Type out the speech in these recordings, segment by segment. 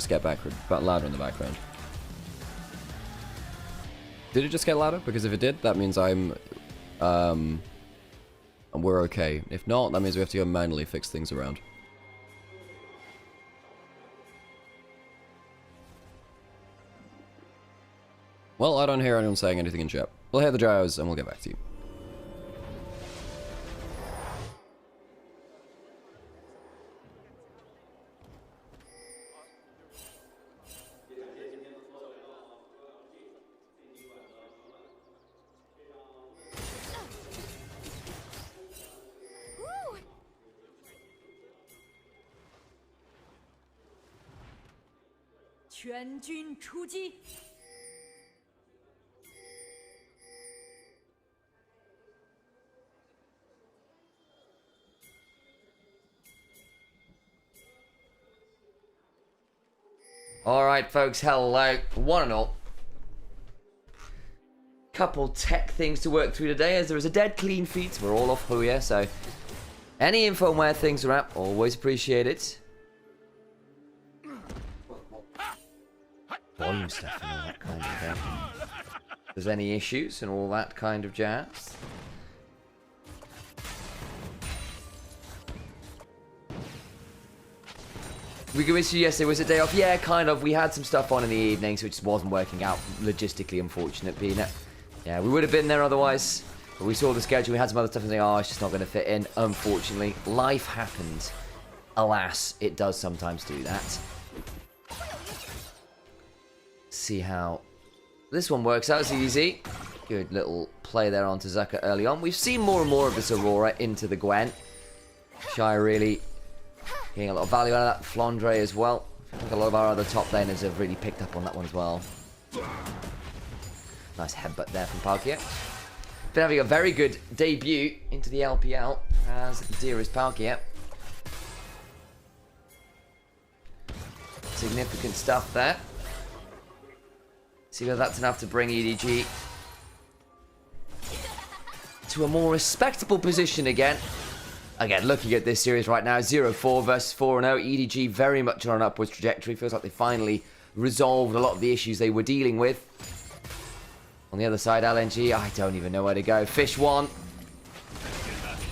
Just get louder in the background. Did it just get louder? Because if it did, that means we're okay. If not, that means we have to go manually fix things around. Well, I don't hear anyone saying anything in chat. We'll hear the gyros and we'll get back to you. Alright folks, hello, one and all. Couple tech things to work through today, as there is a dead clean feed. We're all off here, so any info on where things are at, always appreciate it. Volume stuff and all that kind of thing. If there's any issues and all that kind of jazz. We go issue yesterday, was a day off? Yeah, kind of. We had some stuff on in the evening, so it just wasn't working out logistically, unfortunate, Peanut. Yeah, we would have been there otherwise. But we saw the schedule, we had some other stuff and saying, oh, it's just not going to fit in. Unfortunately, life happens. Alas, it does sometimes do that. See how this one works out. It's easy. Good little play there onto Zucker early on. We've seen more and more of this Aurora into the Gwen. Shy really getting a lot of value out of that. Flandre as well. I think a lot of our other top laners have really picked up on that one as well. Nice headbutt there from Palkia. Been having a very good debut into the LPL as Dearest Palkia. Significant stuff there. See whether that's enough to bring EDG to a more respectable position again. Again, looking at this series right now, 0-4 versus 4-0. EDG very much on an upwards trajectory. Feels like they finally resolved a lot of the issues they were dealing with. On the other side, LNG, I don't even know where to go. Fish one.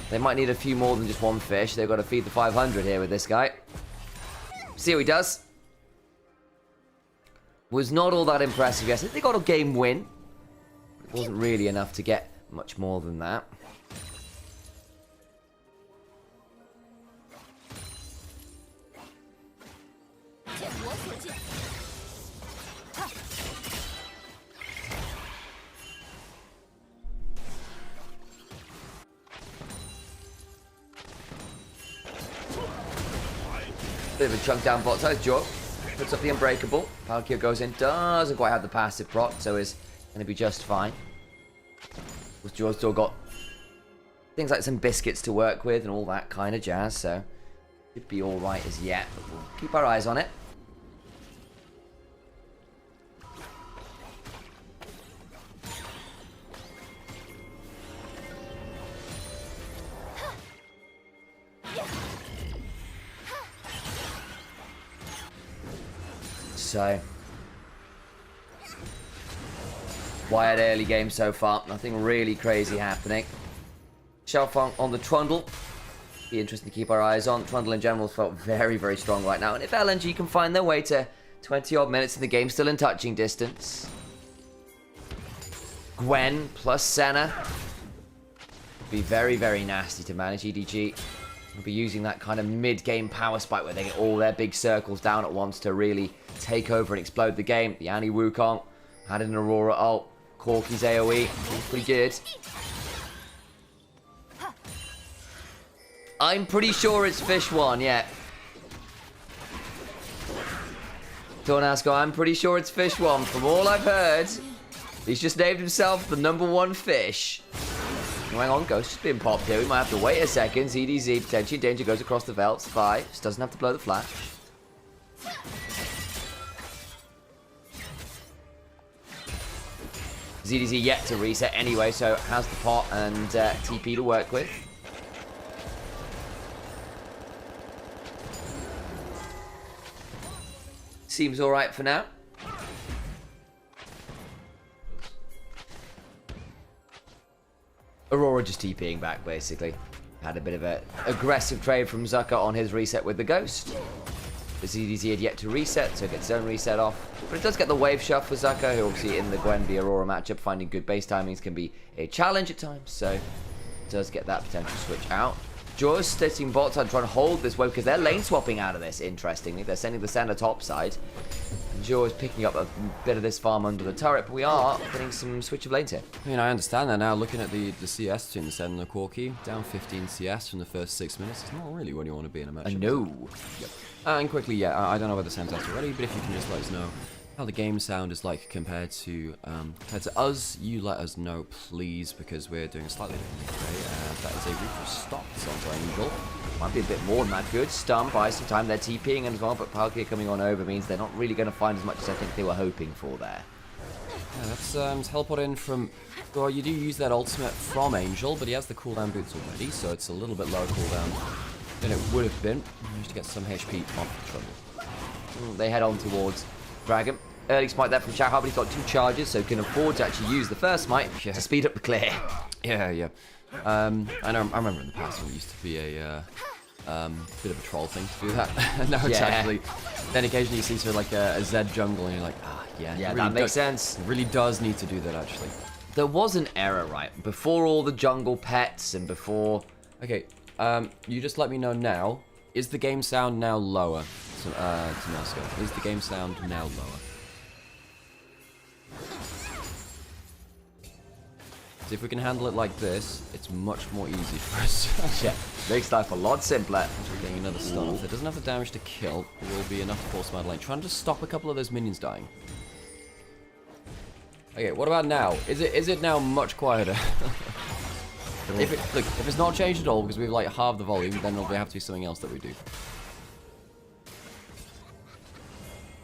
They might need a few more than just one fish. They've got to feed the 500 here with this guy. See how he does. Was not all that impressive yesterday. They got a game win. It wasn't really enough to get much more than that. Bit of a chunk down bot side. Jaw puts up the unbreakable. Palkia goes in. Doesn't quite have the passive proc, so is going to be just fine. Jaw's still got things like some biscuits to work with and all that kind of jazz, so should be alright as yet. But we'll keep our eyes on it. So, wired early game so far. Nothing really crazy happening. Shelfong on the Trundle. Be interesting to keep our eyes on. Trundle in general felt very, very strong right now. And if LNG can find their way to 20-odd minutes in the game, still in touching distance. Gwen plus Senna. Be very, very nasty to manage. EDG will be using that kind of mid-game power spike where they get all their big circles down at once to really take over and explode the game. The Annie Wukong had an Aurora ult. Corky's AoE. Pretty good. I'm pretty sure it's Fish 1, yeah. Don't ask her, I'm pretty sure it's Fish 1. From all I've heard, he's just named himself the #1 fish. Hang on, Ghost just being popped here. We might have to wait a second. ZDZ potentially in danger, goes across the velts. 5, just doesn't have to blow the flash. ZDZ yet to reset anyway, so has the pot and TP to work with. seems alright for now. Aurora just TPing back, basically. Had a bit of an aggressive trade from Zucker on his reset with the Ghost. The EDG had yet to reset, so it gets his own reset off. But it does get the wave shove for Zucker, who obviously in the Gwen v Aurora matchup, finding good base timings can be a challenge at times. So it does get that potential switch out. Jaws sitting bot side trying to hold this wave because they're lane swapping out of this, interestingly. They're sending the center top side. And Jaws picking up a bit of this farm under the turret, but we are getting some switch of lanes here. I mean, I understand that now. Looking at the CS between the Sen and the Corki, down 15 CS from the first 6 minutes. It's not really what you want to be in a match. No. Yep. And quickly, yeah, I don't know whether Sen's out already, but if you can just let us know how the game sound is like compared to us, you let us know, please, because we're doing a slightly different way. That is a Reaper stopped onto Angel. Might be a bit more than that. Good stun, buy some time. They're TPing as well, but Palkia coming on over means they're not really going to find as much as I think they were hoping for there. Yeah, that's teleport in from... Well, you do use that ultimate from Angel, but he has the cooldown boots already, so it's a little bit lower cooldown than it would have been. Managed to get some HP off the trouble. They head on towards Dragon. Early smite there from Xiaohao, but he's got 2 charges, so can afford to actually use the first smite to speed up the clear. Yeah. I remember in the past when it used to be a bit of a troll thing to do that. No, it's actually... Then occasionally you see sort of like a Z jungle and you're like, yeah, Yeah, really that makes sense. It really does need to do that, actually. There was an error, right? Before all the jungle pets and before... Okay, you just let me know now. Is the game sound now lower? To Nasco. Is the game sound now lower? So if we can handle it like this, it's much more easy for us. Yeah, makes life a lot simpler. Getting another stun off. It doesn't have the damage to kill. It will be enough to force my lane. Trying to stop a couple of those minions dying. Okay, what about now? Is it now much quieter? If it's not changed at all because we've like halved the volume, then it'll have to be something else that we do.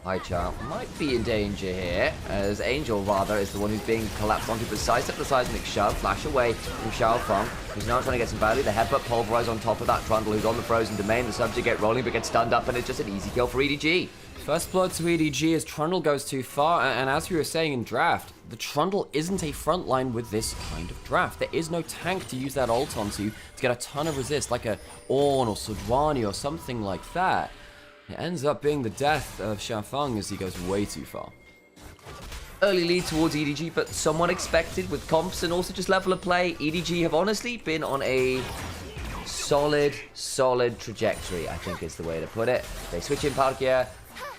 Haichar might be in danger here, as Angel, rather, is the one who's being collapsed onto, but size up the seismic shove, flash away from Xiaofeng, who's now trying to get some value. The headbutt pulverize on top of that Trundle, who's on the frozen domain. The subject get rolling, but gets stunned up, and it's just an easy kill for EDG. First blood to EDG as Trundle goes too far, and as we were saying in draft, the Trundle isn't a frontline with this kind of draft. There is no tank to use that ult onto to get a ton of resist, like a Ornn or Sejuani or something like that. It ends up being the death of Xiaofeng as he goes way too far. Early lead towards EDG, but somewhat expected with comps and also just level of play. EDG have honestly been on a solid trajectory, I think is the way to put it. They switch in Palkia,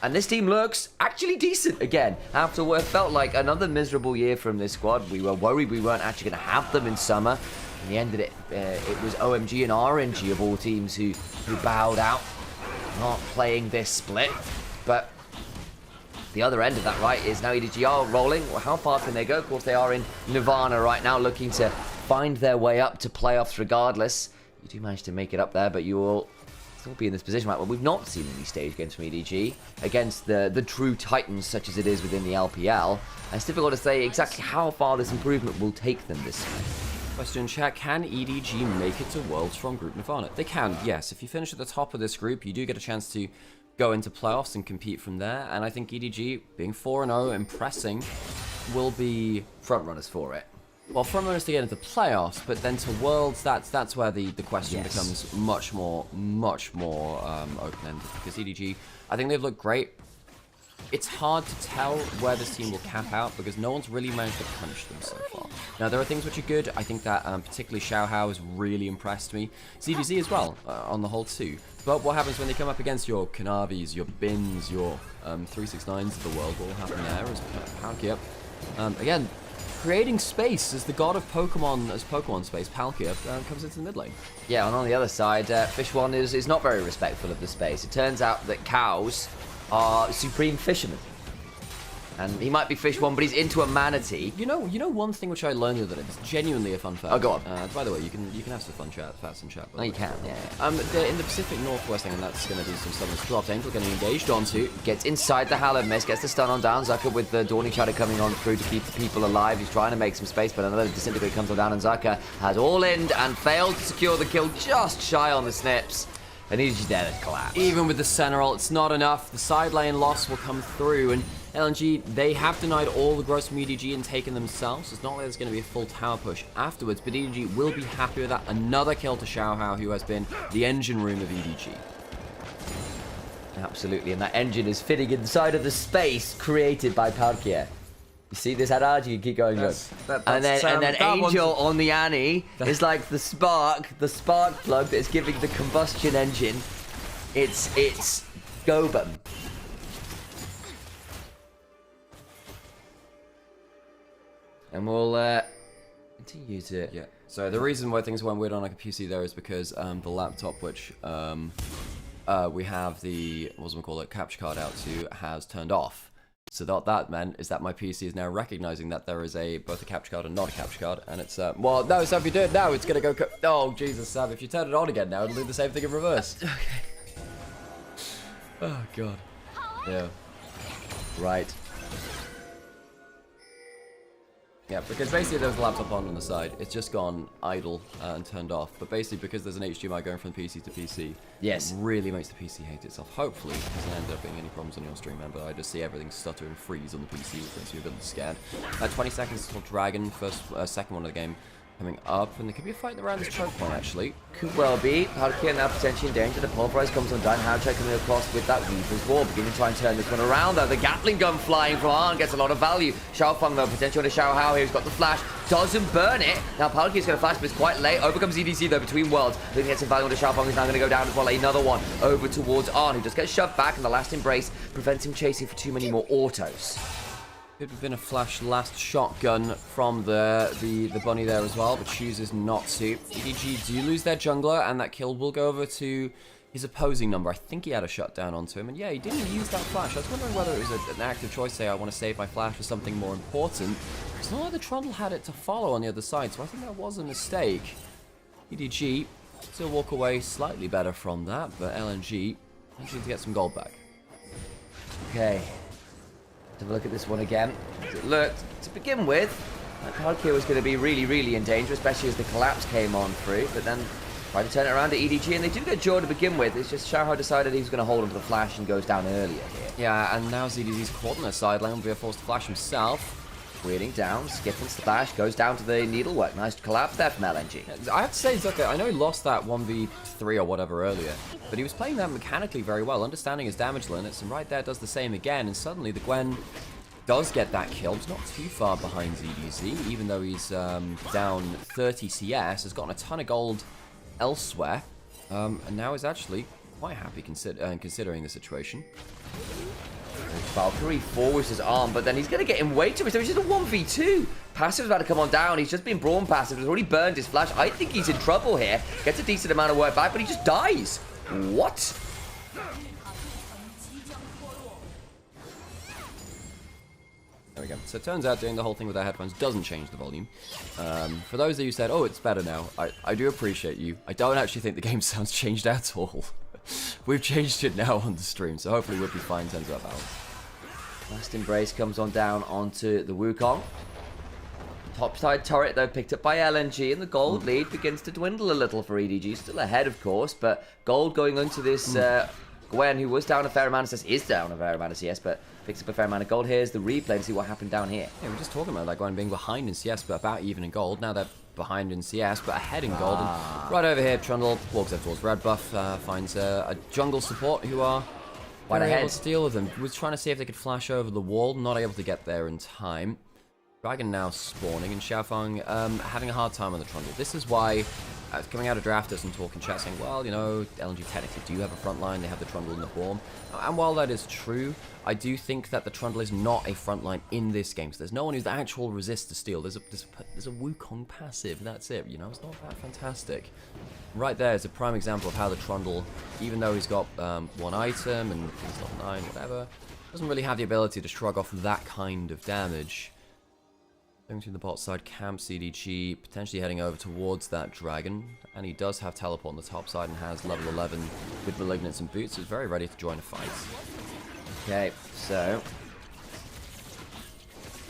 and this team looks actually decent again. After what felt like another miserable year from this squad, we were worried we weren't actually going to have them in summer. In the end of it, it was OMG and RNG of all teams who bowed out. Not playing this split, but the other end of that, right, is now EDG are rolling. Well, how far can they go? Of course, they are in Nirvana right now, looking to find their way up to playoffs regardless. You do manage to make it up there, but you will still be in this position, right? Well, we've not seen any stage games from EDG against the true titans, such as it is within the LPL. And it's difficult to say exactly how far this improvement will take them this time. Question chat, can EDG make it to Worlds from Group Nirvana? They can, yes. If you finish at the top of this group, you do get a chance to go into playoffs and compete from there. And I think EDG, being 4-0, impressing, will be front-runners for it. Well, front-runners to get into playoffs, but then to Worlds, that's where the question becomes much more open-ended. Because EDG, I think they've looked great. It's hard to tell where this team will cap out because no one's really managed to punish them so far. Now, there are things which are good. I think that particularly Xiaohao has really impressed me. CDZ as well, on the whole too. But what happens when they come up against your Kanavis, your Bins, your 369s of the world? What will happen there is Palkia. Again, creating space as the god of Pokemon, as Pokemon space, Palkia comes into the mid lane. Yeah, and on the other side, Fish One is not very respectful of the space. It turns out that cows are supreme fishermen. And he might be Fish One, but he's into a manatee. You know one thing which I learned that it's genuinely a fun fact. Oh, go on. By the way, you can have some fun facts and chat. No, you can, yeah. In the Pacific Northwest, and that's going to do some summons. Dropped Angel getting engaged onto. Gets inside the Hallow Mist, gets the stun on down. Zucker with the Dawning Shadow coming on through to keep the people alive. He's trying to make some space, but another Disintegrate comes on down, and Zucker has all in and failed to secure the kill just shy on the snips. And he's just dead at collapse. Even with the center ult, it's not enough. The side lane loss will come through, and LNG, they have denied all the growth from EDG and taken themselves. It's not like there's going to be a full tower push afterwards, but EDG will be happy with that. Another kill to Xiaohao, who has been the engine room of EDG. Absolutely, and that engine is fitting inside of the space created by Palkia. You see this Hadad? You can keep going. And then Angel on the Annie is like the spark plug that's giving the combustion engine its Gobum. And we'll continue to... Yeah. So the reason why things went weird on like a PC there is because the laptop, which we have the, capture card out to, has turned off. So what that meant is that my PC is now recognizing that there is both a capture card and not a capture card, and it's well, no, so if you do it now, it's gonna go. Oh Jesus, Sam! If you turn it on again now, it'll do the same thing in reverse. Okay. Oh God. Yeah. Right. Yeah, because basically there's a laptop on the side. It's just gone idle and turned off. But basically because there's an HDMI going from PC to PC, yes, it really makes the PC hate itself. Hopefully it doesn't end up being any problems on your stream, man. But I just see everything stutter and freeze on the PC, which makes me a bit scared. 20 seconds till Dragon, second one of the game coming up, and there could be a fight around this choke point actually. Could well be. Palkia now potentially in danger. The pulverize comes undone. Howcheck coming across with that Weaver's Wall, beginning to try and turn this one around though. The Gatling gun flying from Arn gets a lot of value. Xiaofeng though, potentially on a Xiaohao here, who's got the flash. Doesn't burn it. Now Palkia's going to flash, but it's quite late. Overcomes EDC though between worlds. Looking to get some value on the Xiaofeng, who's now going to go down as well. Another one over towards Arn, who just gets shoved back, and the last embrace prevents him chasing for too many more autos. Could have been a flash last shotgun from the bunny there as well, but chooses not to. EDG do lose their jungler, and that kill will go over to his opposing number. I think he had a shutdown onto him, and yeah, he didn't use that flash. I was wondering whether it was an active choice, say I want to save my flash for something more important. It's not like the Trundle had it to follow on the other side, so I think that was a mistake. EDG still walk away slightly better from that, but LNG needs to get some gold back. Okay. Let's have a look at this one again. As it looked, to begin with, Palkia was going to be really, really in danger, especially as the collapse came on through, but then tried to turn it around to EDG, and they do get Jaw to begin with. It's just Xiaohao decided he was going to hold onto the flash and goes down earlier here. Yeah, and now EDG's caught on the side lane, will be forced to flash himself. Wheeling down, skip and splash, goes down to the needlework. Nice collapse there from LNG. I have to say, Zucker, I know he lost that 1v3 or whatever earlier, but he was playing that mechanically very well, understanding his damage limits, and right there does the same again, and suddenly the Gwen does get that kill. He's not too far behind ZDZ, even though he's down 30 CS, has gotten a ton of gold elsewhere, and now is actually quite happy considering the situation. Valkyrie forwards his arm, but then he's going to get him way too much. So it's just a 1v2. Passive's about to come on down. He's just been brawn passive. He's already burned his flash. I think he's in trouble here. Gets a decent amount of work back, but he just dies. What? There we go. So it turns out doing the whole thing with our headphones doesn't change the volume. For those of you who said, oh, it's better now, I do appreciate you. I don't actually think the game sound's changed at all. We've changed it now on the stream, so hopefully we'll be fine in terms of our balance. Last embrace comes on down onto the Wukong. Topside turret, though, picked up by LNG, and the gold lead begins to dwindle a little for EDG. Still ahead, of course, but gold going into this Gwen, who was down a fair amount of CS, is down a fair amount of CS, but picks up a fair amount of gold. Here's the replay to see what happened down here. Yeah, we're just talking about that Gwen being behind in CS, but about even in gold. Now they're behind in CS, but ahead in gold. And right over here, Trundle walks up towards Red Buff, finds a jungle support who are right ahead. Able to deal with them. Was trying to see if they could flash over the wall, not able to get there in time. Dragon now spawning, and Xiaofeng having a hard time on the Trundle. This is why, coming out of drafters and talking chat saying, well, you know, LNG technically do have a front line, they have the Trundle in the form. And while that is true, I do think that the Trundle is not a front line in this game. So there's no one who's the actual resist to steal. There's a Wukong passive, that's it, you know, it's not that fantastic. Right there is a prime example of how the Trundle, even though he's got one item and he's level 9, whatever, doesn't really have the ability to shrug off that kind of damage. Going to the bot side, camp CDG, potentially heading over towards that dragon. And he does have teleport on the top side and has level 11 with Malignance and Boots. He's very ready to join a fight. Okay, so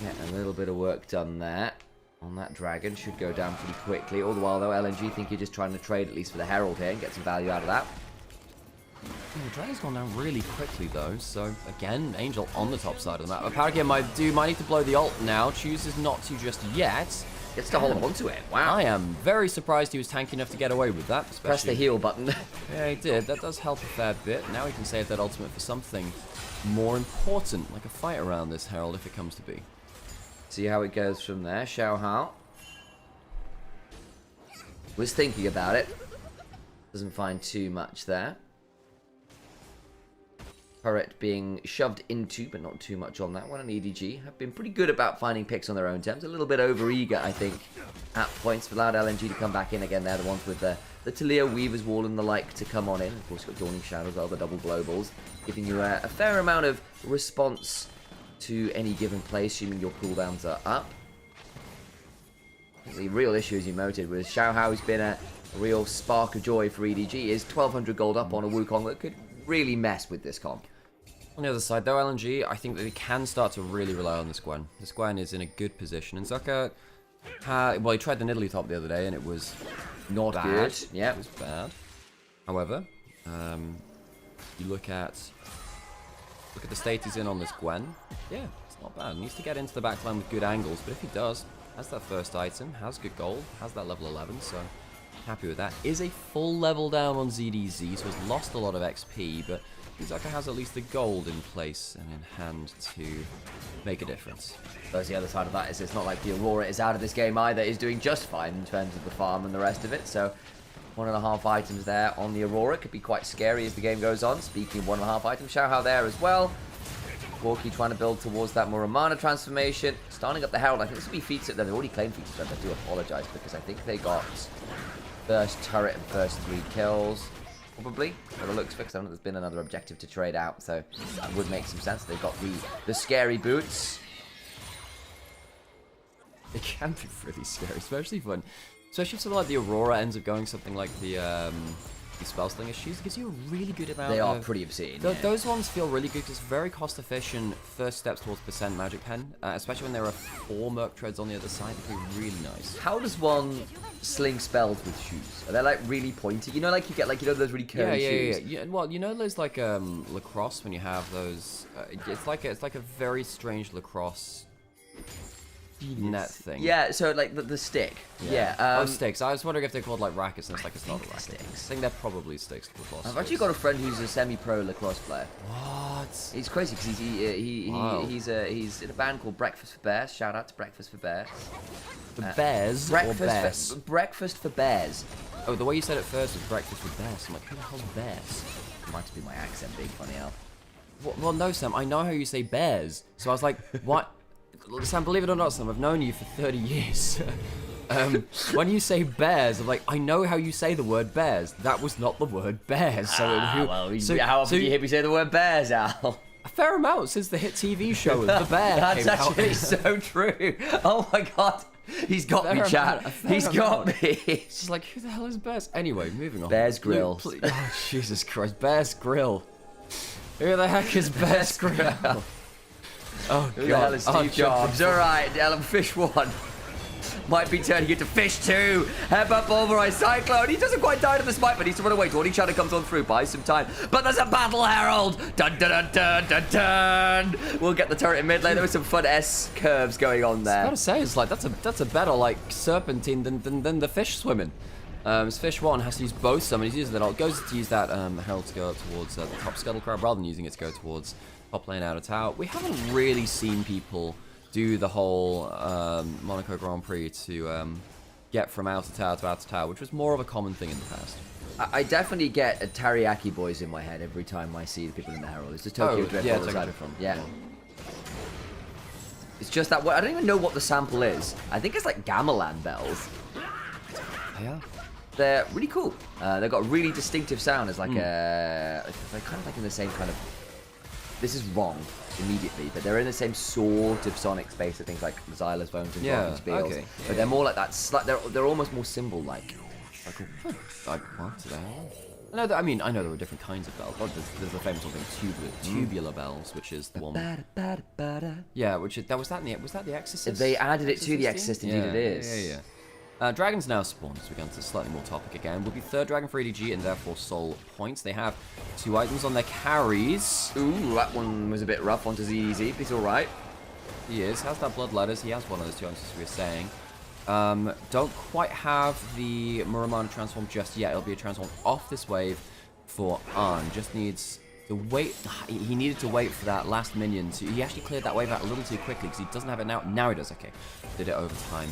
yeah, a little bit of work done there on that dragon. Should go down pretty quickly. All the while, though, LNG think you're just trying to trade, at least for the Herald here, and get some value out of that. The dragon's gone down really quickly though, so again, Angel on the top side of the map. Apparently, might need to blow the ult now. Chooses not to just yet. Gets to hold onto it. Wow. I am very surprised he was tanky enough to get away with that. Press the heal button. Yeah, he did. That does help a fair bit. Now he can save that ultimate for something more important, like a fight around this Herald if it comes to be. See how it goes from there. Xiao Hao was thinking about it. Doesn't find too much there. Turret being shoved into, but not too much on that one. And EDG have been pretty good about finding picks on their own terms. A little bit over-eager, I think, at points. Allowed LNG to come back in again. They're the ones with the Talia, Weaver's Wall and the like to come on in. Of course, you've got Dawning Shadow as well, the double globals, giving you a fair amount of response to any given play, assuming your cooldowns are up. The real issue, as you noted, with Xiao Hao, who's been a real spark of joy for EDG, is 1,200 gold up on a Wukong that could really mess with this comp. On the other side, though, LNG, I think that they can start to really rely on this Gwen. This Gwen is in a good position, and Zucker, well, he tried the Nidalee top the other day, and it was Not bad. good. Yeah, It was bad. However, you look at the state he's in on this Gwen. Yeah, it's not bad. He needs to get into the backline with good angles, but if he does, has that first item, has good gold, has that level 11, so happy with that. Is a full level down on ZDZ, so has lost a lot of XP, but Zucker has at least the gold in place and in hand to make a difference. Whereas the other side of that is it's not like the Aurora is out of this game either. Is doing just fine in terms of the farm and the rest of it. So 1.5 items there on the Aurora. Could be quite scary as the game goes on. Speaking of 1.5 items, Xiao Hao there as well. Walkie trying to build towards that Muramana transformation. Starting up the Herald. I think this will be feats that they've already claimed feats, but I do apologize because I think they got first turret and first 3 kills. Probably, by the looks of it, because I don't know there's been another objective to trade out, so that would make some sense. They've got the scary boots. It can be really scary, especially if something like the Aurora ends up going something like the Spellslinger Shoes. It gives you a really good amount. They are pretty obscene. Yeah. Those ones feel really good because it's very cost efficient first steps towards percent magic pen, especially when there are 4 Merc Treads on the other side. They're really nice. How does one sling spells with shoes? Are they like really pointy? You know, like you get like those really curly shoes. Yeah. Well, you know, there's like lacrosse when you have those. It's like a very strange lacrosse net thing. Yeah, so like the stick. Yeah. Sticks. I was wondering if they're called like rackets, and it's like it's not a racket. Sticks. I think they're probably sticks. I've actually got a friend who's a semi-pro lacrosse player. What? He's crazy because he's in a band called Breakfast for Bears. Shout out to Breakfast for Bears. The Bears or Bears? Breakfast for Bears. Oh, the way you said it first was Breakfast with Bears. I'm like, who the hell's Bears? Might just be my accent, big funny hell. Well, no, Sam. I know how you say bears, so I was like, what? Sam, believe it or not, Sam, I've known you for 30 years. When you say bears, I'm like, I know how you say the word bears. That was not the word bears. So, how often do you hear me say the word bears, Al? A fair amount since the hit TV show The Bear. That's actually so true. Oh my god. He's got me, chat. He's got me. It's just like, who the hell is Bears? Anyway, moving on. Bears Grill. Oh, Jesus Christ. Bears Grill. Who the heck is Bears Grill? Oh, who the hell is Steve Jobs? Alright, Fish 1 might be turning into Fish 2. Headbutt Pulverize Cyclone. He doesn't quite die to the spike, but needs to run away. Dawning Shadow comes on through, buys some time. But there's a Battle Herald. Dun dun dun dun dun dun. We'll get the turret in mid lane. There was some fun S curves going on there. I gotta say, it's like that's a better like serpentine than the fish swimming. Fish 1 has to use both summons. He uses that. Goes to use that Herald to go towards the top Scuttle Crab rather than using it to go towards top lane out of tower. We haven't really seen people do the whole Monaco Grand Prix to get from outer tower to outer tower, which was more of a common thing in the past. I definitely get a Teriyaki Boys in my head every time I see the people in the Herald. It's just Tokyo Drift all the time. Yeah. It's just that I don't even know what the sample is. I think it's like Gamelan bells. Yeah. They're really cool. They've got a really distinctive sound. It's like they're kind of like in the same kind of. This is wrong immediately, but they're in the same sort of sonic space of things like Xyla's Bones and Golden Spiels. Okay. But they're more like that. They're almost more symbol-like. Like what the hell? I know there were different kinds of bells. Well, there's the famous one thing, tubular bells, which is the one. Yeah, was that the Exorcist? They added it to the Exorcist. Indeed, it is. Yeah. Dragons now spawn, so we go into slightly more topic again. Will be third dragon for EDG and therefore soul points. They have 2 items on their carries. Ooh, that one was a bit rough onto ZZ, but he's alright. He is. Has that blood letters. He has one of those 2 items, as we were saying. Don't quite have the Muramana transform just yet. It'll be a transform off this wave for Arn. Just needs to wait. He needed to wait for that last minion. He actually cleared that wave out a little too quickly because he doesn't have it now. Now he does. Okay. Did it over time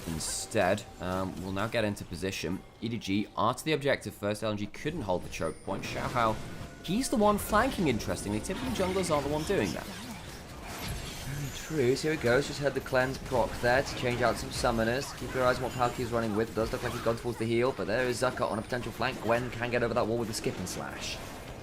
instead. We'll now get into position. EDG are to the objective first. LNG couldn't hold the choke point. Xiaohao, he's the one flanking, interestingly. Typically junglers are the one doing that. True, so here it goes. Just had the cleanse proc there to change out some summoners. Keep your eyes on what Palki is running with. It does look like he's gone towards the heel, but there is Zucker on a potential flank. Gwen can get over that wall with the skip and slash.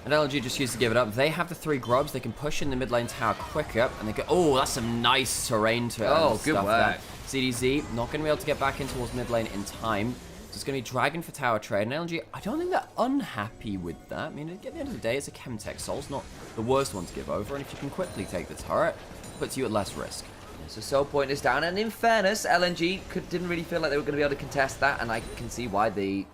And LG just used to give it up. They have the 3 grubs. They can push in the mid lane tower quicker. And they go, oh, that's some nice terrain to Oh, good work. CDZ not going to be able to get back in towards mid lane in time. So it's going to be Dragon for tower trade. And LG, I don't think they're unhappy with that. I mean, at the end of the day, it's a Chemtech Soul's not the worst one to give over. And if you can quickly take the turret, puts you at less risk. So soul point is down, and in fairness, LNG didn't really feel like they were going to be able to contest that, and I can see why the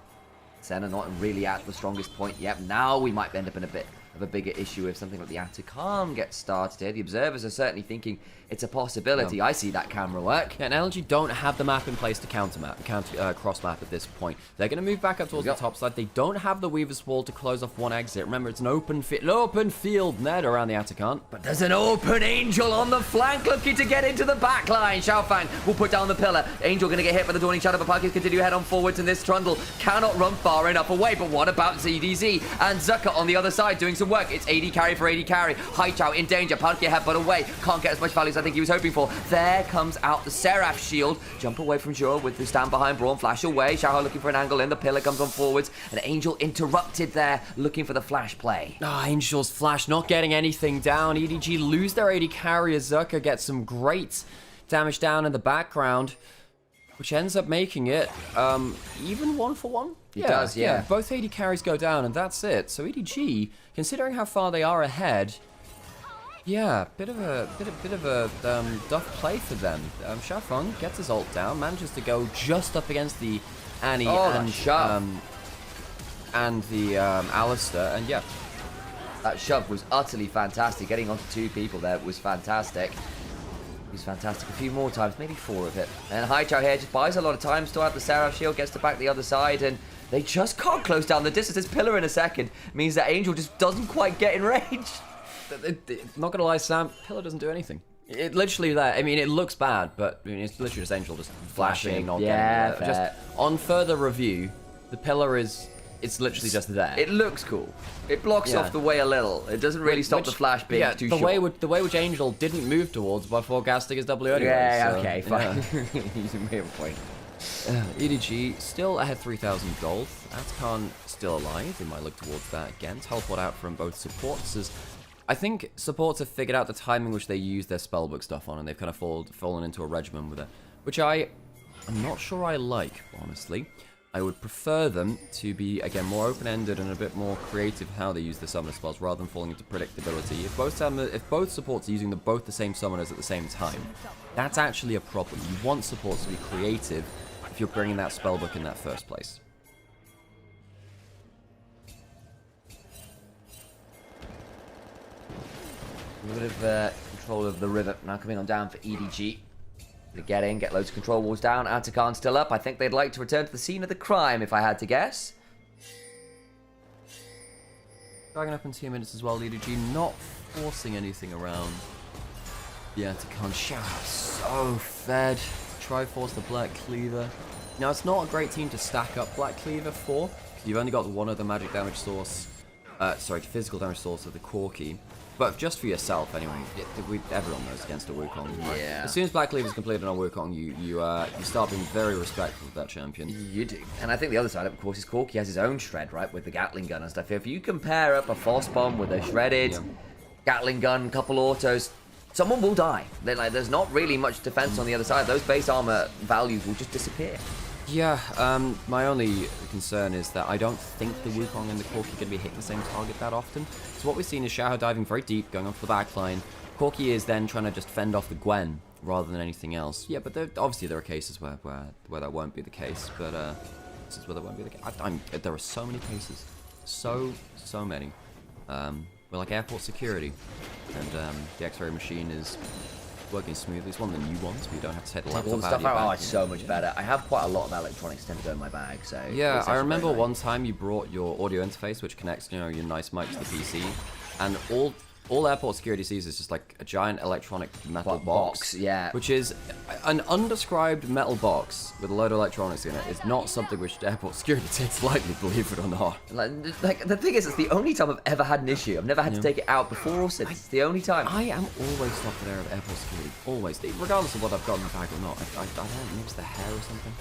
Sen are not really at the strongest point yet. Now we might end up in a bit of a bigger issue if something like the Atacam gets started here. The observers are certainly thinking it's a possibility. I see that camera work. Yeah, and LNG don't have the map in place to cross map at this point. They're going to move back up towards the top side. They don't have the Weaver's Wall to close off one exit. Remember, it's an open field net around the Atacant. But there's an open Angel on the flank looking to get into the back line. Xiaofang will put down the pillar. Angel going to get hit by the Dawning Shadow, but Parkers continue head on forwards, and this Trundle cannot run far enough away. But what about ZDZ and Zucker on the other side doing some work? It's AD carry for AD carry. Haichao in danger. Palkia head but away. Can't get as much value as I think he was hoping for. There comes out the Seraph shield. Jump away from Jura with the stand behind Braun. Flash away. Xiaohao looking for an angle in. The pillar comes on forwards. An Angel interrupted there, looking for the flash play. Angel's flash not getting anything down. EDG lose their AD carry as Zucker gets some great damage down in the background, which ends up making it even 1-for-1. It does, yeah. Both AD carries go down, and that's it. So EDG, considering how far they are ahead, yeah, bit of a tough play for them. Xiaofeng gets his ult down, manages to go just up against the Annie and the Alistair, and yeah. That shove was utterly fantastic. Getting onto 2 people there was fantastic. He's fantastic a few more times, maybe 4 of it. And Haichao here just buys a lot of time, still have the Seraph shield, gets to back the other side, and they just can't close down the distance. This pillar in a second means that Angel just doesn't quite get in range. Not gonna lie, Sam, pillar doesn't do anything. It literally that. I mean, it looks bad, but I mean, it's literally just Angel just flashing, not getting just on further review, the pillar is. It's literally just there. It looks cool. It blocks off the way a little. It doesn't really stop the flash being too short. The way which Angel didn't move towards by forecasting his W anyway. Yeah, so, okay, fine. You have a point. EDG still ahead 3,000 gold. Atacant still alive. They might look towards that again. Teleport out from both supports. As I think supports have figured out the timing which they use their spellbook stuff on, and they've kind of fallen into a regimen with it, which I'm not sure I like, honestly. I would prefer them to be, again, more open-ended and a bit more creative how they use the summoner spells rather than falling into predictability. If both supports are using both the same summoners at the same time, that's actually a problem. You want supports to be creative if you're bringing that spellbook in that first place. A bit of control of the river now coming on down for EDG. To get in, get loads of control walls down. Atacant still up. I think they'd like to return to the scene of the crime, if I had to guess. Dragging up in 2 minutes as well, EDG not forcing anything around. Yeah, Atacant so fed. Triforce the Black Cleaver. Now, it's not a great team to stack up Black Cleaver for. You've only got one of the magic damage source. Physical damage source of the Corki. But just for yourself, anyway. Everyone knows against a Wukong. Right? Yeah. As soon as Black Cleaver is completed on a Wukong, you start being very respectful of that champion. You do. And I think the other side, of course, is Corki has his own shred, right, with the Gatling gun and stuff. If you compare up a Force Bomb with a shredded Gatling gun, couple autos, someone will die. There's not really much defense on the other side. Those base armor values will just disappear. Yeah, my only concern is that I don't think the Wukong and the Corki are going to be hitting the same target that often. So what we've seen is Xiaohao diving very deep, going off the back line. Corki is then trying to just fend off the Gwen rather than anything else. Yeah, but obviously there are cases where that won't be the case, but this is where that won't be the case. There are so many cases, so many. We're like airport security, and the X-ray machine is working smoothly. It's one of the new ones, but you don't have to take the laptop All the out stuff of your out. Oh, bag. it's so much better. I have quite a lot of electronics tend to go in my bag, so Yeah, it's I actually remember very nice. one time you brought your audio interface, which connects, your nice mic to the PC, and all airport security sees is just like a giant electronic metal box, yeah. which is an undescribed metal box with a load of electronics in it. Is not something which airport security takes lightly, believe it or not. Like the thing is, it's the only time I've ever had an issue. I've never had to take it out before or since. It's the only time. I am always stopped at airport security, always, regardless of what I've got in the bag or not. I don't know, maybe it's the hair or something.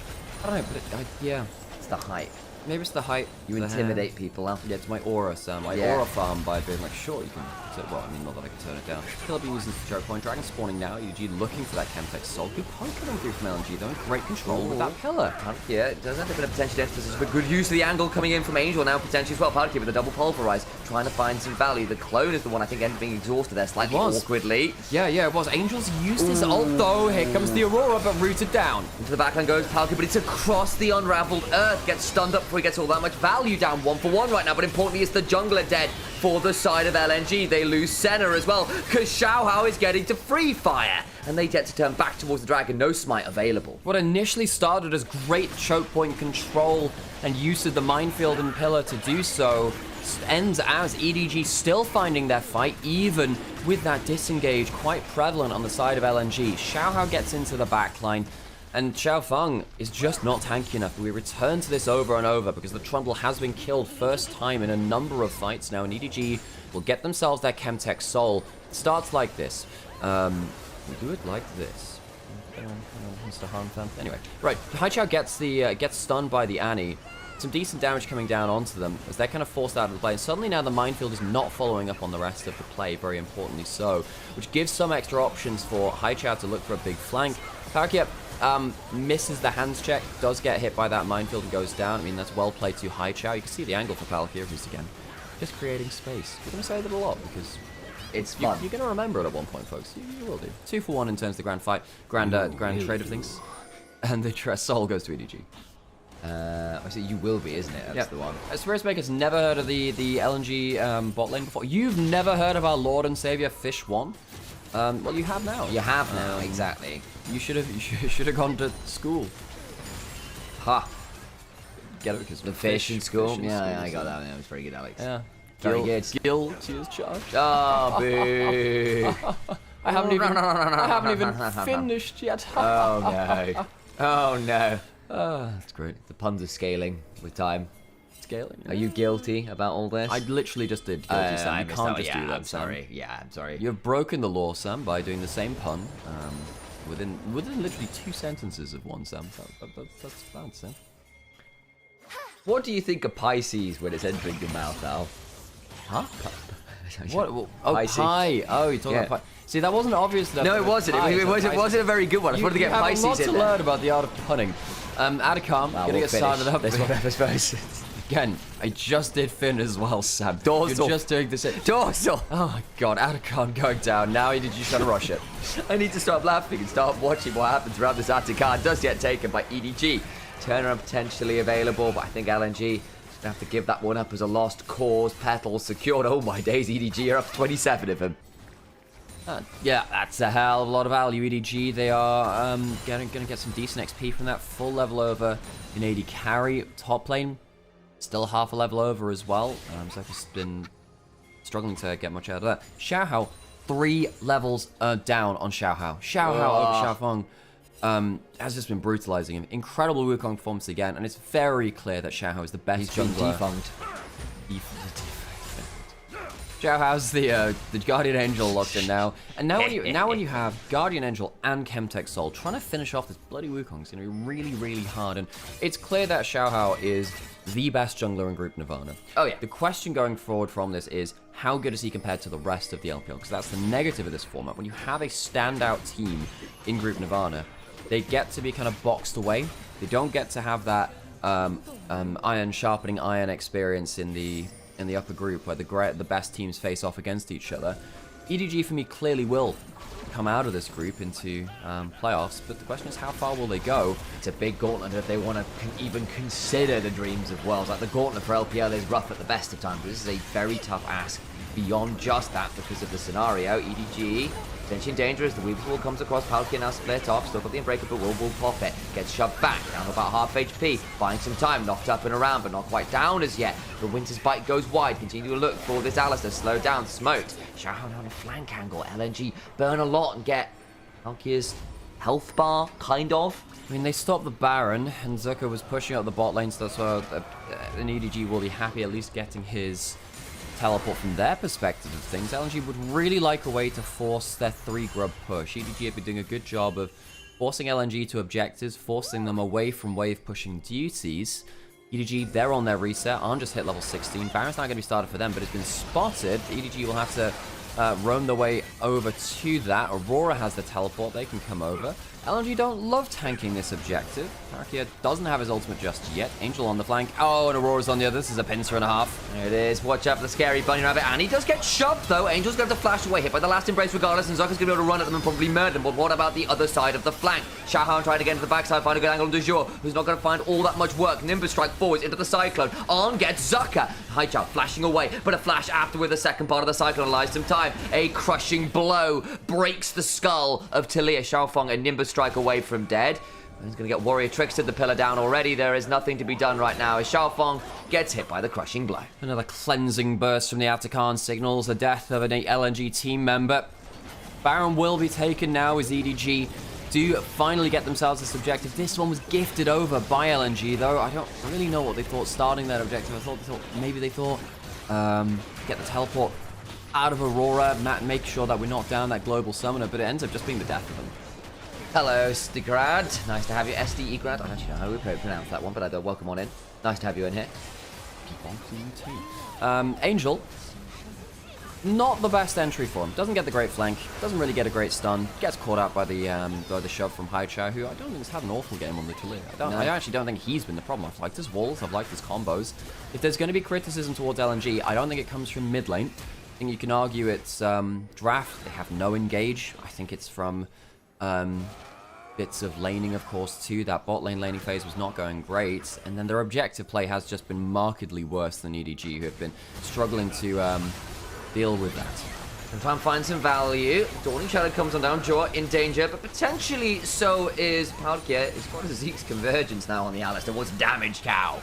I don't know, but yeah. It's the height. Maybe it's the height. You the intimidate hair. people, Al. Yeah, it's my aura, Sam. My aura farm by being like, sure, you can. Well, I mean, not that I can turn it down. Still, I've been using the choke point. Dragon spawning now. EDG looking for that Chemtech soul. Good poke coming through from LNG, though. Great control with that pillar. Yeah, it does have a bit of potential emphasis, but good use of the angle coming in from Angel now potentially as well. Parky with a double pulverize, trying to find some value. The clone is the one I think ended up being exhausted there slightly awkwardly. Yeah, it was. Angel's used his ult, though. Here comes the Aurora, but rooted down. Into the backline goes Palkia, but it's across the unraveled earth. Gets stunned up before he gets all that much value down 1-for-1 right now, but importantly, it's the jungler dead for the side of LNG. They lose Senna as well, because Xiaohao is getting to free fire, and they get to turn back towards the dragon. No smite available. What initially started as great choke point control and use of the minefield and pillar to do so ends as EDG still finding their fight, even with that disengage quite prevalent on the side of LNG. Xiaohao gets into the backline, and Xiaofeng is just not tanky enough. We return to this over and over because the Trundle has been killed first time in a number of fights now, and EDG will get themselves their Chemtech soul. It starts like this. We do it like this. Hang on, Mr. Harmfam. Anyway, right. Haichao gets stunned by the Annie. Some decent damage coming down onto them as they're kind of forced out of the play. And suddenly now the minefield is not following up on the rest of the play, very importantly so, which gives some extra options for Haichao to look for a big flank. Palkia misses the hands check, does get hit by that minefield and goes down. I mean, that's well played to Haichao. You can see the angle for Palkia, who's again just creating space. We're going to say that a lot because It's fun. you're going to remember it at one point, folks. You will do. 2-for-1 in terms of the grand fight, grand trade of things. And the soul goes to EDG. I see you will be, isn't it? That's the one. Spiritsmaker's never heard of the LNG bot lane before. You've never heard of our Lord and Savior Fish One? Well, you have now. You have now, exactly. You should have gone to school. Ha! Get it because The fish in school? Fish in Yeah, school, I got so- that one. That was very good, Alex. Yeah. Very good. Guilty as charged. Oh, boo! I haven't even finished yet. Oh, no. Oh, no. That's great. The puns are scaling with time. Scaling. Are you guilty about all this? I literally just did guilty, Sam. I You missed can't that. just do that, I'm Sam. sorry. Yeah, I'm sorry. You have broken the law, Sam, by doing the same pun within literally 2 sentences of one, Sam. That's bad, Sam. What do you think of Pisces when it's entering your mouth, Al? Huh? What? Oh, Pisces. pie. Oh, you're talking Yeah. about pie. See, that wasn't obvious enough. No, that it wasn't. pie It is wasn't, Pisces. a very good one. I just wanted to get Pisces You have a lot in to there. learn about the art of punning. Adicam, Well, gonna we'll get started finish up. this one, I suppose. Again, I just did Finn as well, Sam. Dorsal. You're just doing this. Dorsal! Oh my god, Adicam going down. Now you just trying to rush it. I need to stop laughing and start watching what happens around this Atacard. Does get taken by EDG. Turnaround potentially available, but I think LNG just have to give that one up as a lost cause. Petals secured. Oh my days, EDG are up to 27 of them. Yeah, that's a hell of a lot of value. EDG, they are gonna get some decent XP from that. Full level over in AD carry. Top lane, still half a level over as well. So I've just been struggling to get much out of that. Xiaohao, 3 levels down on Xiaohao. Xiaohao over Xiaofeng has just been brutalizing him. Incredible Wukong performance again, and it's very clear that Xiaohao is the best He's been jungler. defunct. Xiaohao's the Guardian Angel locked in now, and now when you have Guardian Angel and Chemtech Soul, trying to finish off this bloody Wukong is going to be really, really hard. And it's clear that Xiaohao is the best jungler in Group Nirvana. Oh yeah. The question going forward from this is how good is he compared to the rest of the LPL? Because that's the negative of this format. When you have a standout team in Group Nirvana, they get to be kind of boxed away. They don't get to have that iron sharpening iron experience in the upper group where the best teams face off against each other. EDG for me clearly will come out of this group into playoffs, but the question is how far will they go? It's a big gauntlet if they want to even consider the dreams of Worlds. Like the gauntlet for LPL is rough at the best of times, but this is a very tough ask beyond just that because of the scenario. EDG tension dangerous. The Weavers comes across. Palkia now split off. Still got the Unbreakable. Will pop it. Gets shoved back. Down about half HP. Buying some time. Knocked up and around, but not quite down as yet. The Winter's Bite goes wide. Continue to look for this Alistair. Slow down. Smoked. Xiaohan on a flank angle. LNG burn a lot and get Palkia's health bar, kind of. I mean, they stopped the Baron, and Zucker was pushing up the bot lane, so an EDG will be happy at least getting his teleport from their perspective of things. LNG would really like a way to force their 3-grub push. EDG have been doing a good job of forcing LNG to objectives, forcing them away from wave pushing duties. EDG, they're on their reset. Arn just hit level 16. Baron's not going to be started for them, but it's been spotted. EDG will have to roam their way over to that. Aurora has the teleport. They can come over. LNG don't love tanking this objective. Palkia doesn't have his ultimate just yet. Angel on the flank. Oh, and Aurora's on the other. This is a pincer and a half. There it is. Watch out for the scary bunny rabbit. And he does get shoved, though. Angel's going to have to flash away. Hit by the last embrace regardless. And Zucker's going to be able to run at them and probably murder them. But what about the other side of the flank? Xiaohan trying to get into the backside. Find a good angle on Du Jour, who's not going to find all that much work. Nimbus strike forwards into the Cyclone. On gets Zucker. Haichao flashing away. But a flash after with the second part of the Cyclone allows some time. A crushing blow breaks the skull of Talia. Xiaofeng and Nimbus strike away from dead. He's going to get Warrior Trickster, the pillar down already. There is nothing to be done right now as Xiaofeng gets hit by the crushing blow. Another cleansing burst from the Atakan signals the death of an LNG team member. Baron will be taken now as EDG do finally get themselves this objective. This one was gifted over by LNG, though. I don't really know what they thought starting that objective. Maybe they thought get the teleport out of Aurora, make sure that we knock down that global summoner, but it ends up just being the death of them. Hello, Stigrad. Nice to have you, SDE-Grad. I don't actually know how we pronounce that one, but I do. Welcome on in. Nice to have you in here. Angel, not the best entry for him. Doesn't get the great flank. Doesn't really get a great stun. Gets caught out by the shove from Haichao, who I don't think has had an awful game on the Talia. I actually don't think he's been the problem. I've liked his walls. I've liked his combos. If there's going to be criticism towards LNG, I don't think it comes from mid lane. I think you can argue it's draft. They have no engage. I think it's from bits of laning, of course, too. That bot lane laning phase was not going great. And then their objective play has just been markedly worse than EDG, who have been struggling to deal with that. Sometimes find some value. Dawning Shadow comes on down. Jaw in danger, but potentially so is Palkia. It's got a Zeke's Convergence now on the Alistair. What's damage, cow?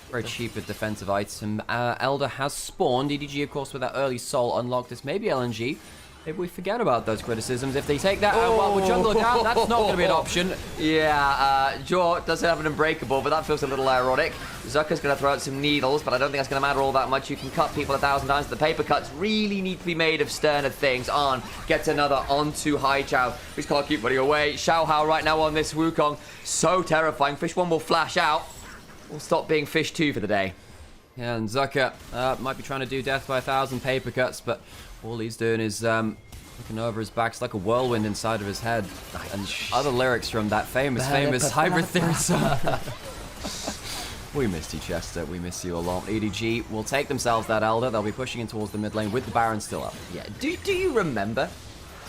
Very cheap with defensive item. Elder has spawned. EDG, of course, with that early soul unlocked. This maybe LNG. Maybe we forget about those criticisms. If they take that while we're jungler down, that's not going to be an option. Yeah, Jaw does have an Unbreakable, but that feels a little ironic. Zucker's going to throw out some needles, but I don't think that's going to matter all that much. You can cut people 1,000 times. The paper cuts really need to be made of sterner things. On gets another onto Haichao. He's got to keep running away. Xiaohao right now on this Wukong. So terrifying. Fish 1 will flash out. We'll stop being Fish 2 for the day. Yeah, and Zucker might be trying to do death by 1,000 paper cuts, but all he's doing is looking over his back. It's like a whirlwind inside of his head. And other lyrics from that famous Hybrid Theory song. We missed you, Chester. We miss you a lot. EDG will take themselves that Elder. They'll be pushing in towards the mid lane with the Baron still up. Yeah. Do you remember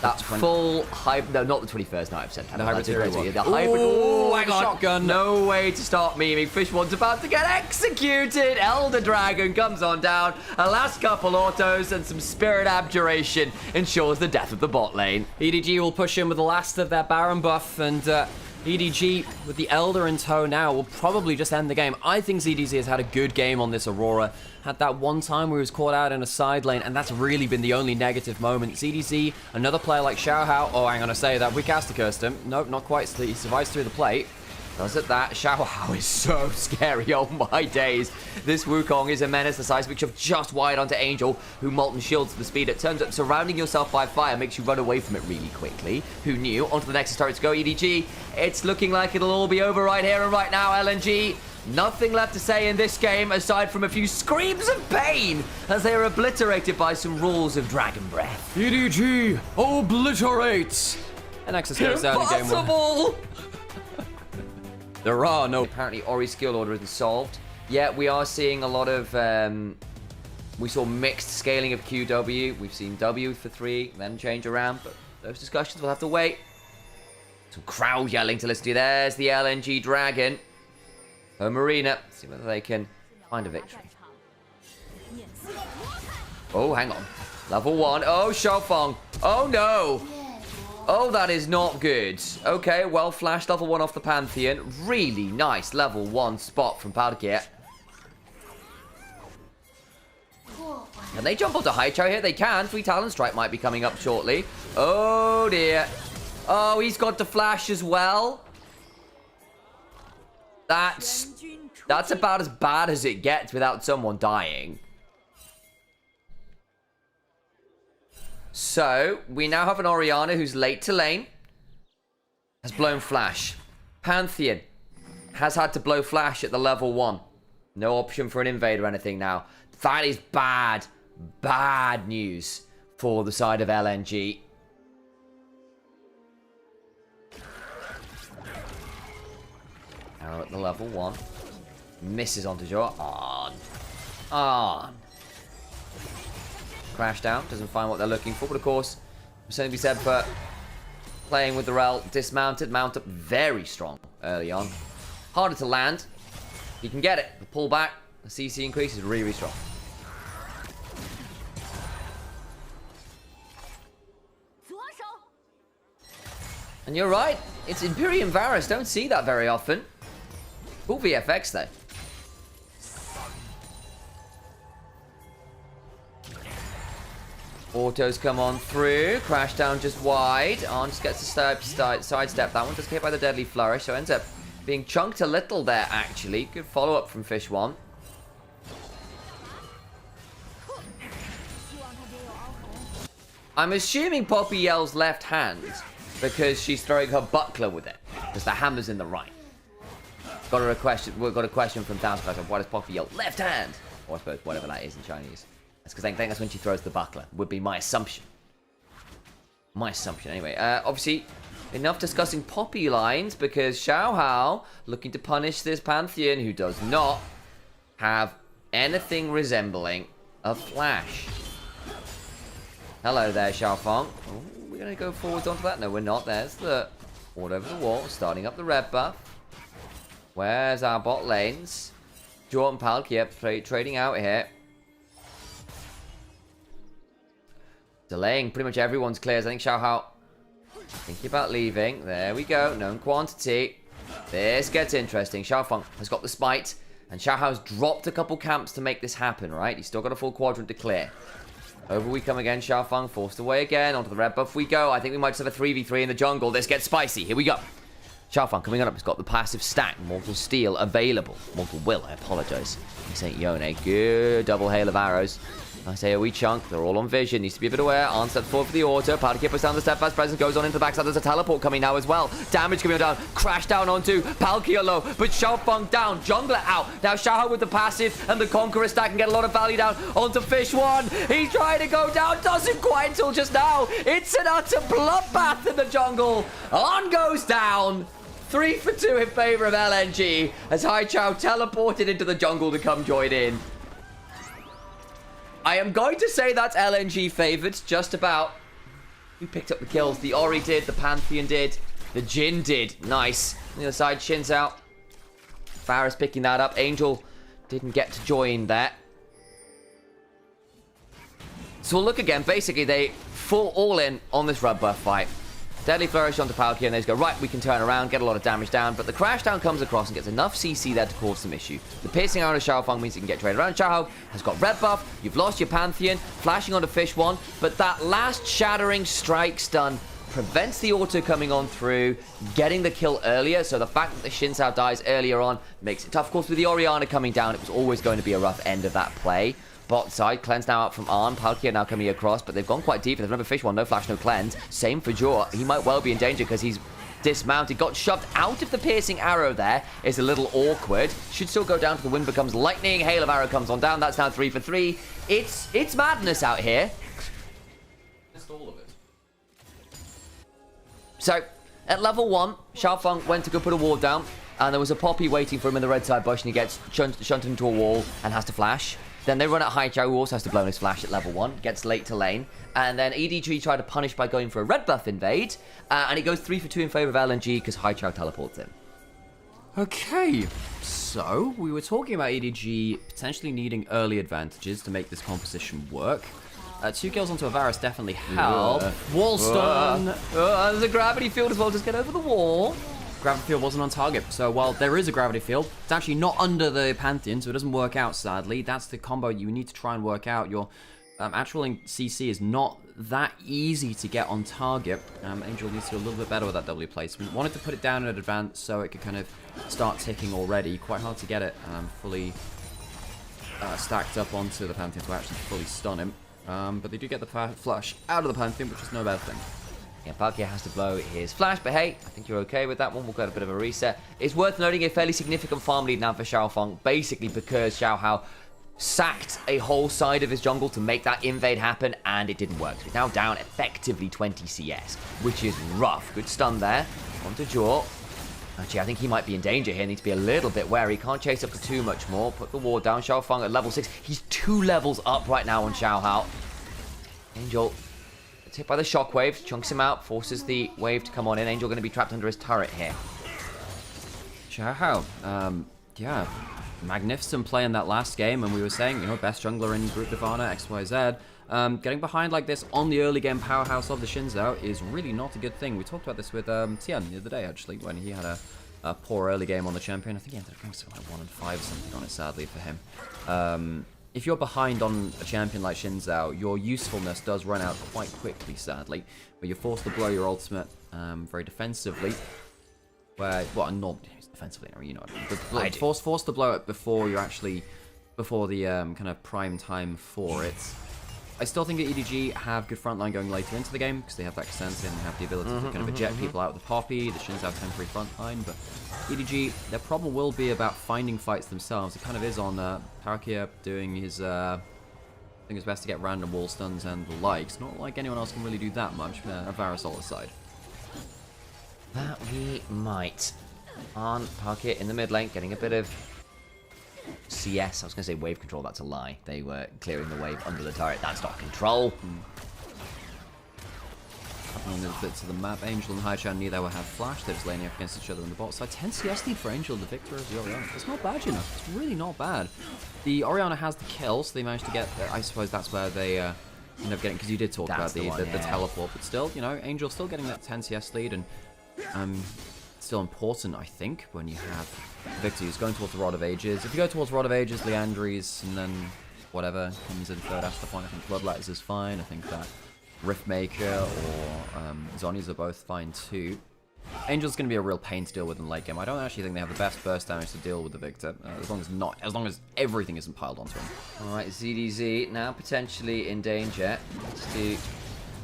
that full hybrid? No, not the 21st night of September. The Hybrid Theory one. The hybrid. Oh my god! Shotgun. No way to start memeing. Fish 1's about to get executed. Elder Dragon comes on down. A last couple autos and some Spirit Abjuration ensures the death of the bot lane. EDG will push in with the last of their Baron buff, and EDG with the Elder in tow now will probably just end the game. I think ZDZ has had a good game on this Aurora. Had that one time where he was caught out in a side lane, and that's really been the only negative moment. ZDZ, another player like Xiaohao. Oh, I'm going to say that. We caster cursed him. Nope, not quite. He survives through the plate. Does it that? Xiaohao is so scary. Oh my days. This Wukong is a menace. The side switch of just wide onto Angel, who Molten Shields the speed. It turns up surrounding yourself by fire makes you run away from it really quickly. Who knew? Onto the next turret to go, EDG. It's looking like it'll all be over right here and right now, LNG. Nothing left to say in this game aside from a few screams of pain as they are obliterated by some rules of Dragon Breath. EDG obliterates. And Nexus goes down in game 1. Impossible! There are no... Apparently Ori's skill order isn't solved. Yeah, we are seeing a lot of We saw mixed scaling of QW. We've seen W for 3, then change around, but those discussions will have to wait. Some crowd yelling to listen to. There's the LNG Dragon. Home arena. See whether they can find a victory. Oh, hang on. Level 1. Oh, Xiaofeng. Oh, no. Oh, that is not good. Okay, well, flash level 1 off the Pantheon. Really nice level 1 spot from Palkia. Can they jump onto Haichao here? They can. 3 Talon Strike might be coming up shortly. Oh, dear. Oh, he's got the flash as well. That's about as bad as it gets without someone dying. So, we now have an Orianna who's late to lane. Has blown flash. Pantheon has had to blow flash at the level 1. No option for an invade or anything now. That is bad. Bad news for the side of LNG. Arrow at the level 1. Misses onto Jaw. On. Crash down. Doesn't find what they're looking for. But of course, something to be said for playing with the rel. Dismounted. Mount up very strong early on. Harder to land. You can get it. The pull back. The CC increase is really, really strong. And you're right, it's Imperium Varus. Don't see that very often. Cool VFX though. Autos come on through. Crash down just wide. On just gets to sidestep that one. Just hit by the Deadly Flourish. So ends up being chunked a little there actually. Good follow up from Fish One. I'm assuming Poppy yells left hand because she's throwing her buckler with it. Because the hammer's in the right. We've got a question from Downspout of why does Poppy yell left hand? Or I suppose whatever that is in Chinese. That's because I think that's when she throws the buckler. Would be my assumption. My assumption, anyway. Obviously, enough discussing Poppy lines because Xiao Hao looking to punish this Pantheon who does not have anything resembling a flash. Hello there, Xiaofeng. Oh, we're going to go forwards onto that. No, we're not. There's the ward over the wall, starting up the red buff. Where's our bot lanes? Jordan Palkia trading out here. Delaying pretty much everyone's clears. I think Xiao Hao thinking about leaving. There we go. Known quantity. This gets interesting. Xiaofeng has got the spite. And Xiao Hao's dropped a couple camps to make this happen, right? He's still got a full quadrant to clear. Over we come again. Xiaofeng forced away again. Onto the red buff we go. I think we might just have a 3v3 in the jungle. This gets spicy. Here we go. Xiaofeng coming on up. He's got the passive stack. Mortal Steel available. Mortal Will, I apologize. This ain't Yone. Good double hail of arrows. Nice AoE chunk. They're all on vision. Needs to be a bit aware. On step forward for the auto. Palkia puts down the step fast presence. Goes on into the backside. There's a teleport coming now as well. Damage coming down. Crash down onto Palkia low. But Xiaofeng down. Jungler out. Now Xiao with the passive and the Conqueror stack can get a lot of value down onto Fish One. He's trying to go down. Doesn't quite until just now. It's an utter bloodbath in the jungle. On goes down. 3 for 2 in favor of LNG as Haichao teleported into the jungle to come join in. I am going to say that's LNG favored, just about. Who picked up the kills? The Ori did, the Pantheon did, the Jhin did. Nice. On the other side, Shin's out. Varus picking that up. Angel didn't get to join that. So we'll look again. Basically, they fall all in on this red buff fight. Deadly Flourish onto Palkia, and they just go, right, we can turn around, get a lot of damage down, but the Crash Down comes across and gets enough CC there to cause some issue. The Piercing Arrow to Xiaofeng means you can get traded around. Xiao Hao has got red buff, you've lost your Pantheon, flashing onto Fish One, but that last Shattering Strike stun prevents the auto coming on through, getting the kill earlier, so the fact that the Xin Sao dies earlier on makes it tough. Of course, with the Orianna coming down, it was always going to be a rough end of that play. Bot side, cleanse now out from Arn. Palkia now coming across, but they've gone quite deep. They've remember Fish One, no flash, no cleanse. Same for Jaw. He might well be in danger because he's dismounted. Got shoved out of the piercing arrow there. Is a little awkward. Should still go down to the wind becomes lightning. Hail of arrow comes on down. That's now 3 for 3. It's madness out here. Just all of it. So, at level 1, Xiaofeng went to go put a ward down, and there was a Poppy waiting for him in the red side bush, and he gets shunted into a wall and has to flash. Then they run at Haichao, who also has to blow his flash at level 1, gets late to lane. And then EDG try to punish by going for a red buff invade. And it goes 3 for 2 in favor of LNG because Haichao teleports in. Okay, so we were talking about EDG potentially needing early advantages to make this composition work. 2 kills onto a Varus definitely help. Wall stun. There's a gravity field as well, just get over the wall. Gravity field wasn't on target, so while there is a gravity field, it's actually not under the Pantheon, so it doesn't work out, sadly. That's the combo you need to try and work out. Your actual CC is not that easy to get on target. Angel needs to do a little bit better with that W placement. Wanted to put it down in advance so it could kind of start ticking already. Quite hard to get it fully stacked up onto the Pantheon to actually fully stun him. But they do get the flush out of the Pantheon, which is no bad thing. Yeah, Palkia has to blow his flash, but hey, I think you're okay with that one. We'll get a bit of a reset. It's worth noting a fairly significant farm lead now for Xiaofeng, basically because Xiaohao sacked a whole side of his jungle to make that invade happen, and it didn't work. So he's now down effectively 20 CS, which is rough. Good stun there. On to Jaw. Actually, I think he might be in danger here. Needs to be a little bit wary. Can't chase up for too much more. Put the ward down. Xiaofeng at level 6. He's 2 levels up right now on Xiaohao. Angel gets hit by the shockwave. Chunks him out. Forces the wave to come on in. Angel going to be trapped under his turret here. Xiaohao, yeah, magnificent play in that last game, and we were saying, you know, best jungler in Group Nirvana, XYZ. Getting behind like this on the early game powerhouse of the Shinzao is really not a good thing. We talked about this with Tian the other day, actually, when he had a poor early game on the champion. I think he ended up going something like 1-5 or something on it, sadly for him. If you're behind on a champion like Shinzao, your usefulness does run out quite quickly, sadly. But you're forced to blow your ultimate very defensively. Where, well, not defensively, you know what I mean. But forced to blow it before you're actually, before the kind of prime time for it. I still think that EDG have good frontline going later into the game because they have that Xanten and have the ability to kind of eject people out with the Poppy. The Shins have temporary frontline, but EDG, their problem will be about finding fights themselves. It kind of is on Parakia doing his doing his best to get random wall stuns and the likes. Not like anyone else can really do that much. Varus all aside. That we might. On Parakia in the mid lane, getting a bit of CS. I was going to say wave control, that's a lie. They were clearing the wave under the turret. That's not control. On the bits of the map, Angel and Haichao neither will have flash. They're just laning up against each other in the bot side. 10 CS lead for Angel, the victor of the Orianna. It's not bad, you know. It's really not bad. The Orianna has the kill, so they managed to get... I suppose that's where they end up getting... Because you did talk about the teleport, but still, you know, Angel still getting that 10 CS lead, and still important, I think, when you have Victor who's going towards the Rod of Ages. If you go towards Rod of Ages, Leandries, and then whatever comes in third after the point, I think Bloodletters is fine. I think that Riftmaker or Zhonya's are both fine too. Angel's going to be a real pain to deal with in late game. I don't actually think they have the best burst damage to deal with the Victor, as long as everything isn't piled onto him. All right, ZDZ now potentially in danger. Let's do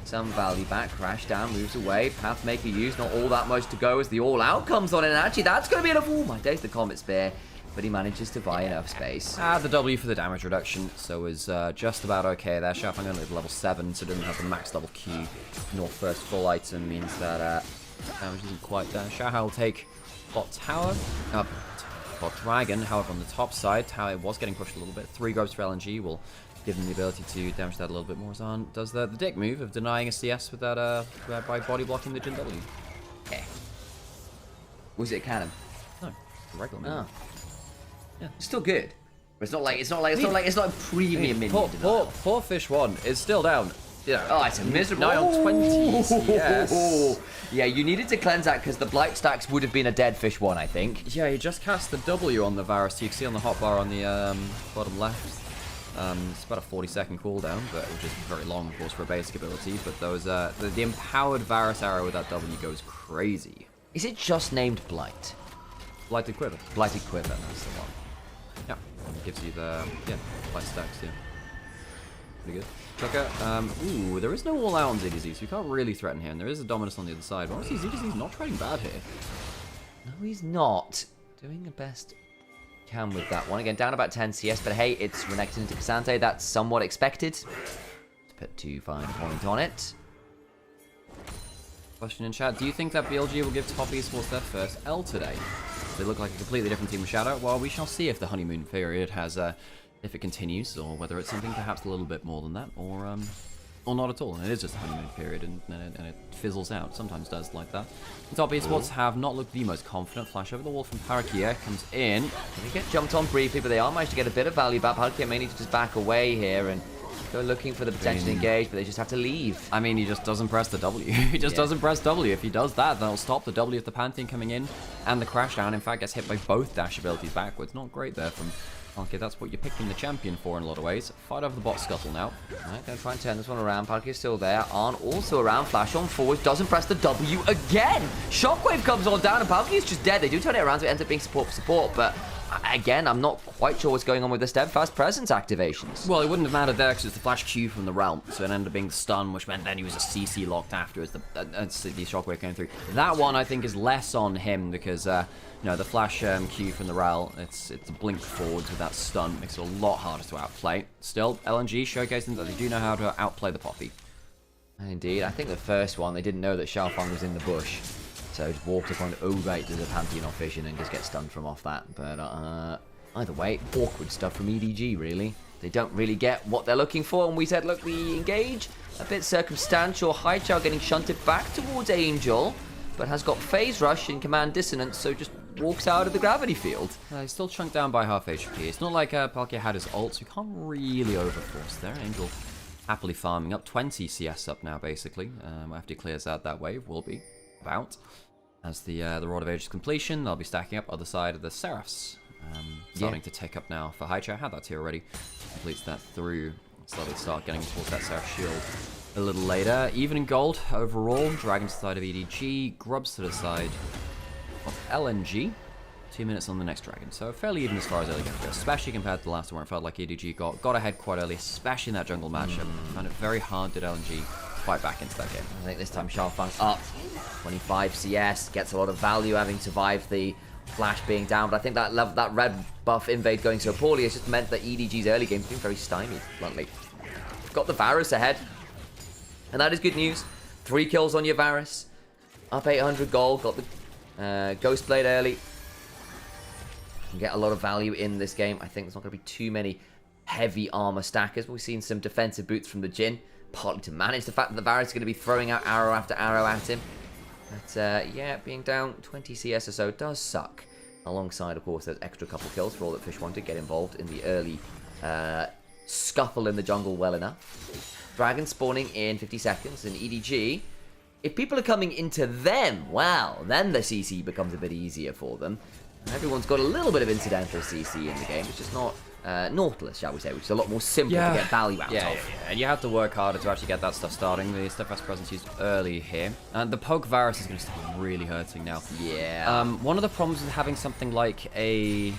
some value back. Crash down, moves away. Pathmaker used, not all that much to go as the all-out comes on, and actually that's going to be enough. Oh my days, the Comet Spear. But he manages to buy enough space. The W for the damage reduction, so is just about okay there. Xiaofeng only at level 7, so doesn't have the max level Q, nor first full item, means that damage isn't quite there. Xiaohao will take bot tower, bot dragon, however on the top side, Tower was getting pushed a little bit. 3 grubs for LNG will give him the ability to damage that a little bit more. Zahn does the dick move of denying a CS with that by body blocking the Jin W. Okay. Was it a cannon? No, it's a regular move. Oh. Yeah, it's still good. But it's not a premium minion. Poor Fish 1 is still down. Yeah. Oh, it's a miserable. 9 on 20 CS. Yeah, you needed to cleanse that because the blight stacks would have been a dead Fish 1, I think. Yeah, he just cast the W on the Varus. You can see on the hotbar on the bottom left. It's about a 40-second cooldown, but which is very long, of course, for a basic ability. But those the empowered Varus arrow with that W goes crazy. Is it just named Blight? Blighted Quiver. Blighted Quiver, that's the one. Yeah, it gives you the blight stacks. Yeah, pretty good. Chucker. Ooh, there is no all out on ZDZ, so we can't really threaten here. And there is a Dominus on the other side. But honestly, ZDZ's not trading bad here. No, he's not. Doing the best he can with that one. Again, down about 10 CS, but hey, it's Renekton into K'Sante. That's somewhat expected. To put 2 fine points on it. Question in chat: do you think that BLG will give top esports their first L today? They look like a completely different team with Shadow. Well, we shall see if the honeymoon period has if it continues, or whether it's something perhaps a little bit more than that, or not at all. And it is just a honeymoon period, and it fizzles out. Sometimes does like that. The top esports have not looked the most confident. Flash over the wall from Parakia comes in. They get jumped on briefly, but they are managed to get a bit of value back. Parakia may need to just back away here and go looking for the potential to engage, but they just have to leave. I mean, he just doesn't press the W. He just doesn't press W. If he does that, that'll stop the W of the Pantheon coming in, and the crash down, in fact, gets hit by both dash abilities backwards. Not great there from... Okay, that's what you're picking the champion for in a lot of ways. Fight over the bot scuttle now. Alright, gonna try and turn this one around. Palkia's still there. Arn also around. Flash on forward. Doesn't press the W again. Shockwave comes on down and Palkia's just dead. They do turn it around, so it ends up being support for support. But again, I'm not quite sure what's going on with the Steadfast Presence activations. Well, it wouldn't have mattered there because it's the flash Q from the realm. So it ended up being the stun, which meant then he was a CC locked after as the shockwave came through. That one, I think, is less on him because... no, the flash Q from the RAL, it's a blink forwards with that stun. Makes it a lot harder to outplay. Still, LNG showcasing that they do know how to outplay the Poppy. Indeed. I think the first one, they didn't know that Xiaofang was in the bush. So just walked up on over to the Pantheon off vision and just get stunned from off that. But either way, awkward stuff from EDG, really. They don't really get what they're looking for. And we said, look, the engage, a bit circumstantial. Haichao getting shunted back towards Angel, but has got phase rush and command dissonance, so just walks out of the gravity field. He's still chunked down by half HP. It's not like Palkia had his ult, so you can't really overforce there. Angel happily farming up. 20 CS up now, basically. After he clears out that wave, will be about. As the Rod of Ages completion, they'll be stacking up other side of the Seraphs. Starting to take up now for Haichao. Had that tier already. Completes that through. Slowly start getting towards that Seraph shield a little later. Even in gold overall. Dragon to the side of EDG. Grubs to the side of LNG. 2 minutes on the next dragon, so fairly even as far as early game goes, especially compared to the last one where it felt like EDG got ahead quite early, especially in that jungle matchup. Found it very hard, did LNG fight back into that game. I think this time Xiaofang's up. 25 CS, gets a lot of value having survived the flash being down, but I think that red buff invade going so poorly has just meant that EDG's early game's been very stymied, bluntly. Got the Varus ahead, and that is good news. 3 kills on your Varus, up 800 gold, got the Ghost Blade early. Can get a lot of value in this game. I think there's not going to be too many heavy armor stackers. We've seen some defensive boots from the Jhin, partly to manage the fact that the Varus is going to be throwing out arrow after arrow at him. But yeah, being down 20 CS or so does suck. Alongside, of course, those extra couple kills for all that Fish wanted. Get involved in the early scuffle in the jungle well enough. Dragon spawning in 50 seconds, and EDG, if people are coming into them, well, then the CC becomes a bit easier for them. Everyone's got a little bit of incidental CC in the game. It's just not Nautilus, shall we say, which is a lot more simple to get value out of. Yeah, and you have to work harder to actually get that stuff starting. The Steadfast Presence used early here. And the Poke Varus is going to start really hurting now. Yeah. One of the problems with having something like a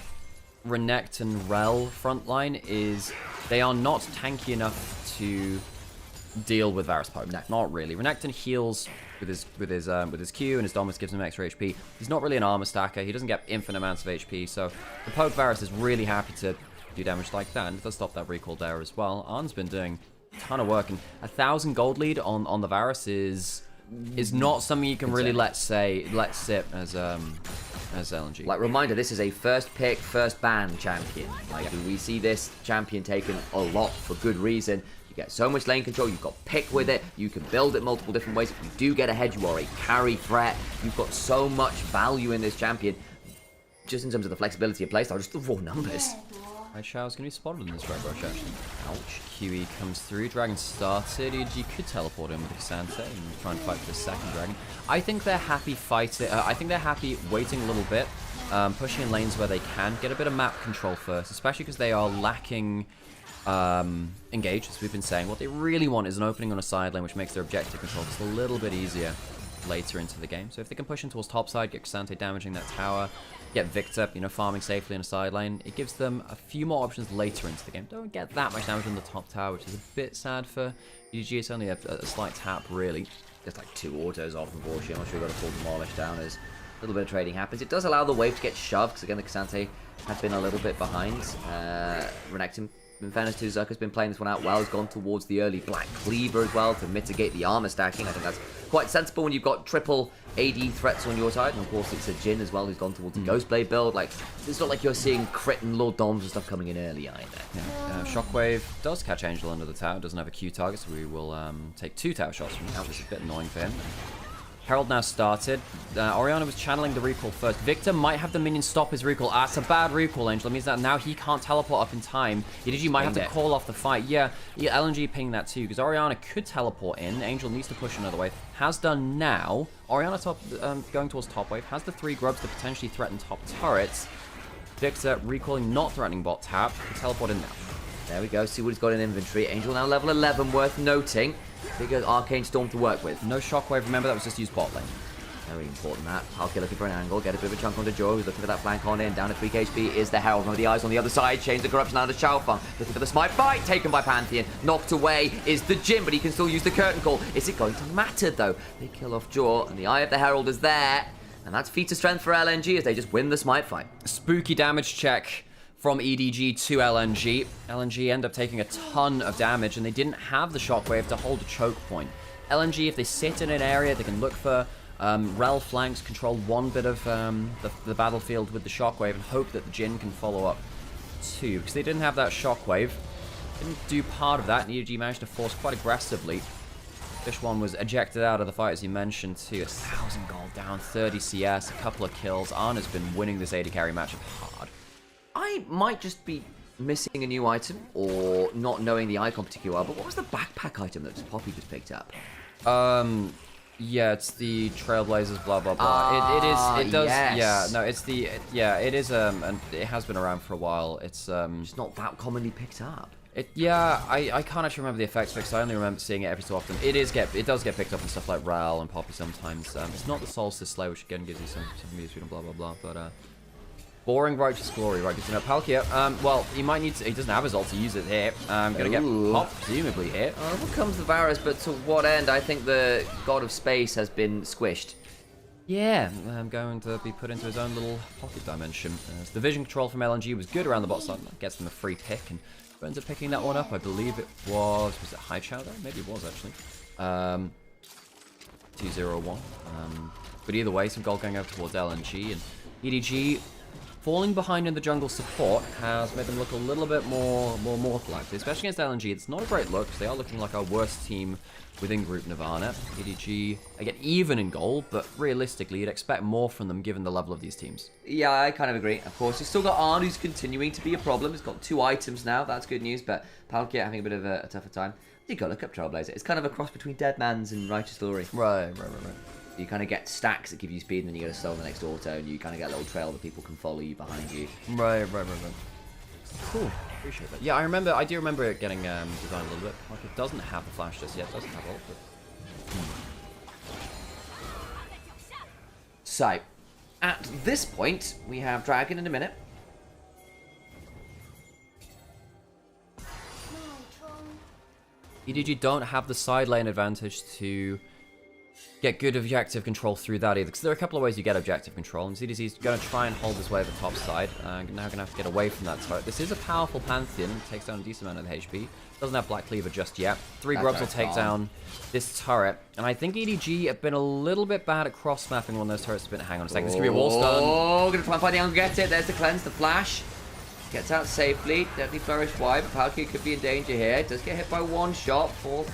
Renekton and Rel frontline is they are not tanky enough to deal with Varus Poke. No, not really. Renekton heals with his Q, and his Dominus gives him extra HP. He's not really an armor stacker. He doesn't get infinite amounts of HP, so the Poke Varus is really happy to do damage like that, and it does stop that recall there as well. Arn's been doing a ton of work, and 1,000 gold lead on the Varus is not something you can really let sit as LNG. Like, reminder, this is a first pick, first ban champion. Like, we see this champion taken a lot for good reason. You get so much lane control, you've got pick with it, you can build it multiple different ways. If you do get ahead, you are a carry threat. You've got so much value in this champion. Just in terms of the flexibility of playstyle, just the raw numbers. Haichao's going to be spotted in this Red Rush, actually. Ouch. QE comes through. Dragon started. EDG could teleport in with Xante and try and fight for the second dragon. I think they're happy fighting. I think they're happy waiting a little bit, pushing in lanes where they can, get a bit of map control first, especially because they are lacking engage, as we've been saying. What they really want is an opening on a side lane, which makes their objective control just a little bit easier later into the game. So if they can push in towards top side, get Xante damaging that tower, get Victor, farming safely in a side lane, it gives them a few more options later into the game. Don't get that much damage on the top tower, which is a bit sad for EDG. It's only a slight tap, really. Just like 2 autos off, unfortunately. I'm not sure we've got a full demolish down as a little bit of trading happens. It does allow the wave to get shoved, because again, the Xante has been a little bit behind. Renekton, in fairness to Zucker's been playing this one out well. He's gone towards the early Black Cleaver as well to mitigate the armor stacking. I think that's quite sensible when you've got triple AD threats on your side. And of course, it's a Jhin as well who's gone towards the Ghostblade build. Like, it's not like you're seeing crit and Lord Doms and stuff coming in early either. Yeah. Shockwave does catch Angel under the tower. Doesn't have a Q target, so we will take 2 tower shots from him, which is a bit annoying for him. Herald now started. Orianna was channeling the recall first. Victor might have the minion stop his recall. It's a bad recall, Angel. It means that now he can't teleport up in time. EDG might have to call off the fight. Yeah, LNG ping that too, because Orianna could teleport in. Angel needs to push another wave. Has done now. Orianna going towards top wave. Has the 3 grubs to potentially threaten top turrets. Victor recalling, not threatening bot tap. He teleport in now. There we go. See what he's got in inventory. Angel now level 11, worth noting. Bigger Arcane Storm to work with. No Shockwave, remember that was just used bot lane. Very important that. Palkia looking for an angle, get a bit of a chunk onto Joe, who's looking for that flank on in. Down at 3 HP is the Herald. One of the eyes on the other side, change the corruption out of Xiaofeng. Looking for the smite fight, taken by Pantheon. Knocked away is the Jhin, but he can still use the curtain call. Is it going to matter though? They kill off Jaw, and the eye of the Herald is there. And that's feat of strength for LNG as they just win the smite fight. Spooky damage check from EDG to LNG. LNG end up taking a ton of damage, and they didn't have the Shockwave to hold a choke point. LNG, if they sit in an area, they can look for rel flanks, control one bit of the battlefield with the Shockwave, and hope that the Jhin can follow up too. Because they didn't have that Shockwave, didn't do part of that, and EDG managed to force quite aggressively. Fish 1 was ejected out of the fight, as you mentioned, too. 1,000 gold down, 30 CS, a couple of kills. Arna's been winning this AD carry matchup hard. I might just be missing a new item or not knowing the icon particularly well, but what was the backpack item that Poppy just picked up? Yeah, it's the Trailblazers, blah blah blah. It does. Yes. Yeah, no, it's the. It is. And it has been around for a while. It's It's not that commonly picked up. I can't actually remember the effects fix. I only remember seeing it every so often. It does get picked up in stuff like Ral and Poppy sometimes. It's not the Solstice Slayer, which again gives you some move speed and blah blah blah. But boring righteous glory, right? Good to know. Palkia. Well, he might need to. He doesn't have his ult to use it here. Gonna get popped presumably here. What comes the Varus, but to what end? I think the God of Space has been squished. Yeah, I'm going to be put into his own little pocket dimension. The vision control from LNG was good around the bot side. Gets them a free pick, and ends up picking that one up. I believe it was it High Chow there? Maybe it was actually. 2-0-1. But either way, some gold going over towards LNG, and EDG falling behind in the jungle support has made them look a little bit more mortal-like, especially against LNG. It's not a great look, because they are looking like our worst team within Group Nirvana. EDG, again, even in gold, but realistically, you'd expect more from them given the level of these teams. Yeah, I kind of agree. Of course, he's still got Arn, who's continuing to be a problem. He's got 2 items now. That's good news, but Palkia having a bit of a tougher time. You got to look up Trailblazer. It's kind of a cross between Deadman's and Righteous Glory. Right. You kind of get stacks that give you speed, and then you get a slow on the next auto, and you kind of get a little trail that people can follow you behind you. Right. Cool. Appreciate that. Yeah, I do remember it getting designed a little bit. Like, it doesn't have the flash just yet. It doesn't have ult, but... So, at this point, we have Dragon in a minute. EDG don't have the side lane advantage to get good objective control through that either, because there are a couple of ways you get objective control, and CDZ's going to try and hold his way at the top side. Now going to have to get away from that turret. This is a powerful Pantheon, takes down a decent amount of the HP. Doesn't have Black Cleaver just yet. 3 grubs will take down this turret, and I think EDG have been a little bit bad at cross-mapping one of those turrets. Hang on a second, this could be a wall stun. Oh, going to try and find the angle, get it. There's the cleanse, the flash. Gets out safely, deadly flourish wide, but Palkia could be in danger here. Does get hit by 1 shot, 4th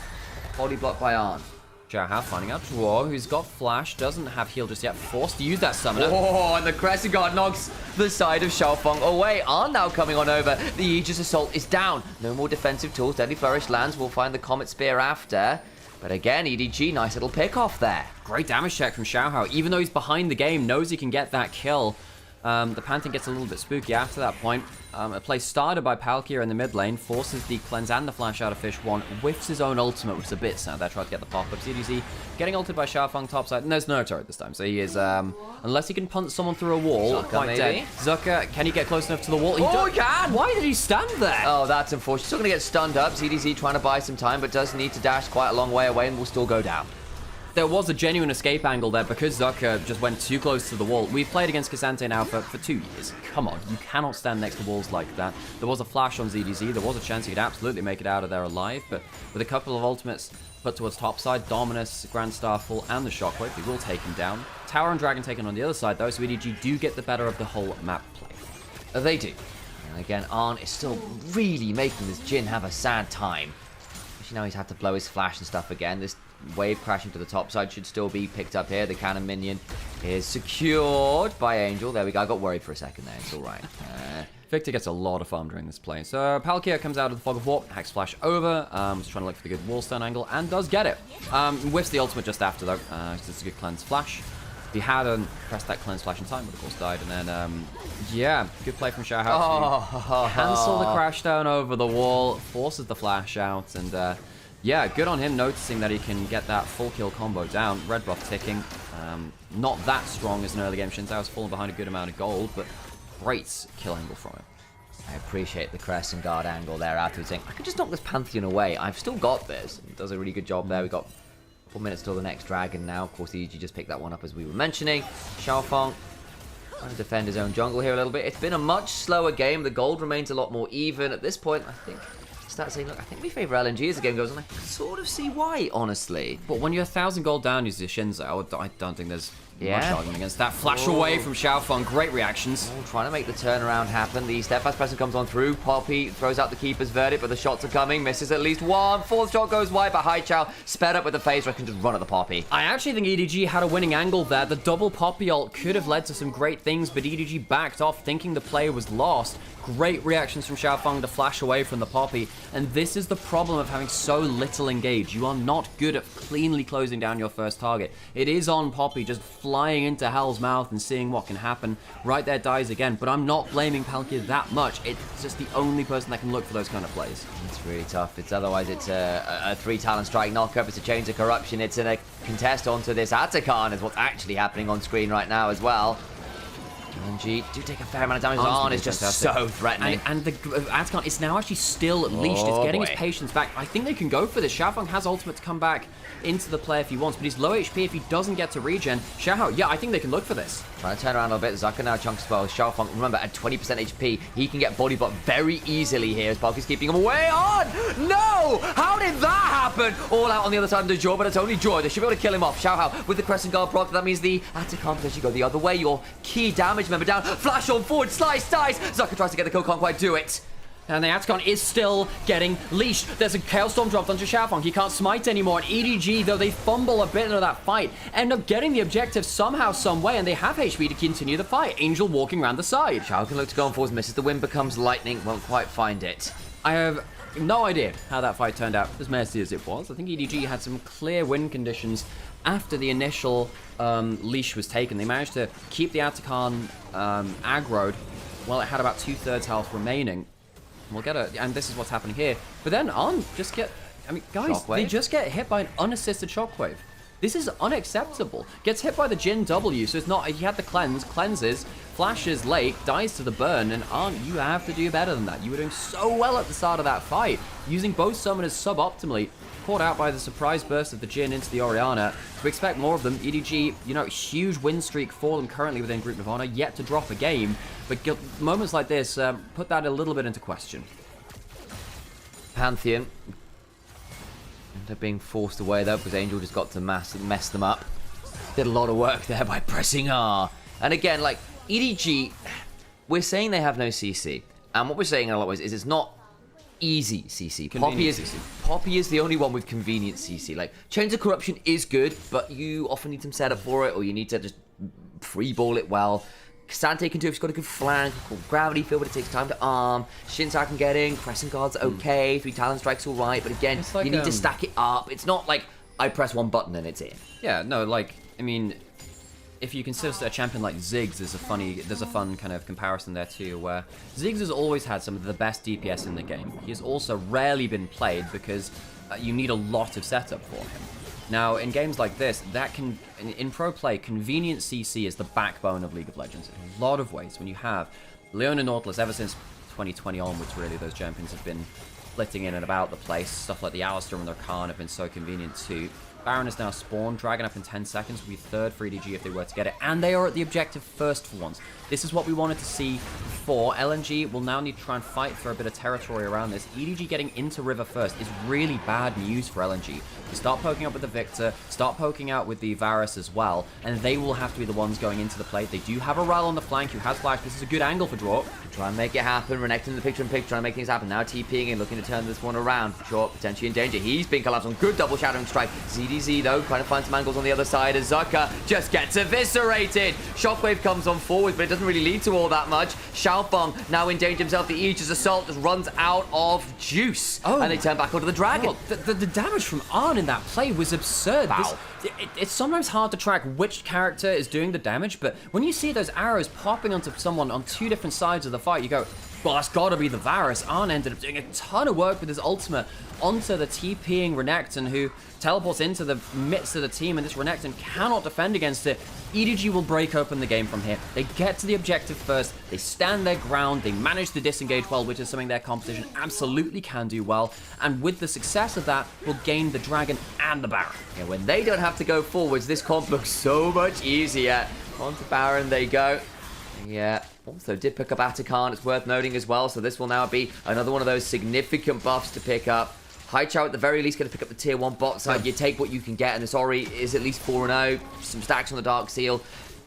body blocked by Arn. Xiaohao finding out Dwarf, who's got flash, doesn't have heal just yet, forced to use that summoner. Oh, and the Crescent Guard knocks the side of Xiaofeng away. Arn now coming on over. The Aegis Assault is down. No more defensive tools. Deadly Flourish lands. We'll find the Comet Spear after. But again, EDG, nice little pick off there. Great damage check from Xiaohao. Even though he's behind the game, knows he can get that kill. The Pantheon gets a little bit spooky after that point. A play started by Palkia in the mid lane, forces the cleanse and the flash out of Fish 1, whiffs his own ultimate, which is a bit sad. There, tried to get the pop-up. CDZ getting ulted by Xiaofeng topside, and there's no turret this time, so he is, unless he can punt someone through a wall, Zucker, quite maybe? dead. Zucker, can he get close enough to the wall? He can! Why did he stand there? Oh, that's unfortunate. Still going to get stunned up. CDZ trying to buy some time, but does need to dash quite a long way away and will still go down. There was a genuine escape angle there because Zucker just went too close to the wall. We've played against Cassante now for 2 years. Come on, you cannot stand next to walls like that. There was a flash on ZDZ. There was a chance he could absolutely make it out of there alive, but with a couple of ultimates But towards top side, Dominus, Grand Starfall, and the Shockwave, they will take him down. Tower and Dragon taken on the other side, though, so EDG do get the better of the whole map play. They do. And again, Arn is still really making this Jhin have a sad time. Especially now he's had to blow his flash and stuff again. This wave crashing to the top side should still be picked up here. The cannon minion is secured by Angel. There we go. I got worried for a second there. It's all right. Victor gets a lot of farm during this play. So Palkia comes out of the Fog of War, hacks flash over, is trying to look for the good wall stun angle, and does get it. Whiffs the ultimate just after, though. It's a good cleanse flash. If he hadn't pressed that cleanse flash in time, would of course died. And then, yeah, good play from Xiaohao to cancel the crash down over the wall, forces the flash out, and yeah, good on him noticing that he can get that full kill combo down. Red buff ticking. Not that strong as an early game. Xin Zhao's fallen behind a good amount of gold, but great kill angle from him. I appreciate the Crescent Guard angle there afterwards saying, I could just knock this Pantheon away. I've still got this. It does a really good job there. We've got 4 minutes till the next dragon now. Of course, EDG just picked that one up as we were mentioning. Xiaofeng trying to defend his own jungle here a little bit. It's been a much slower game. The gold remains a lot more even. At this point, I think, start saying, look, I think we favour LNG as the game goes on. I can sort of see why, honestly. But when you're 1,000 gold down using Xin Zhao, I don't think there's much argument against that. Flash away from Xiaofeng. Great reactions. Trying to make the turnaround happen. The steadfast pressure comes on through. Poppy throws out the keeper's verdict, but the shots are coming. Misses at least one. Fourth shot goes wide, but Haichao sped up with the phase. I can just run at the Poppy. I actually think EDG had a winning angle there. The double Poppy ult could have led to some great things, but EDG backed off thinking the play was lost. Great reactions from Xiaofeng to flash away from the Poppy. And this is the problem of having so little engage. You are not good at cleanly closing down your first target. It is on Poppy just flying into Hell's Mouth and seeing what can happen. Right there dies again, but I'm not blaming Palkia that much. It's just the only person that can look for those kind of plays. It's really tough. Otherwise it's a 3 talent strike knockup. It's a change of corruption. It's in a contest onto this Atakan is what's actually happening on screen right now as well. LNG do take a fair amount of damage. Arn is just so threatening. And the Atakan is now actually still leashed. It's getting his patience back. I think they can go for this. Xiaofeng has ultimate to come back into the play if he wants, but he's low HP if he doesn't get to regen. Xiaohao, yeah, I think they can look for this. Trying to turn around a little bit. Zucker now chunks as well. Xiaofeng, remember, at 20% HP, he can get body block very easily here as Palkia's keeping him away. On! No! How did that happen? All out on the other side of the Jaw, but it's only Joy. They should be able to kill him off. Xiaohao with the Crescent Guard proc. That means the Atakan potentially go the other way. Your key damage member down. Flash on forward. Slice, dies. Zucker tries to get the kill, can't quite do it. And the Atakan is still getting leashed. There's a Chaos Storm dropped onto Xiaofeng. He can't smite anymore. And EDG, though they fumble a bit into that fight, end up getting the objective somehow, some way, and they have HP to continue the fight. Angel walking around the side. Xiao can look to go on forwards, misses. The wind becomes lightning, won't quite find it. I have no idea how that fight turned out, as messy as it was. I think EDG had some clear win conditions after the initial leash was taken. They managed to keep the Atakan aggroed while it had about 2/3 health remaining. We'll get a, and this is what's happening here. But then Arn just get, I mean, guys, Shockwave. They just get hit by an unassisted Shockwave. This is unacceptable. Gets hit by the Jhin W, so it's not, he had the cleanses, flashes late, dies to the burn, and Arn, you have to do better than that. You were doing so well at the start of that fight, using both summoners suboptimally, caught out by the surprise burst of the Jhin into the Orianna. We expect more of them. EDG, you know, huge win streak for them currently within Group Nirvana, yet to drop a game. But moments like this put that a little bit into question. Pantheon ended up being forced away though because Angel just got to mess them up. Did a lot of work there by pressing R. And again, like EDG, we're saying they have no CC. And what we're saying in a lot of ways is it's not easy CC. Poppy is the only one with convenient CC. Like, Chains of Corruption is good, but you often need some setup for it, or you need to just free ball it well. Sante can do if he's got a good flank, Gravity Field, but it takes time to arm. Shinsa can get in, Crescent Guard's okay, 3 Talon Strike's alright, but again, like, you need to stack it up. It's not like I press one button and it's in. Yeah, no, like, I mean, if you consider a champion like Ziggs, there's a fun kind of comparison there too, where Ziggs has always had some of the best DPS in the game. He has also rarely been played because you need a lot of setup for him. Now, in games like this, that can, in pro play, convenient CC is the backbone of League of Legends in a lot of ways. When you have Leona Nautilus, ever since 2020 onwards, really, those champions have been flitting in and about the place. Stuff like the Alistar and their Khan have been so convenient too. Baron is now spawned. Dragon up in 10 seconds will be third for EDG if they were to get it. And they are at the objective first for once. This is what we wanted to see before. LNG will now need to try and fight for a bit of territory around this. EDG getting into River first is really bad news for LNG. They start poking up with the Victor, start poking out with the Varus as well, and they will have to be the ones going into the plate. They do have a Ryle on the flank who has flash. This is a good angle for Draw. Try and make it happen. Renekton in the picture in picture, trying to make things happen. Now TPing and looking to turn this one around. Short, potentially in danger. He's been collapsed on. Good double shadowing strike. ZDZ though, trying to find some angles on the other side as Zucker just gets eviscerated. Shockwave comes on forward, but it doesn't really lead to all that much. Xiaofeng now in danger himself. The Aegis Assault just runs out of juice. Oh. And they turn back onto the Dragon. The damage from Arn in that play was absurd. Wow. It's sometimes hard to track which character is doing the damage, but when you see those arrows popping onto someone on two different sides of the fight, you go, well, that's got to be the Varus. Arn ended up doing a ton of work with his ultimate onto the TPing Renekton, who teleports into the midst of the team, and this Renekton cannot defend against it. EDG will break open the game from here. They get to the objective first, they stand their ground, they manage to disengage well, which is something their competition absolutely can do well, and with the success of that, will gain the Dragon and the Baron. Yeah, when they don't have to go forwards, this comp looks so much easier. Onto Baron they go. Yeah, also did pick up Atakan, it's worth noting as well, so this will now be another one of those significant buffs to pick up. Haichao at the very least going to pick up the tier 1 bot side. You take what you can get, and this Ori is at least 4-0. Some stacks on the Dark Seal.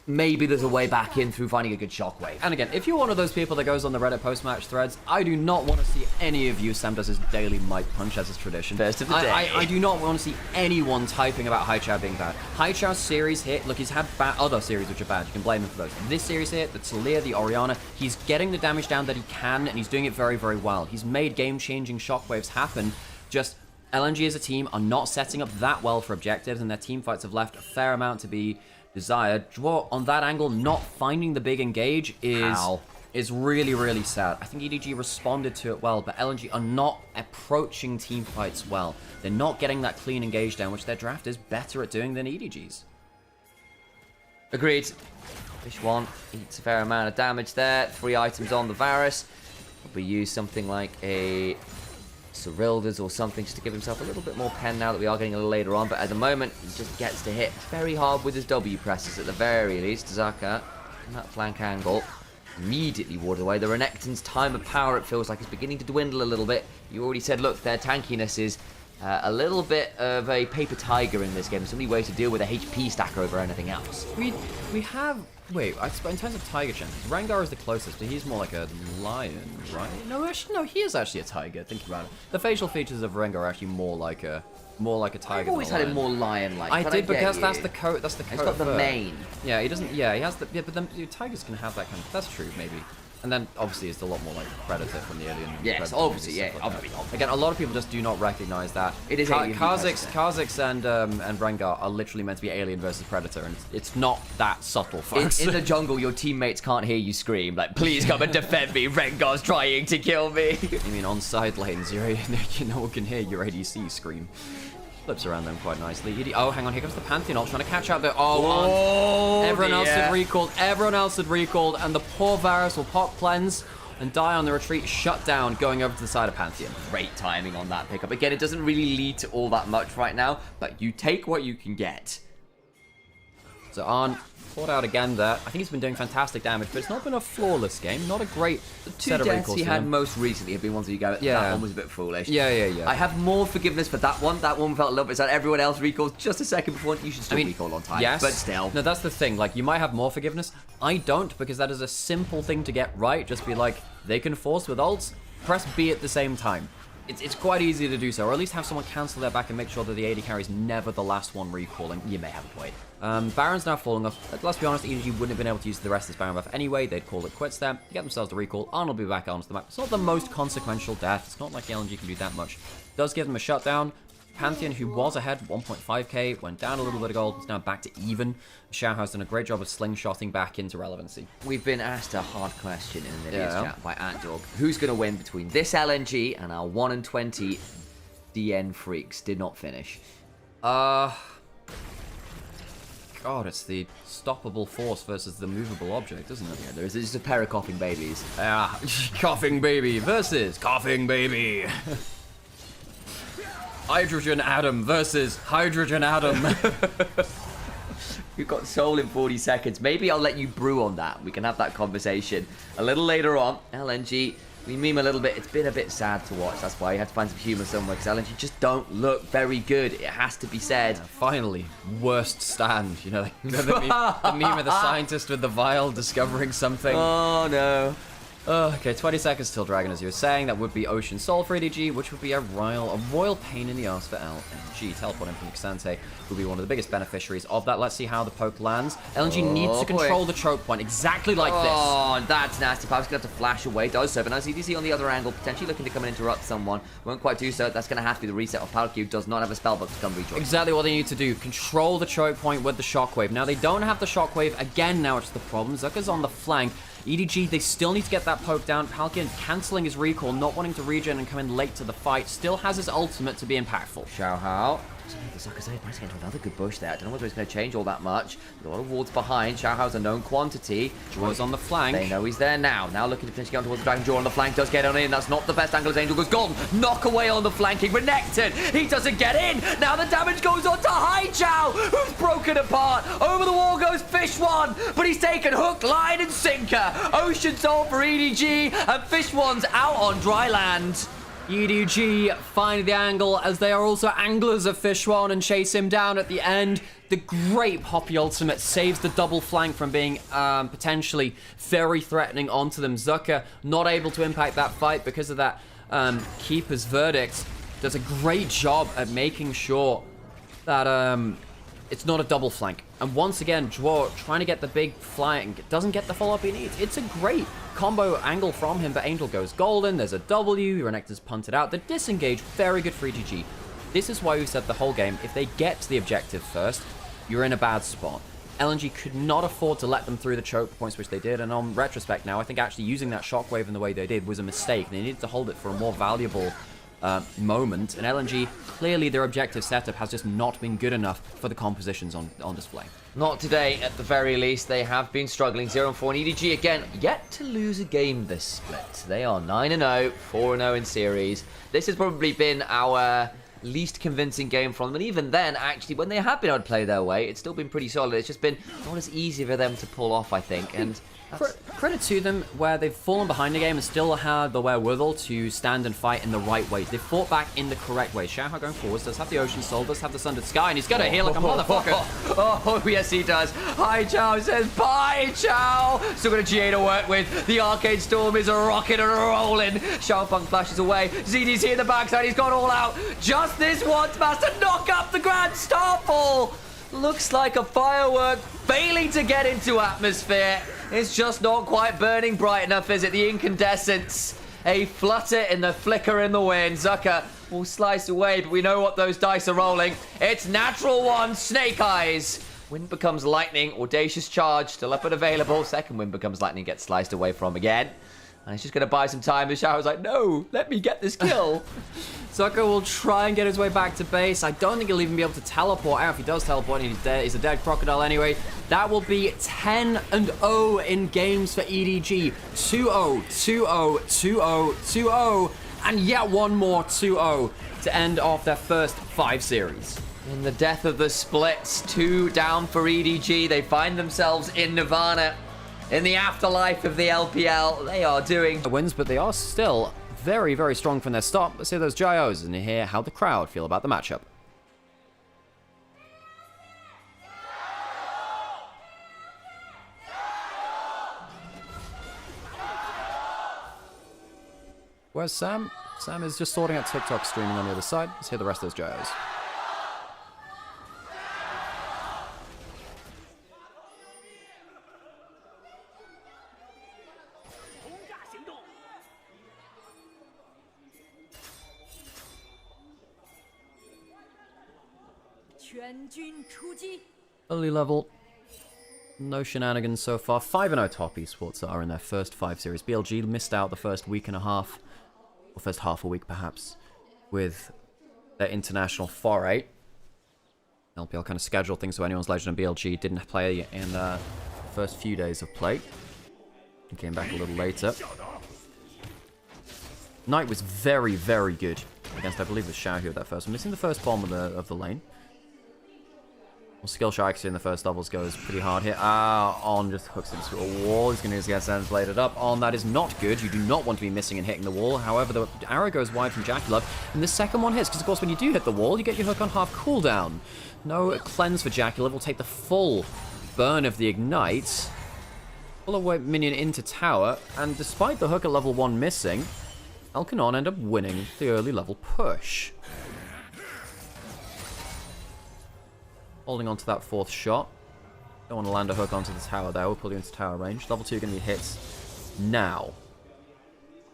Maybe there's a way back in through finding a good Shockwave. And again, if you're one of those people that goes on the Reddit post-match threads, I do not want to see any of you, Sam does his daily mic punch as his tradition. First of the day. I do not want to see anyone typing about Haichao being bad. Haichao's series hit, look, he's had other series which are bad, you can blame him for those. This series hit, the Talia, the Orianna, he's getting the damage down that he can, and he's doing it very, very well. He's made game-changing shockwaves happen, just LNG as a team are not setting up that well for objectives, and their team fights have left a fair amount to be desired. Draw on that angle, not finding the big engage is really, really sad. I think EDG responded to it well, but LNG are not approaching team fights well. They're not getting that clean engage down, which their draft is better at doing than EDG's. Agreed. Fish 1 eats a fair amount of damage there. 3 items on the Varus. We use something like a Cyrilda's or something just to give himself a little bit more pen now that we are getting a little later on, but at the moment he just gets to hit very hard with his W presses at the very least. Zaka in that flank angle immediately warded away. The Renekton's time of power, it feels like, is beginning to dwindle a little bit. You already said, look, their tankiness is a little bit of a paper tiger in this game. There's so many ways to deal with a HP stack over anything else. We have... Wait, in terms of tiger champions, Rengar is the closest, but he's more like a lion, right? No, actually, no, he is actually a tiger, think about it. The facial features of Rengar are actually more like a tiger. I've always had him more lion-like. I did, because that's the coat. That's the coat. He's got the mane. Yeah, he doesn't. Yeah, he has the. Yeah, but then tigers can have that kind of. That's true, maybe. And then obviously it's a lot more like Predator from the Alien. Yes, Predator obviously, yeah. Like again, a lot of people just do not recognize that. It is Kha'Zix and Rengar are literally meant to be Alien versus Predator, and it's not that subtle, folks. In the jungle, your teammates can't hear you scream, like, please come and defend me, Rengar's trying to kill me. I mean, on side lanes, no one can hear your ADC scream. Flips around them quite nicely. Oh, hang on, here comes the Pantheon ult, trying to catch out the... Oh, everyone else had recalled. Everyone else had recalled, and the poor Varus will pop cleanse and die on the retreat, shut down, going over to the side of Pantheon. Great timing on that pickup. Again, it doesn't really lead to all that much right now, but you take what you can get. So Arn fought out again there. I think he's been doing fantastic damage, but it's not been a flawless game. Not a great set of recalls. The 2 deaths he had most recently have been ones that you go, that one was a bit foolish. Yeah. I have more forgiveness for that one. That one felt a little bit sad. Everyone else recalls just a second before. You should still recall on time. Yes, but still. No, that's the thing. Like, you might have more forgiveness. I don't, because that is a simple thing to get right. Just be like, they can force with ults, press B at the same time. It's quite easy to do so, or at least have someone cancel their back and make sure that the AD carry is never the last one recalling. You may have a point. Baron's now falling off. Let's be honest, EDG wouldn't have been able to use the rest of this Baron buff anyway. They'd call it quits there, get themselves a recall. Arn will be back onto the map. It's not the most consequential death. It's not like LNG can do that much. Does give them a shutdown. Pantheon, who was ahead 1.5k, went down a little bit of gold, is now back to even. Xiao has done a great job of slingshotting back into relevancy. We've been asked a hard question in the videos chat by AntDog. Who's going to win between this LNG and our 1-20 DN freaks? Did not finish. God, it's the stoppable force versus the movable object, isn't it? Yeah, there's just a pair of coughing babies. Coughing baby versus coughing baby. Hydrogen Atom versus Hydrogen Atom. We've got Soul in 40 seconds. Maybe I'll let you brew on that. We can have that conversation a little later on. LNG, we meme a little bit. It's been a bit sad to watch. That's why you have to find some humor somewhere, because LNG just don't look very good. It has to be said. Finally, worst stand. You know, the meme of the scientist with the vial discovering something. Oh, no. Okay, 20 seconds till Dragon, as you were saying. That would be Ocean Soul for EDG, which would be a royal pain in the ass for LNG. Teleporting from Xante will be one of the biggest beneficiaries of that. Let's see how the poke lands. LNG needs to control the choke point exactly like this. Oh, that's nasty. Power's going to have to flash away. Does so, but now EDG on the other angle, potentially looking to come and interrupt someone. Won't quite do so. That's going to have to be the reset of Palkia, does not have a spellbook to come rejoin. Exactly what they need to do. Control the choke point with the shockwave. Now, they don't have the shockwave. Again, now it's the problem. Zucker's on the flank. EDG, they still need to get that poke down. Palkia cancelling his recall, not wanting to regen and come in late to the fight. Still has his ultimate to be impactful. Xiaohao. The Zucker's managed to get into another good bush there. I don't know whether it's going to change all that much. A lot of wards behind. Xiaohao's a known quantity. Jaws on the flank. They know he's there now. Now looking to potentially get on towards the Dragon. Jaw on the flank. Does get on in. That's not the best angle as Angel goes gone. Knock away on the flanking. Renekton. He doesn't get in. Now the damage goes on to Haichao, who's broken apart. Over the wall goes Fish One, but he's taken hook, line, and sinker. Ocean Soul for EDG, and Fish One's out on dry land. EDG find the angle as they are also anglers of Fish One and chase him down at the end. The great Poppy ultimate saves the double flank from being potentially very threatening onto them. Zucker not able to impact that fight because of that Keeper's verdict. Does a great job at making sure that it's not a double flank. And once again, Draw trying to get the big flank. Doesn't get the follow-up he needs. It's a great combo angle from him, but Angel goes golden. There's a W. Renekton's punted out. The disengage, very good for EDG. This is why we said the whole game, if they get to the objective first, you're in a bad spot. LNG could not afford to let them through the choke points, which they did. And on retrospect now, I think actually using that shockwave in the way they did was a mistake. They needed to hold it for a more valuable moment, and LNG, clearly their objective setup has just not been good enough for the compositions on display. Not today, at the very least. They have been struggling. 0-4, and EDG, again, yet to lose a game this split. They are 9-0, 4-0 in series. This has probably been our least convincing game from them, and even then, actually, when they have been able to play their way, it's still been pretty solid. It's just been not as easy for them to pull off, I think, and credit to them where they've fallen behind the game and still had the wherewithal to stand and fight in the right ways. They've fought back in the correct way. Xiaohao going forwards, does have the Ocean Soul, does have the Sundered Sky, and he's going to heal like a motherfucker. Oh, yes, he does. Haichao says, bye, Chao. Still got a GA to work with. The Arcade Storm is rocking and rolling. Xiaofeng flashes away. ZD's here in the backside. He's gone all out. Just this once, Master. Knock up the Grand Starfall. Looks like a firework failing to get into atmosphere. It's just not quite burning bright enough, is it? The incandescence. A flutter in the flicker in the wind. Zucker will slice away, but we know what those dice are rolling. It's natural one, Snake Eyes. Wind becomes lightning. Audacious charge, still up and available. Second wind becomes lightning, gets sliced away from again. And he's just going to buy some time. The Shower's like, no, let me get this kill. Zucker will try and get his way back to base. I don't think he'll even be able to teleport out. If he does teleport, he's dead. He's a dead crocodile anyway. That will be 10-0 in games for EDG. 2-0, 2-0, 2-0, 2-0, and yet one more 2-0 to end off their first 5 series. In the death of the splits, 2 down for EDG. They find themselves in Nirvana. In the afterlife of the LPL, they are doing wins, but they are still very, very strong from their start. Let's hear those Gyos and hear how the crowd feel about the matchup. Where's Sam? Sam is just sorting out TikTok streaming on the other side. Let's hear the rest of those Gyos. Early level. No shenanigans so far. 5-0 top esports are in their first 5 series. BLG missed out the first week and a half, or first half a week perhaps, with their international foray. LPL kind of scheduled things so anyone's legend, and BLG didn't play in the first few days of play. He came back a little later. Knight was very, very good against, I believe, it was Xiao here at that first. Missing the first bomb of the lane. Well, Skill Shot actually in the first doubles goes pretty hard here. On just hooks into a wall. He's going to get translated up. On that is not good. You do not want to be missing and hitting the wall. However, the arrow goes wide from JackeyLove, and the second one hits, because of course when you do hit the wall, you get your hook on half cooldown. No cleanse for JackeyLove. Will take the full burn of the ignite. Pull away minion into tower, and despite the hook at level 1 missing, Elkanon end up winning the early level push. Holding on to that fourth shot. Don't want to land a hook onto the tower there. We'll pull you into tower range. Level 2 going to be hits now.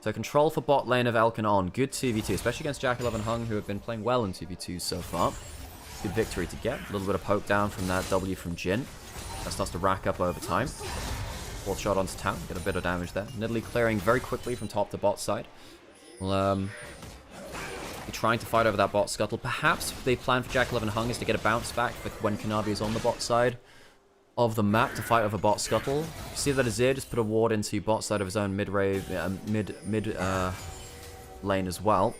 So control for bot lane of Elkanon. Good 2v2, especially against JackeyLove and Hung, who have been playing well in 2v2s so far. Good victory to get. A little bit of poke down from that W from Jhin. That starts to rack up over time. Fourth shot onto town. Get a bit of damage there. Nidalee clearing very quickly from top to bot side. Well, trying to fight over that bot scuttle. Perhaps the plan for JackeyLove and Hung is to get a bounce back for when Kanavi is on the bot side of the map to fight over bot scuttle. You see that Azir just put a ward into bot side of his own mid lane as well.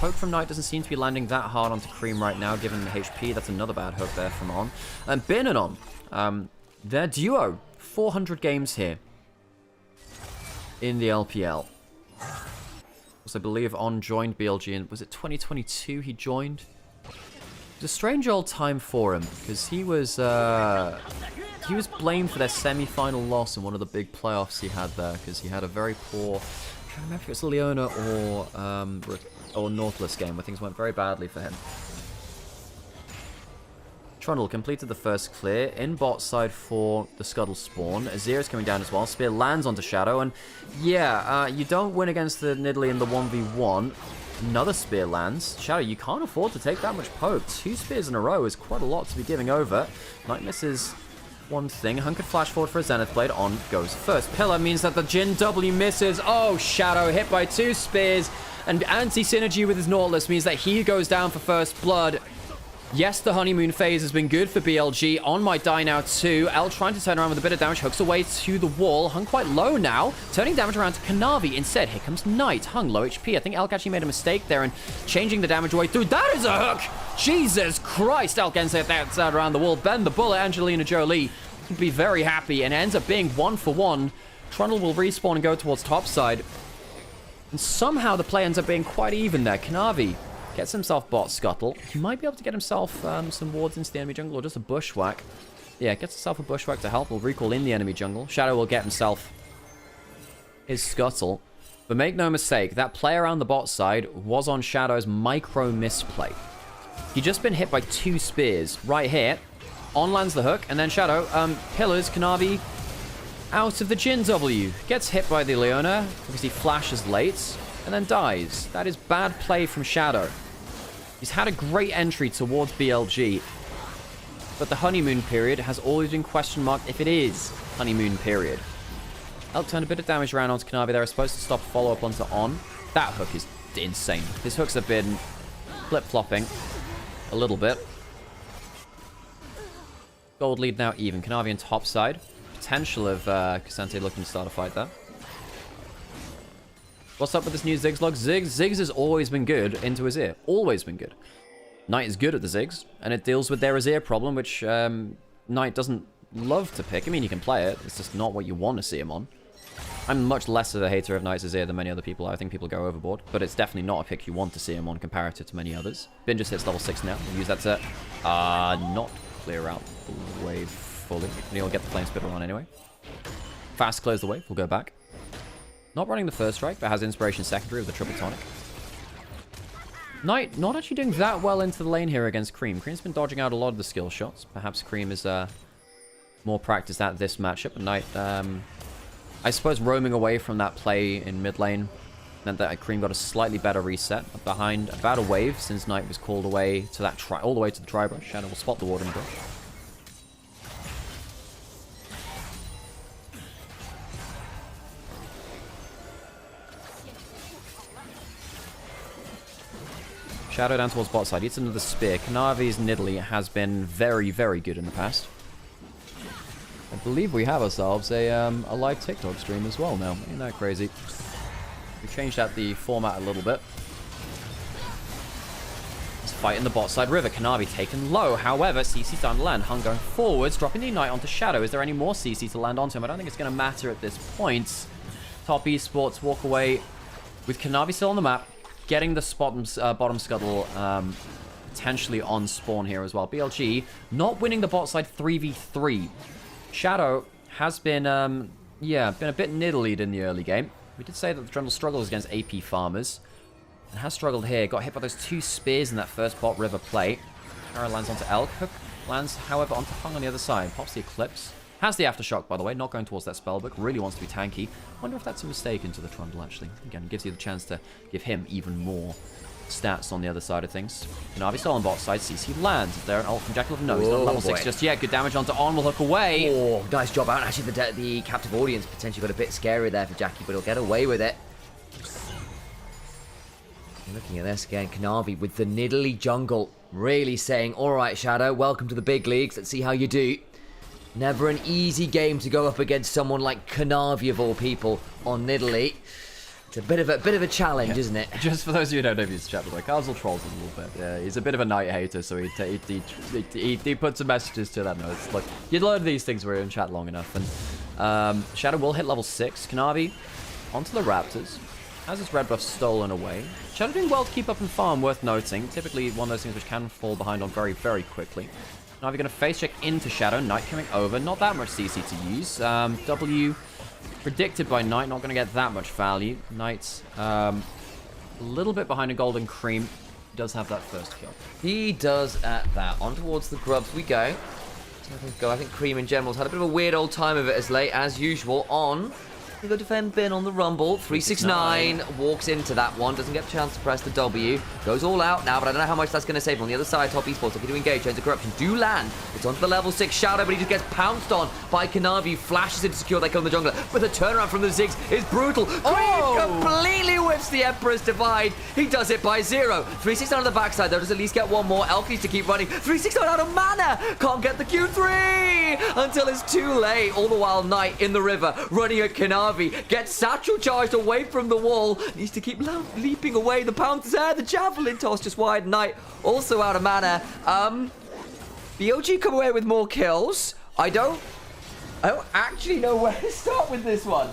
Poke from Knight doesn't seem to be landing that hard onto Cream right now, given the HP. That's another bad hook there from On. And Bin and On, their duo, 400 games here in the LPL. I believe On joined BLG in, was it 2022 he joined? It was a strange old time for him, because he was blamed for their semi-final loss in one of the big playoffs he had there, because he had a very poor, I can't remember if it was Leona or Nautilus game, where things went very badly for him. Trundle completed the first clear. In bot side for the Scuttle spawn. Azir is coming down as well. Spear lands onto Shadow. And yeah, you don't win against the Nidalee in the 1v1. Another spear lands. Shadow, you can't afford to take that much poke. 2 spears in a row is quite a lot to be giving over. Knight misses one thing. Hun could flash forward for a Zenith Blade. On goes first. Pillar means that the Jhin W misses. Oh, Shadow hit by 2 spears. And anti-synergy with his Nautilus means that he goes down for first blood. Yes, the honeymoon phase has been good for BLG. On might die now too. L trying to turn around with a bit of damage. Hooks away to the wall. Hung quite low now. Turning damage around to Kanavi. Instead, here comes Knight. Hung low HP. I think Elk actually made a mistake there and changing the damage away through. That is a hook! Jesus Christ! Elk gets that around the wall. Bend the bullet. Angelina Jolie would be very happy and ends up being 1-for-1. Trundle will respawn and go towards top side. And somehow the play ends up being quite even there. Kanavi gets himself bot scuttle. He might be able to get himself some wards into the enemy jungle or just a bushwhack. Yeah, gets himself a bushwhack to help. We'll recall in the enemy jungle. Shadow will get himself his scuttle. But make no mistake, that play around the bot side was on Shadow's micro misplay. He'd just been hit by 2 spears right here. On lands the hook, and then Shadow pillars Kanavi out of the Jhin W. Gets hit by the Leona because he flashes late and then dies. That is bad play from Shadow. He's had a great entry towards BLG, but the honeymoon period has always been question marked if it is honeymoon period. Elk turned a bit of damage around onto Kanavi there. Supposed to stop follow-up onto On. That hook is insane. His hooks have been flip-flopping a little bit. Gold lead now even. Kanavi on top side. Potential of Cassante looking to start a fight there. What's up with this new Ziggs log? Ziggs has always been good into Azir. Always been good. Knight is good at the Ziggs, and it deals with their Azir problem, which Knight doesn't love to pick. I mean, you can play it. It's just not what you want to see him on. I'm much less of a hater of Knight's Azir than many other people. I think people go overboard, but it's definitely not a pick you want to see him on comparative to many others. Bin just hits level 6 now. We'll use that to not clear out the wave fully. He'll get the Flame Spitter on anyway. Fast close the wave. We'll go back. Not running the first strike, but has Inspiration secondary of the Triple Tonic. Knight not actually doing that well into the lane here against Cream. Cream's been dodging out a lot of the skill shots. Perhaps Cream is more practiced at this matchup. And Knight, I suppose, roaming away from that play in mid lane meant that Cream got a slightly better reset. Behind about a wave since Knight was called away to that all the way to the tri-brush. Shadow will spot the ward in the brush. Shadow down towards bot side. Eats another spear. Kanavi's Nidalee has been very, very good in the past. I believe we have ourselves a live TikTok stream as well now. Ain't that crazy? We changed out the format a little bit. fight in the bot side river. Kanavi taken low. However, CC starting to land. Hun going forwards, dropping the Ignite onto Shadow. Is there any more CC to land onto him? I don't think it's going to matter at this point. Top Esports walk away with Kanavi still on the map, getting the bottom scuttle potentially on spawn here as well. BLG not winning the bot side 3v3. Shadow has been, been a bit niddlied in the early game. We did say that the Trundle struggles against AP farmers. And has struggled here. Got hit by those 2 spears in that first bot river play. Arrow lands onto Elk. Hook lands, however, onto Hung on the other side. Pops the Eclipse. Has the Aftershock, by the way. Not going towards that spellbook. Really wants to be tanky. Wonder if that's a mistake into the Trundle, actually. Again, gives you the chance to give him even more stats on the other side of things. Kanavi still on bot side. CC lands. Is there an ult from Jackal? No, he's not level 6 just yet. Good damage onto On. Will hook away. Oh, nice job out. Actually, the captive audience potentially got a bit scary there for Jackie, but he'll get away with it. Looking at this again, Kanavi with the Nidalee jungle really saying, all right, Shadow, welcome to the big leagues. Let's see how you do. Never an easy game to go up against someone like Kanavi of all people on Nidalee. It's a bit of a challenge, isn't it? Just for those of you who don't know if he's chat, by Carzel trolls him a little bit. Yeah, he's a bit of a Knight hater, so he put some messages to that note. Look, you learn these things where you're in chat long enough. And Shadow will hit level 6. Kanavi onto the Raptors. Has his red buff stolen away. Shadow doing well to keep up and farm, worth noting. Typically one of those things which can fall behind on very, very quickly. Now we're going to face check into Shadow. Knight coming over. Not that much CC to use. W predicted by Knight. Not going to get that much value. Knight's a little bit behind a Golden Cream. He does have that first kill. He does at that. On towards the grubs we go. I think Cream in general's had a bit of a weird old time of it as late as usual. On. We go defend bin on the Rumble. 369 walks into that one. Doesn't get a chance to press the W. Goes all out now, but I don't know how much that's going to save. On the other side, Top Esports looking to engage. Chains of Corruption do land. It's onto the level 6 Shadow, but he just gets pounced on by Kanavi. Flashes in to secure that kill in the jungler. But the turnaround from the Ziggs is brutal. Cream completely whips the Emperor's Divide. He does it by 0. 369 on the backside, though. Does at least get one more. Elk needs to keep running. 369 out of mana. Can't get the Q3 until it's too late. All the while, Knight in the river running at Kanavi. Gets satchel charged away from the wall. Needs to keep leaping away. The Pouncer's Air, the Javelin toss just wide. Knight also out of mana. BLG come away with more kills. I don't actually know where to start with this one.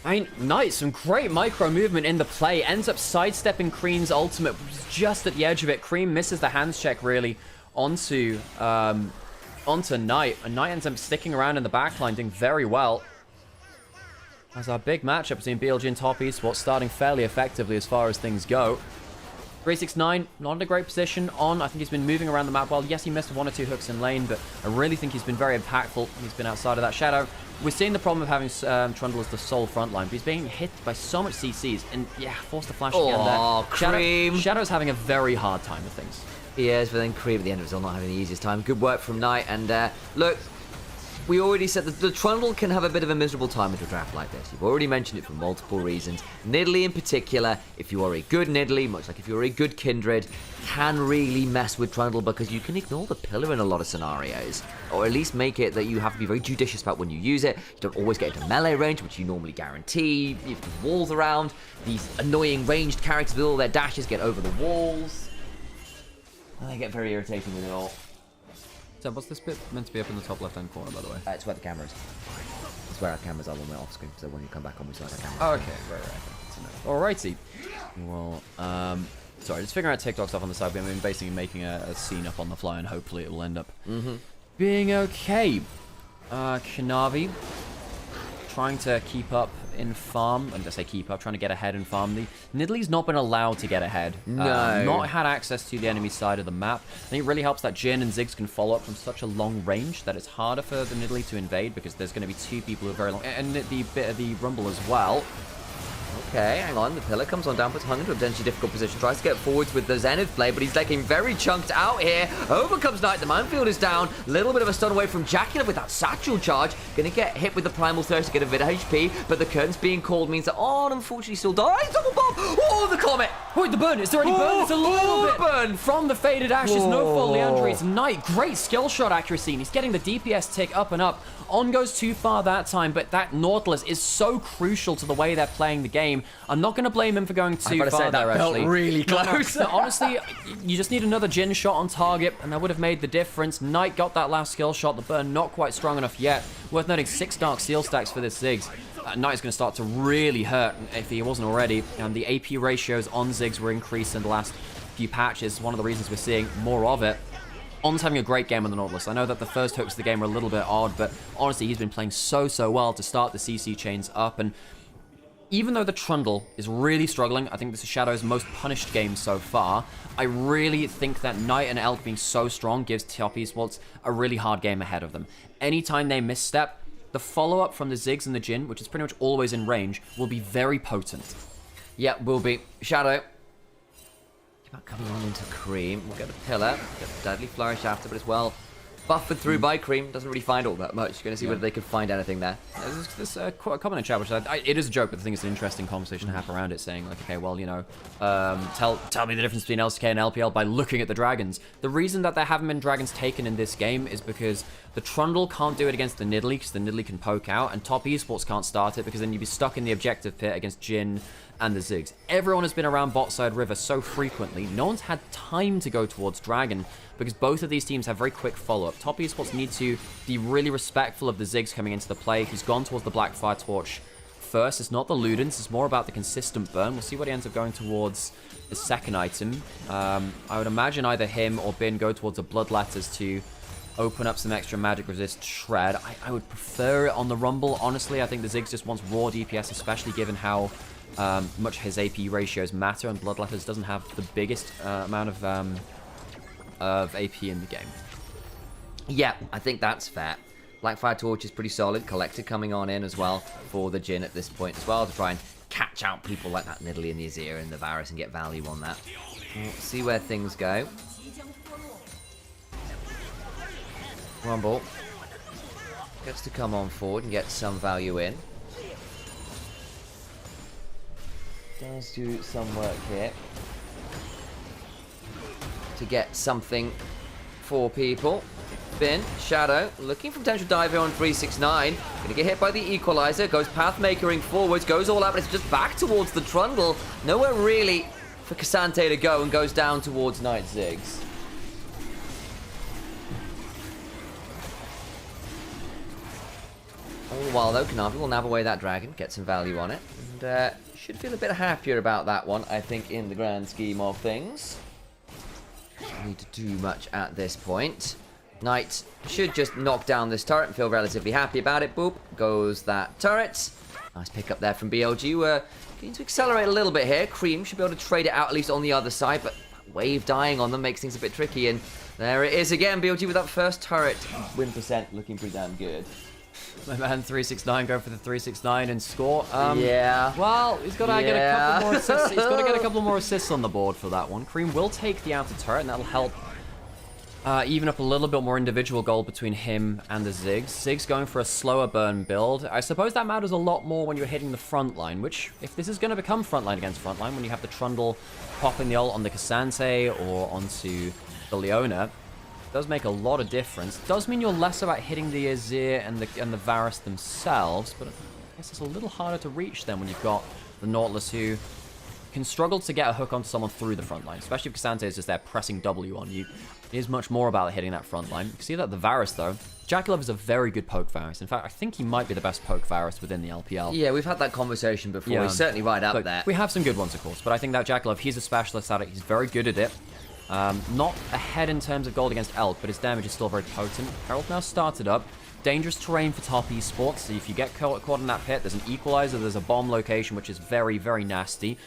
I mean, Knight, some great micro movement in the play. Ends up sidestepping Cream's ultimate, which is just at the edge of it. Cream misses the hands check really onto Knight. And Knight ends up sticking around in the backline, doing very well. As our big matchup between BLG and Top Esports starting fairly effectively as far as things go. 369, not in a great position. On, I think he's been moving around the map well. Yes, he missed 1 or 2 hooks in lane, but I really think he's been very impactful. He's been outside of that Shadow. We're seeing the problem of having Trundle as the sole front line, but he's being hit by so much CCs, and yeah, forced to flash again there. Cream. Shadow's having a very hard time with things. He is, but then Cream at the end of it still not having the easiest time. Good work from Knight, and look, we already said that the Trundle can have a bit of a miserable time with a draft like this. You've already mentioned it for multiple reasons. Nidalee in particular, if you are a good Nidalee, much like if you're a good Kindred, can really mess with Trundle because you can ignore the pillar in a lot of scenarios. Or at least make it that you have to be very judicious about when you use it. You don't always get into melee range, which you normally guarantee. You have walls around. These annoying ranged characters with all their dashes get over the walls. And they get very irritating with it all. So what's this bit meant to be up in the top left-hand corner, by the way? It's where the camera is. It's where our cameras are when we're off screen, so when you come back on, we slide our camera. Oh, okay, right. Alrighty. Well, sorry, just figuring out TikTok stuff on the side. We've been basically making a scene up on the fly, and hopefully it will end up being okay. Kanavi trying to keep up in farm, and I say keep up, trying to get ahead in farm. The Nidalee's not been allowed to get ahead. No. Not had access to the enemy side of the map. I think it really helps that Jhin and Ziggs can follow up from such a long range that it's harder for the Nidalee to invade because there's going to be 2 people who are very long. And the bit of the Rumble as well. Okay, hang on. The pillar comes on down, puts Hung into a potentially difficult position. Tries to get forwards with the Zenith play, but he's looking very chunked out here. Over comes Knight. The minefield is down. Little bit of a stun away from Jackie with that satchel charge. Gonna get hit with the Primal Thirst to get a bit of HP, but the curtains being called means that On unfortunately still dies. Double bomb! Oh, the Comet! Wait, the burn! Is there any burn? It's a little bit burn from the faded ashes. No for Leandre's Knight. Great skill shot accuracy, and he's getting the DPS tick up and up. On goes too far that time, but that Nautilus is so crucial to the way they're playing the game. I'm not going to blame him for going too far there, actually. Really close. No, honestly, you just need another Jhin shot on target, and that would have made the difference. Knight got that last skill shot. The burn not quite strong enough yet. Worth noting, 6 Dark Seal stacks for this Ziggs. Knight is going to start to really hurt if he wasn't already. And the AP ratios on Ziggs were increased in the last few patches. One of the reasons we're seeing more of it. On's having a great game on the Nautilus. I know that the first hooks of the game are a little bit odd, but honestly, he's been playing so well to start the CC chains up. And even though the Trundle is really struggling, I think this is Shadow's most punished game so far. I really think that Knight and Elk being so strong gives Top Esports a really hard game ahead of them. Anytime they misstep, the follow-up from the Ziggs and the Jhin, which is pretty much always in range, will be very potent. Yeah, will be. Shadow. Coming on into Cream. We'll get the Pillar. Get the Deadly Flourish after, but as well buffered through by Cream. Doesn't really find all that much. Going to see whether they can find anything there. There's a comment in chat, which it is a joke, but I think it's an interesting conversation to have around it, saying like, okay, well, you know, tell me the difference between LCK and LPL by looking at the dragons. The reason that there haven't been dragons taken in this game is because the Trundle can't do it against the Nidalee, because the Nidalee can poke out, and Top Esports can't start it, because then you'd be stuck in the objective pit against Jhin and the Ziggs. Everyone has been around bot side river so frequently, no one's had time to go towards Dragon, because both of these teams have very quick follow-up. Top Esports need to be really respectful of the Ziggs coming into the play. He's gone towards the Blackfire Torch first. It's not the Ludens, it's more about the consistent burn. We'll see what he ends up going towards the second item. I would imagine either him or Bin go towards the Bloodletters to open up some extra magic resist shred. I would prefer it on the Rumble, honestly. I think the Ziggs just wants raw DPS, especially given how much his AP ratios matter, and Bloodletters doesn't have the biggest amount of AP in the game. Yeah, I think that's fair. Blackfire Torch is pretty solid. Collector coming on in as well for the Jhin at this point as well to try and catch out people like that Nidalee and the Azir and the Varus and get value on that. We'll see where things go. Rumble gets to come on forward and get some value in. Does do some work here to get something for people. Bin, Shadow, looking for potential dive here on 369. Gonna get hit by the Equalizer. Goes pathmakering forwards, goes all out, but it's just back towards the Trundle. Nowhere really for K'Sante to go, and goes down towards Night Ziggs. All the while though, Kanavi will nab away that dragon, get some value on it, and should feel a bit happier about that one, I think, in the grand scheme of things. Don't need to do much at this point. Knight should just knock down this turret and feel relatively happy about it. Boop, goes that turret. Nice pick up there from BLG. We're going to accelerate a little bit here. Cream should be able to trade it out at least on the other side, but wave dying on them makes things a bit tricky, and there it is again. BLG with that first turret. Win percent looking pretty damn good. My man 369 going for the 369 and score. Yeah. Well, he's got to get a couple more assists. He's got to get a couple more assists on the board for that one. Cream will take the outer turret, and that'll help even up a little bit more individual gold between him and the Ziggs. Ziggs going for a slower burn build. I suppose that matters a lot more when you're hitting the front line, which, if this is going to become frontline against frontline, when you have the Trundle popping the ult on the K'Sante or onto the Leona, does make a lot of difference. Does mean you're less about hitting the Azir and the Varus themselves, but I guess it's a little harder to reach them when you've got the Nautilus, who can struggle to get a hook onto someone through the front line, especially if K'Sante is just there pressing W on you. It is much more about hitting that front line. You can see that the Varus, though, Jackalov is a very good poke Varus. In fact, I think he might be the best poke Varus within the LPL. Yeah, we've had that conversation before. Yeah. He's certainly right up there. We have some good ones, of course, but I think that Jackalov, he's a specialist at it. He's very good at it. Not ahead in terms of gold against Elk, but his damage is still very potent. Herald now started up. Dangerous terrain for Top Esports. So if you get caught in that pit, there's an Equalizer, there's a bomb location, which is very, very nasty.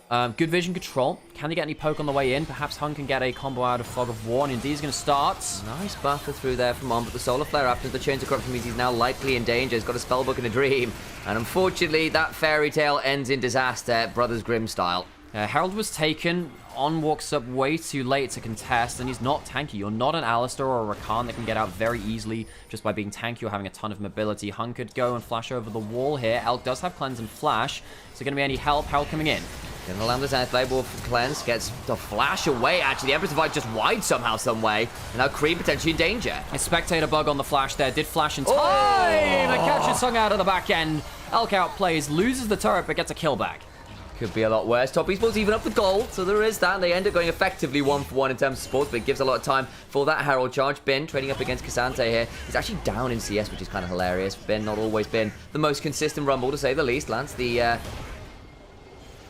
Good vision control. Can they get any poke on the way in? Perhaps Hun can get a combo out of Fog of War, and indeed he's going to start. Nice buffer through there from On, but the Solar Flare after the Chains of Corruption means he's now likely in danger. He's got a Spellbook and a Dream. And unfortunately, that fairy tale ends in disaster, Brothers Grimm style. Herald was taken. On walks up way too late to contest, and he's not tanky. You're not an Alistar or a Rakan that can get out very easily just by being tanky or having a ton of mobility. Hun could go and flash over the wall here. Elk does have Cleanse and Flash. Is there going to be any help? Herald coming in. Gonna land this Earthblade will cleanse, gets the flash away. Actually, the Empress Divide just wide somehow, some way. And now Cream potentially in danger. A spectator bug on the flash there. Did flash in time. And catches hung out of the back end. Elk outplays, loses the turret, but gets a kill back. Could be a lot worse. Top esports even up the gold, so there is that. They end up going effectively 1-for-1 in terms of sports, but it gives a lot of time for that Herald charge. Bin trading up against Cassante here. He's actually down in CS, which is kind of hilarious. Bin not always been the most consistent Rumble, to say the least. Lands the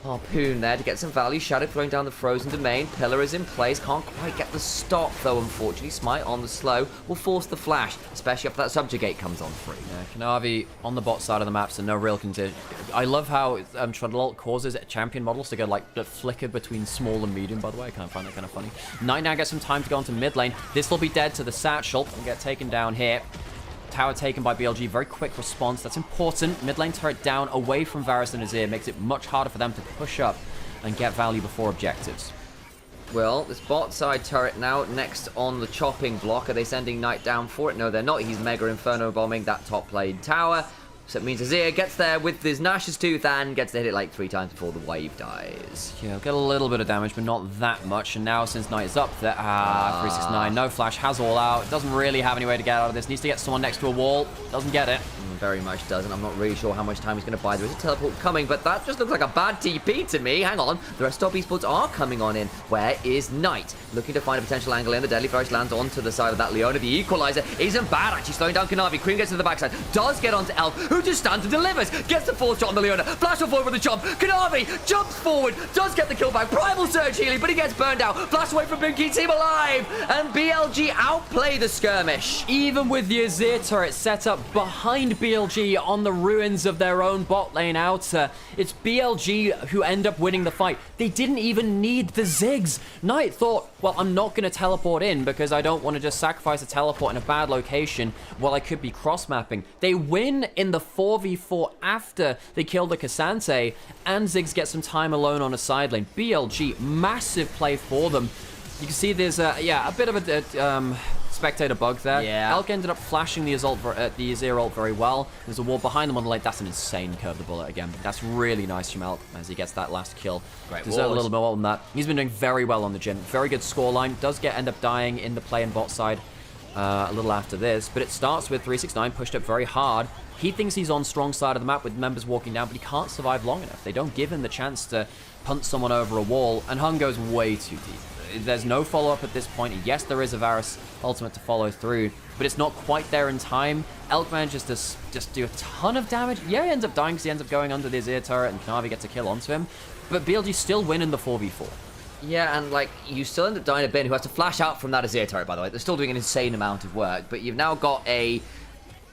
harpoon there to get some value. Shadow throwing down the frozen domain. Pillar is in place. Can't quite get the stop, though, unfortunately. Smite on the slow will force the flash, especially after that subjugate comes on free. Yeah, Kanavi on the bot side of the map, so no real I love how Trundle causes champion models to go like flicker between small and medium, by the way. I kind of find that kind of funny. Knight now gets some time to go onto mid lane. This will be dead to the satchel and get taken down here. Tower taken by BLG, very quick response. That's important. Mid lane turret down away from Varus and Azir makes it much harder for them to push up and get value before objectives. Well, this bot side turret now next on the chopping block. Are they sending Knight down for it? No, they're not. He's Mega Inferno bombing that top lane tower. So it means Azir gets there with his Nash's Tooth and gets to hit it like 3 times before the wave dies. Yeah, get a little bit of damage, but not that much. And now, since Knight is up there, 369, no flash, has all out. Doesn't really have any way to get out of this. Needs to get someone next to a wall. Doesn't get it. Very much doesn't. I'm not really sure how much time he's going to buy. There is a teleport coming, but that just looks like a bad TP to me. Hang on. The rest of top esports are coming on in. Where is Knight? Looking to find a potential angle in. The Deadly Flourish lands onto the side of that Leona. The Equalizer isn't bad, actually slowing down Kanavi. Cream gets to the backside. Does get onto Elf, who just stands and delivers. Gets the 4th shot on the Leona. Flash off over the jump. Kanavi jumps forward. Does get the kill back. Primal Surge healing, but he gets burned out. Flash away from Binky. Team alive. And BLG outplay the skirmish. Even with the Azir turret set up behind BLG on the ruins of their own bot lane outer, it's BLG who end up winning the fight. They didn't even need the Ziggs. Knight thought, well, I'm not going to teleport in because I don't want to just sacrifice a teleport in a bad location while I could be cross-mapping. They win in the 4v4 after they kill the Cassante, and Ziggs get some time alone on a side lane. BLG, massive play for them. You can see there's a bit of a spectator bug there. Yeah. Elk ended up flashing the Azir ult very well. There's a wall behind them on the lane. That's an insane curve the bullet again. That's really nice from Elk as he gets that last kill. Great Deserve a little more than that. He's been doing very well on the Jhin. Very good scoreline. Does end up dying in the play and bot side a little after this. But it starts with 369 pushed up very hard. He thinks he's on strong side of the map with members walking down, but he can't survive long enough. They don't give him the chance to punt someone over a wall, and Hung goes way too deep. There's no follow-up at this point. Yes, there is a Varus ultimate to follow through, but it's not quite there in time. Elk manages to just do a ton of damage. Yeah, he ends up dying because he ends up going under the Azir turret, and Kanavi gets a kill onto him. But BLG still win in the 4v4. Yeah, and like, you still end up dying a Bin, who has to flash out from that Azir turret, by the way. They're still doing an insane amount of work, but you've now got a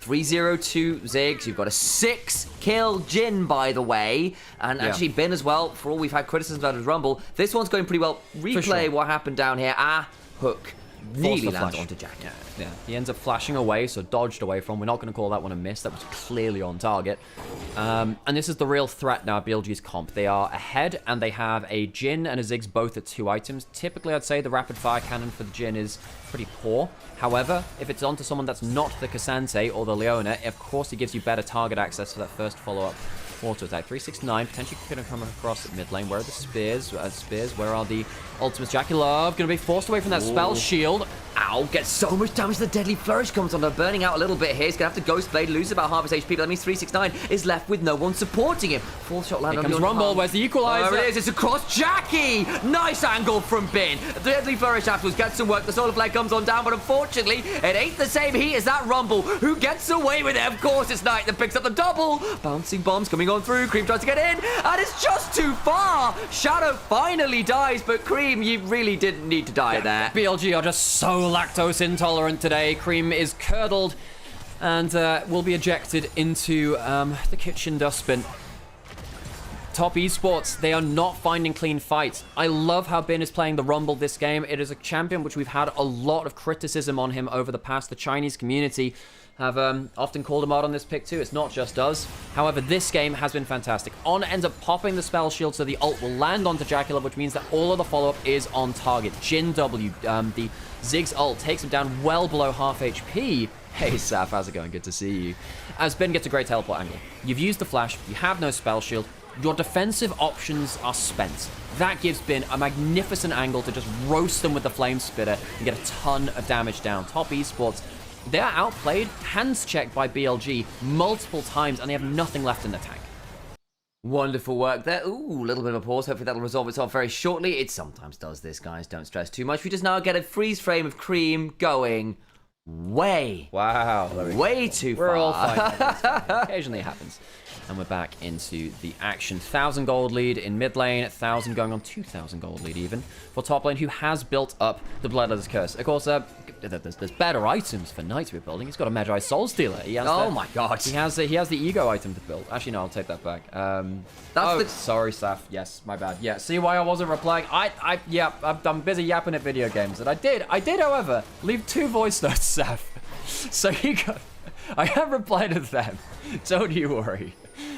302 Ziggs. You've got a 6-kill Jhin, by the way. And actually, Bin as well, for all we've had criticism about his Rumble, this one's going pretty well. Replay what happened down here. Hook really lands onto Jack. Yeah, he ends up flashing away, so dodged away from. We're not going to call that one a miss. That was clearly on target. And this is the real threat now, BLG's comp. They are ahead, and they have a Jhin and a Ziggs both at 2 items. Typically, I'd say the rapid fire cannon for the Jhin is pretty poor. However, if it's onto someone that's not the Cassante or the Leona, of course it gives you better target access for that first follow-up auto attack. 369, potentially going to come across at mid lane. Where are the spears? Where are the ultimates? Jackie Love going to be forced away from that spell shield. Ow, gets so much damage. The Deadly Flourish comes on. They're burning out a little bit here. He's going to have to Ghost Blade, lose about half his HP, but that means 369 is left with no one supporting him. 4th shot land Here on comes the Rumble. Where's the equalizer? There it is. It's across Jackie. Nice angle from Bin. The Deadly Flourish afterwards gets some work. The Solar Flare comes on down, but unfortunately, it ain't the same heat as that Rumble, who gets away with it. Of course, it's Knight that picks up the double. Bouncing bombs coming on through. Cream tries to get in, and it's just too far. Shadow finally dies, but Cream, you really didn't need to die there. BLG are just so lactose intolerant today. Cream is curdled and will be ejected into the kitchen dustbin. Top esports, they are not finding clean fights. I love how Bin is playing the Rumble this game. It is a champion which we've had a lot of criticism on him over the past. The Chinese community have often called him out on this pick too. It's not just us. However, this game has been fantastic. On ends up popping the spell shield, so the ult will land onto Jackie Love, which means that all of the follow-up is on target. Jhin W, the Ziggs ult takes him down well below half HP. Hey, Saf, how's it going? Good to see you. As Ben gets a great teleport angle. You've used the flash, you have no spell shield. your defensive options are spent. That gives Bin a magnificent angle to just roast them with the Flame Spitter and get a ton of damage down. Top Esports, they are outplayed, hands checked by BLG multiple times, and they have nothing left in the tank. Wonderful work there. Ooh, a little bit of a pause. Hopefully that'll resolve itself very shortly. It sometimes does this, guys. Don't stress too much. We just now get a freeze frame of Cream going way too far. We're all fine. Occasionally it happens. And we're back into the action. 1,000 gold lead in mid lane, 1,000 going on 2,000 gold lead even for top lane, who has built up the Bloodletter's Curse. Of course, there's better items for Knight we're building. He's got a Magi Soul Stealer. He has my god. He has the Ego item to build. Actually, no, I'll take that back. Sorry, Saf. Yes, my bad. Yeah, see why I wasn't replying? I'm busy yapping at video games. And I did, however, leave 2 voice notes, Saf. So I have replied to them. Don't you worry.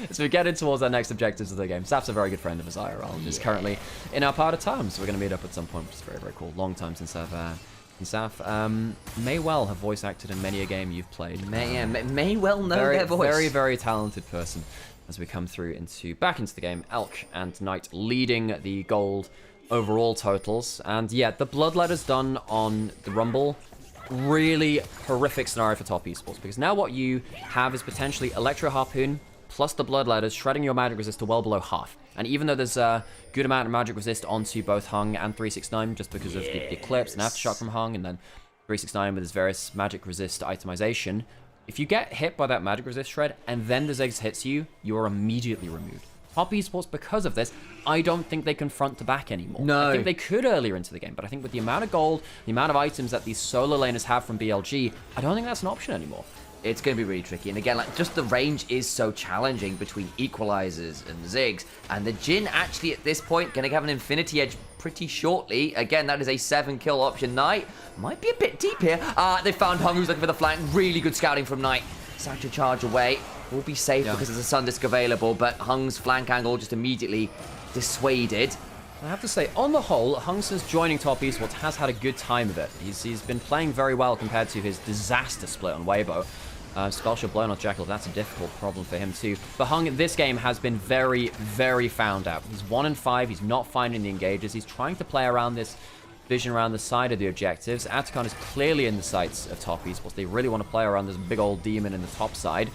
As we get in towards our next objectives of the game, Saf's a very good friend of his IRL and is currently in our part of town, so we're going to meet up at some point, which is very, very cool. Long time since I've Saf may well have voice acted in many a game you've played. May well know their voice. Very, very talented person. As we come through back into the game, Elk and Knight leading the gold overall totals. And yeah, the Bloodletter's done on the Rumble. Really horrific scenario for top esports, because now what you have is potentially Electro Harpoon plus the Bloodletters shredding your magic resist to well below half. And even though there's a good amount of magic resist onto both Hung and 369 just because of the Eclipse and Aftershock from Hung, and then 369 with his various magic resist itemization, if you get hit by that magic resist shred and then the Ziggs hits you, you're immediately removed. Top esports, because of this, I don't think they can front to back anymore. No. I think they could earlier into the game, but I think with the amount of gold, the amount of items that these solo laners have from BLG, I don't think that's an option anymore. It's going to be really tricky. And again, like, just the range is so challenging between equalizers and Ziggs. And the Jhin actually at this point going to have an Infinity Edge pretty shortly. Again, that is a 7-kill option. Knight might be a bit deep here. They found Hung, who's looking for the flank. Really good scouting from Knight. Satchel charge away. Will be safe because there's a Sun Disc available, but Hung's flank angle just immediately dissuaded. I have to say, on the whole, Hung, since joining top esports, has had a good time of it. He's been playing very well compared to his disaster split on Weibo. Spellshot blown off Jackal, that's a difficult problem for him too. But Hung in this game has been very, very found out. He's 1 in 5, he's not finding the engages, he's trying to play around this vision around the side of the objectives. Atacon is clearly in the sights of top esports. They really want to play around this big old demon in the top side.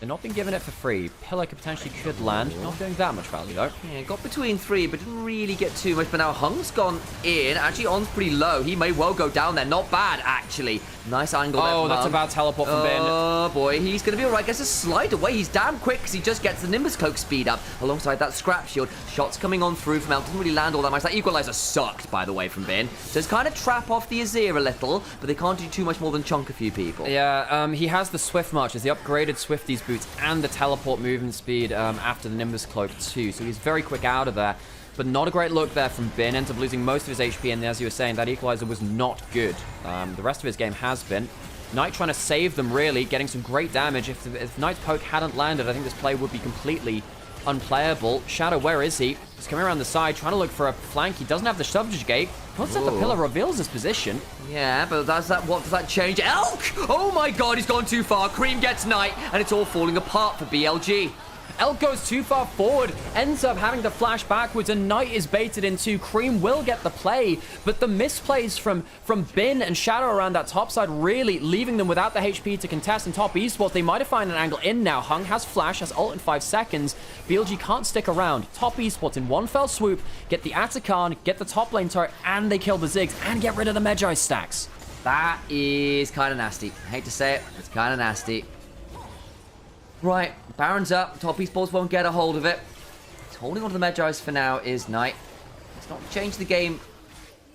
They're not being given it for free. Pillar potentially could land. Not doing that much value, though. Yeah, got between 3, but didn't really get too much. But now Hung's gone in. Actually, On's pretty low. He may well go down there. Not bad, actually. Nice angle there from that's Hung. a bad teleport from Bin. Oh, boy. He's going to be all right. Gets a slide away. He's damn quick because he just gets the Nimbus Cloak speed up alongside that Scrap Shield. Shots coming on through from Elk. Doesn't really land all that much. That Equalizer sucked, by the way, from Bin. So it's kind of trap off the Azir a little, but they can't do too much more than chunk a few people. Yeah, he has the Swift Marches, the upgraded Swifties boots, and the teleport movement speed after the Nimbus Cloak too. So he's very quick out of there. But not a great look there from Bin. Ends up losing most of his HP, and as you were saying, that Equalizer was not good. The rest of his game has been. Knight trying to save them, really, getting some great damage. If Knight's poke hadn't landed, I think this play would be completely unplayable. Shadow, where is he? He's coming around the side, trying to look for a flank. He doesn't have the subjugate. Once that the pillar reveals his position. Yeah, but what does that change? Elk! Oh my god, he's gone too far. Cream gets Knight, and it's all falling apart for BLG. Elk goes too far forward, ends up having to flash backwards, and Knight is baited into. Cream will get the play, but the misplays from Bin and Shadow around that top side really leaving them without the HP to contest. And top esports, they might have found an angle in now. Hung has flash, has ult in 5 seconds. BLG can't stick around. Top esports in one fell swoop, get the Atacon, get the top lane turret, and they kill the Ziggs, and get rid of the Magi stacks. That is kind of nasty. I hate to say it, it's kind of nasty. Right, Baron's up. Top esports won't get a hold of it. It's holding on to the Magi's for now is Knight. It's not changed the game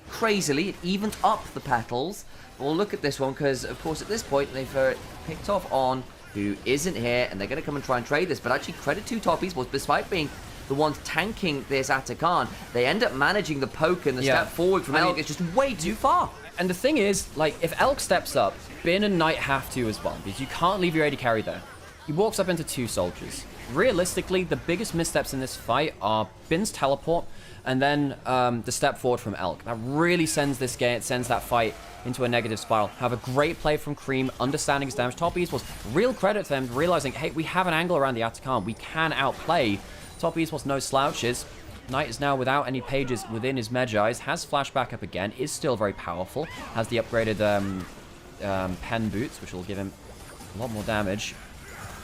crazily. It evened up the petals. But we'll look at this one because, of course, at this point, they've picked off On, who isn't here, and they're going to come and try and trade this. But actually, credit to top esports, despite being the ones tanking this Atacon, they end up managing the poke and the step forward from Elk. It's just way too far. And the thing is, like, if Elk steps up, Bin and Knight have to as well, because you can't leave your AD carry there. He walks up into 2 soldiers. Realistically, the biggest missteps in this fight are Bin's teleport and then the step forward from Elk. That really sends this game, it sends that fight into a negative spiral. Have a great play from Cream, understanding his damage. Top esports, real credit to them, realizing, hey, we have an angle around the Atacon. We can outplay Top Esports no slouches. Knight is now without any pages within his Medjais, has flashback up again, is still very powerful, has the upgraded pen boots, which will give him a lot more damage.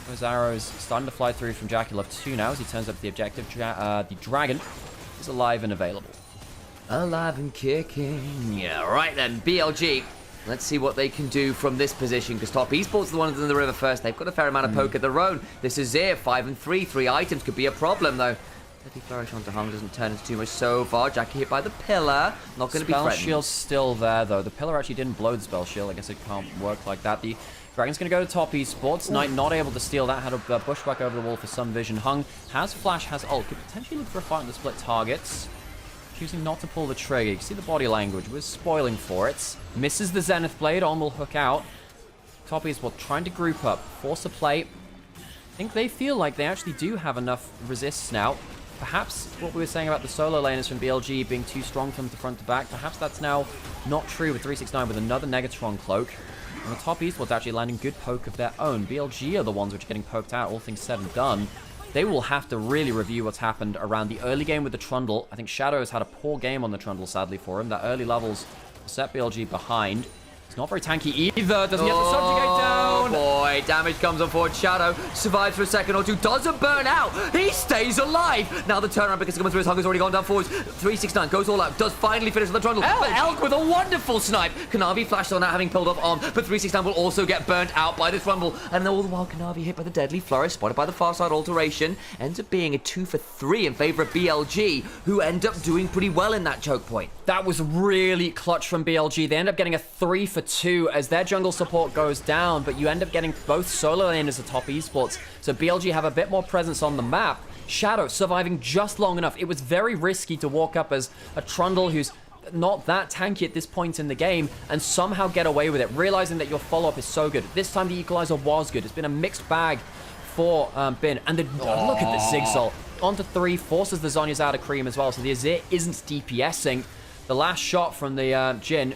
Those arrows starting to fly through from JackeyLove 2 now as he turns up the objective. The dragon is alive and available. Alive and kicking. Yeah, right then. BLG. Let's see what they can do from this position, because Top Esports are the ones in the river first. They've got a fair amount of poke of their own. This is Zir, 5 and 3. 3 items could be a problem, though. Deadly Flourish onto Hung doesn't turn into too much so far. Jackie hit by the pillar. Not going to be threatened. Spell shield's still there, though. The pillar actually didn't blow the spell shield. I guess it can't work like that. The Dragon's going to go to Top Esports. Knight not able to steal that. Had a pushback over the wall for some vision. Hung has flash, has ult. Could potentially look for a fight on the split targets. Choosing not to pull the trigger. You can see the body language. We're spoiling for it. Misses the Zenith Blade. On will hook out. Top Esports trying to group up. Force a play. I think they feel like they actually do have enough resists now. Perhaps what we were saying about the solo laners from BLG being too strong from the front to back, perhaps that's now not true with 369 with another Negatron cloak. And the Top Esports actually landing good poke of their own. BLG are the ones which are getting poked out, all things said and done. They will have to really review what's happened around the early game with the Trundle. I think Shadow has had a poor game on the Trundle, sadly, for him. That early levels set BLG behind. It's not very tanky either. Doesn't get the subjugate down. Boy, damage comes on forward. Shadow survives for a second or two. Doesn't burn out. He stays alive. Now the turnaround because coming through his Hunger's already gone down forwards. 369 goes all out. Does finally finish with the Trundle. But Elk with a wonderful snipe. Kanavi flashed on that, having pulled off on. But 369 will also get burnt out by this Rumble. And all the while, Kanavi hit by the Deadly Flourish, spotted by the far side alteration. Ends up being a 2 for 3 in favor of BLG, who end up doing pretty well in that choke point. That was really clutch from BLG. They end up getting a 3 for 2 as their jungle support goes down, but you end up getting both solo laners at Top Esports. So BLG have a bit more presence on the map. Shadow surviving just long enough. It was very risky to walk up as a Trundle who's not that tanky at this point in the game and somehow get away with it, realizing that your follow-up is so good. This time the equalizer was good. It's been a mixed bag for Bin. And look at the Zigzag. Onto 3, forces the Zhonya's out of cream as well, so the Azir isn't DPSing. The last shot from the Jhin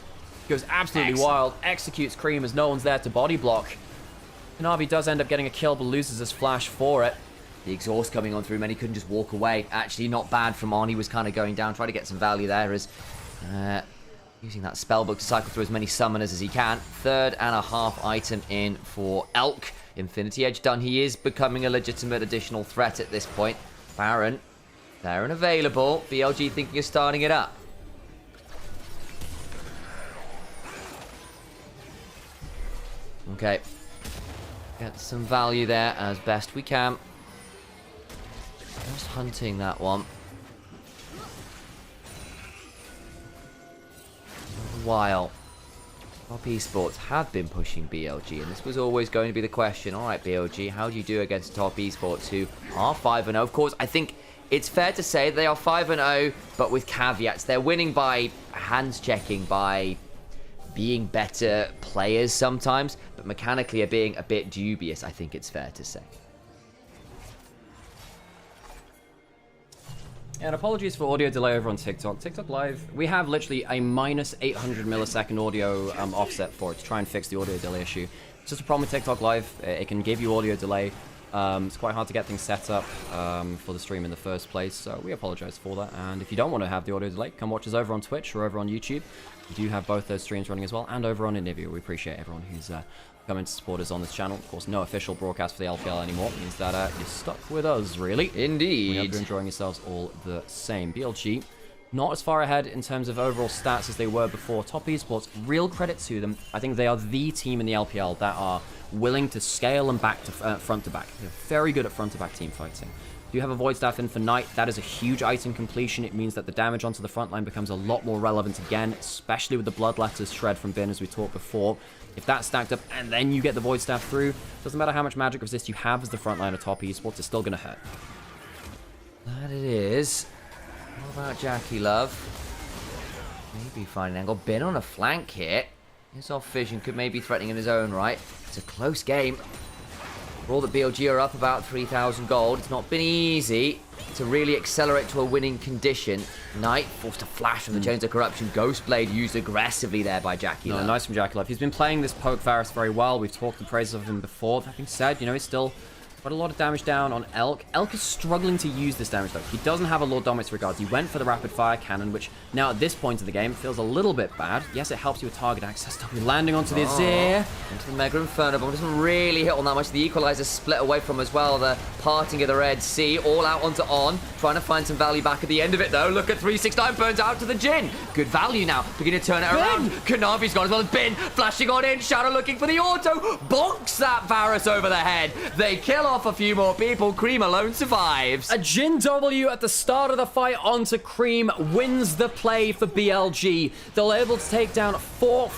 goes absolutely wild, executes cream as no one's there to body block. Kanavi does end up getting a kill, but loses his flash for it. The exhaust coming on through, many couldn't just walk away. Actually, not bad from On. He was kind of going down, trying to get some value there as using that spellbook to cycle through as many summoners as he can. 3.5 item in for Elk. Infinity Edge done. He is becoming a legitimate additional threat at this point. Baron, there and available. BLG thinking of starting it up. Okay. Get some value there as best we can. Just hunting that one. A while. Top Esports have been pushing BLG, and this was always going to be the question. All right, BLG, how do you do against Top Esports, who are 5-0? Of course, I think it's fair to say they are 5-0, but with caveats. They're winning by hands checking, by being better players sometimes, but mechanically are being a bit dubious, I think it's fair to say. And apologies for audio delay over on TikTok. TikTok Live, we have literally a minus 800 millisecond audio offset for it to try and fix the audio delay issue. It's just a problem with TikTok Live. It can give you audio delay. It's quite hard to get things set up for the stream in the first place, so we apologize for that. And if you don't want to have the audio delay, come watch us over on Twitch or over on YouTube. We do have both those streams running as well, and over on Onivia. We appreciate everyone who's coming to support us on this channel. Of course, no official broadcast for the LPL anymore. It means that you're stuck with us, really. Indeed. We hope you're enjoying yourselves all the same. BLG, not as far ahead in terms of overall stats as they were before. Top Esports, real credit to them. I think they are the team in the LPL that are willing to scale and back to front to back. They're very good at front to back team fighting. You have a Void Staff in for Knight. That is a huge item completion. It means that the damage onto the front line becomes a lot more relevant again, especially with the Bloodletters shred from Bin, as we talked before. If that's stacked up and then you get the Void Staff through, doesn't matter how much magic resist you have as the front line of Top Esports, it's still going to hurt. That it is. What about JackeyLove? Maybe find an angle. Bin on a flank hit. His off vision could maybe threatening in his own right. It's a close game. For all that BLG are up about 3,000 gold, it's not been easy to really accelerate to a winning condition. Knight forced to flash from the Chains of Corruption. Ghostblade used aggressively there by JackeyLove. No, nice from JackeyLove. He's been playing this poke Varus very well. We've talked the praises of him before. That being said, you know, he's still Put a lot of damage down on Elk. Elk is struggling to use this damage, though. He doesn't have a Lord Dominic's regards. He went for the rapid-fire cannon, which now at this point in the game feels a little bit bad. Yes, it helps you with target access. W landing onto the Azir. Into the Mega Inferno, but doesn't really hit on that much. The Equalizer split away from as well. The parting of the Red Sea, all out onto On. Trying to find some value back at the end of it, though. Look at 369, burns out to the Jhin. Good value now. Beginning to turn it around. Kanavi's gone as well as Bin. Flashing on in. Shadow looking for the auto. Bonks that Varus over the head. They kill off a few more people. Cream alone survives. A Jhin W at the start of the fight onto Cream wins the play for BLG. They're able to take down four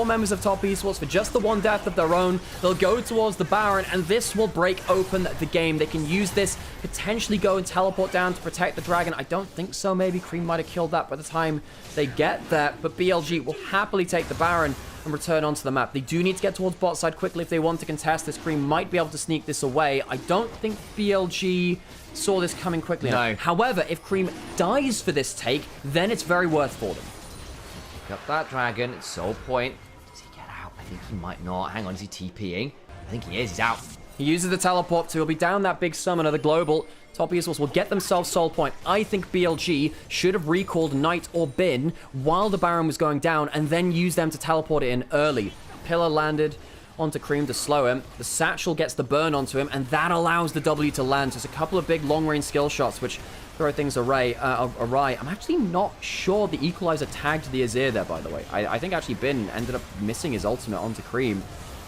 members of top esports for just the one death of their own. They'll go towards the Baron, and this will break open the game. They can use this, potentially go and teleport down to protect the dragon. I don't think so. Maybe Cream might have killed that by the time they get there, but BLG will happily take the Baron and return onto the map. They do need to get towards bot side quickly if they want to contest this. Cream might be able to sneak this away. I don't think BLG saw this coming quickly enough. However, if Cream dies for this take, then it's very worth for them. Got that dragon. It's Soul Point. Does he get out? I think he might not. Hang on, is he TPing? I think he is. He's out. He uses the teleport to. He'll be down that big summoner, the global. Top esports will get themselves Soul Point. I think BLG should have recalled Knight or Bin while the Baron was going down and then use them to teleport it in early. Pillar landed onto Cream to slow him. The Satchel gets the burn onto him, and that allows the W to land. So it's a couple of big long-range skill shots, which throw things awry. I'm actually not sure the Equalizer tagged the Azir there, by the way. I think actually Bin ended up missing his ultimate onto Cream.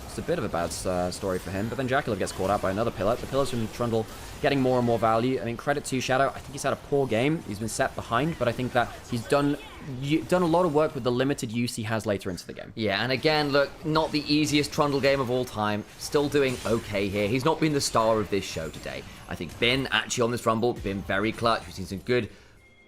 It's a bit of a bad story for him, but then Jackalope gets caught out by another pillar. The pillars from Trundle getting more and more value. I mean, credit to Shadow. I think he's had a poor game. He's been set behind, but I think that he's done a lot of work with the limited use he has later into the game. Yeah, and again, look, not the easiest Trundle game of all time. Still doing okay here. He's not been the star of this show today. I think Bin, actually on this Rumble, been very clutch. We've seen some good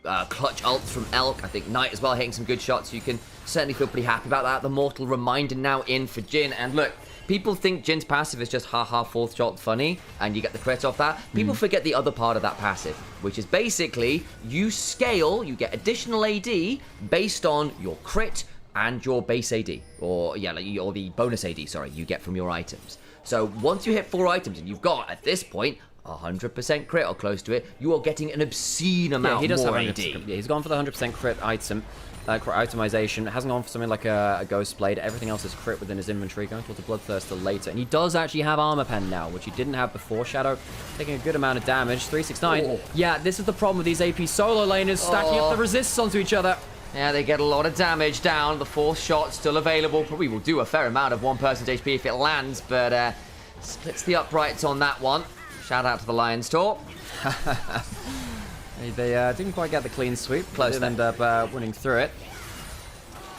clutch ults from Elk. I think Knight as well hitting some good shots. You can certainly feel pretty happy about that. The Mortal Reminder now in for Jhin. And look, people think Jin's passive is just haha fourth shot funny and you get the crit off that. People forget the other part of that passive, which is basically you scale, you get additional AD based on your crit and your base AD, or or the bonus AD, sorry, you get from your items. So once you hit 4 items and you've got, at this point, 100% crit or close to it, you are getting an obscene amount more AD. Yeah, he's gone for the 100% crit item. Crit itemization. Hasn't gone for something like a Ghost Blade. Everything else is crit within his inventory. Going towards the Bloodthirster later. And he does actually have Armor Pen now, which he didn't have before. Shadow taking a good amount of damage. 369. Oh. Yeah, this is the problem with these AP solo laners, stacking up the resists onto each other. Yeah, they get a lot of damage down. The fourth shot still available. Probably will do a fair amount of one person's HP if it lands, but splits the uprights on that one. Shout out to the Lion's Tour. They didn't quite get the clean sweep. Close. They did end up winning through it.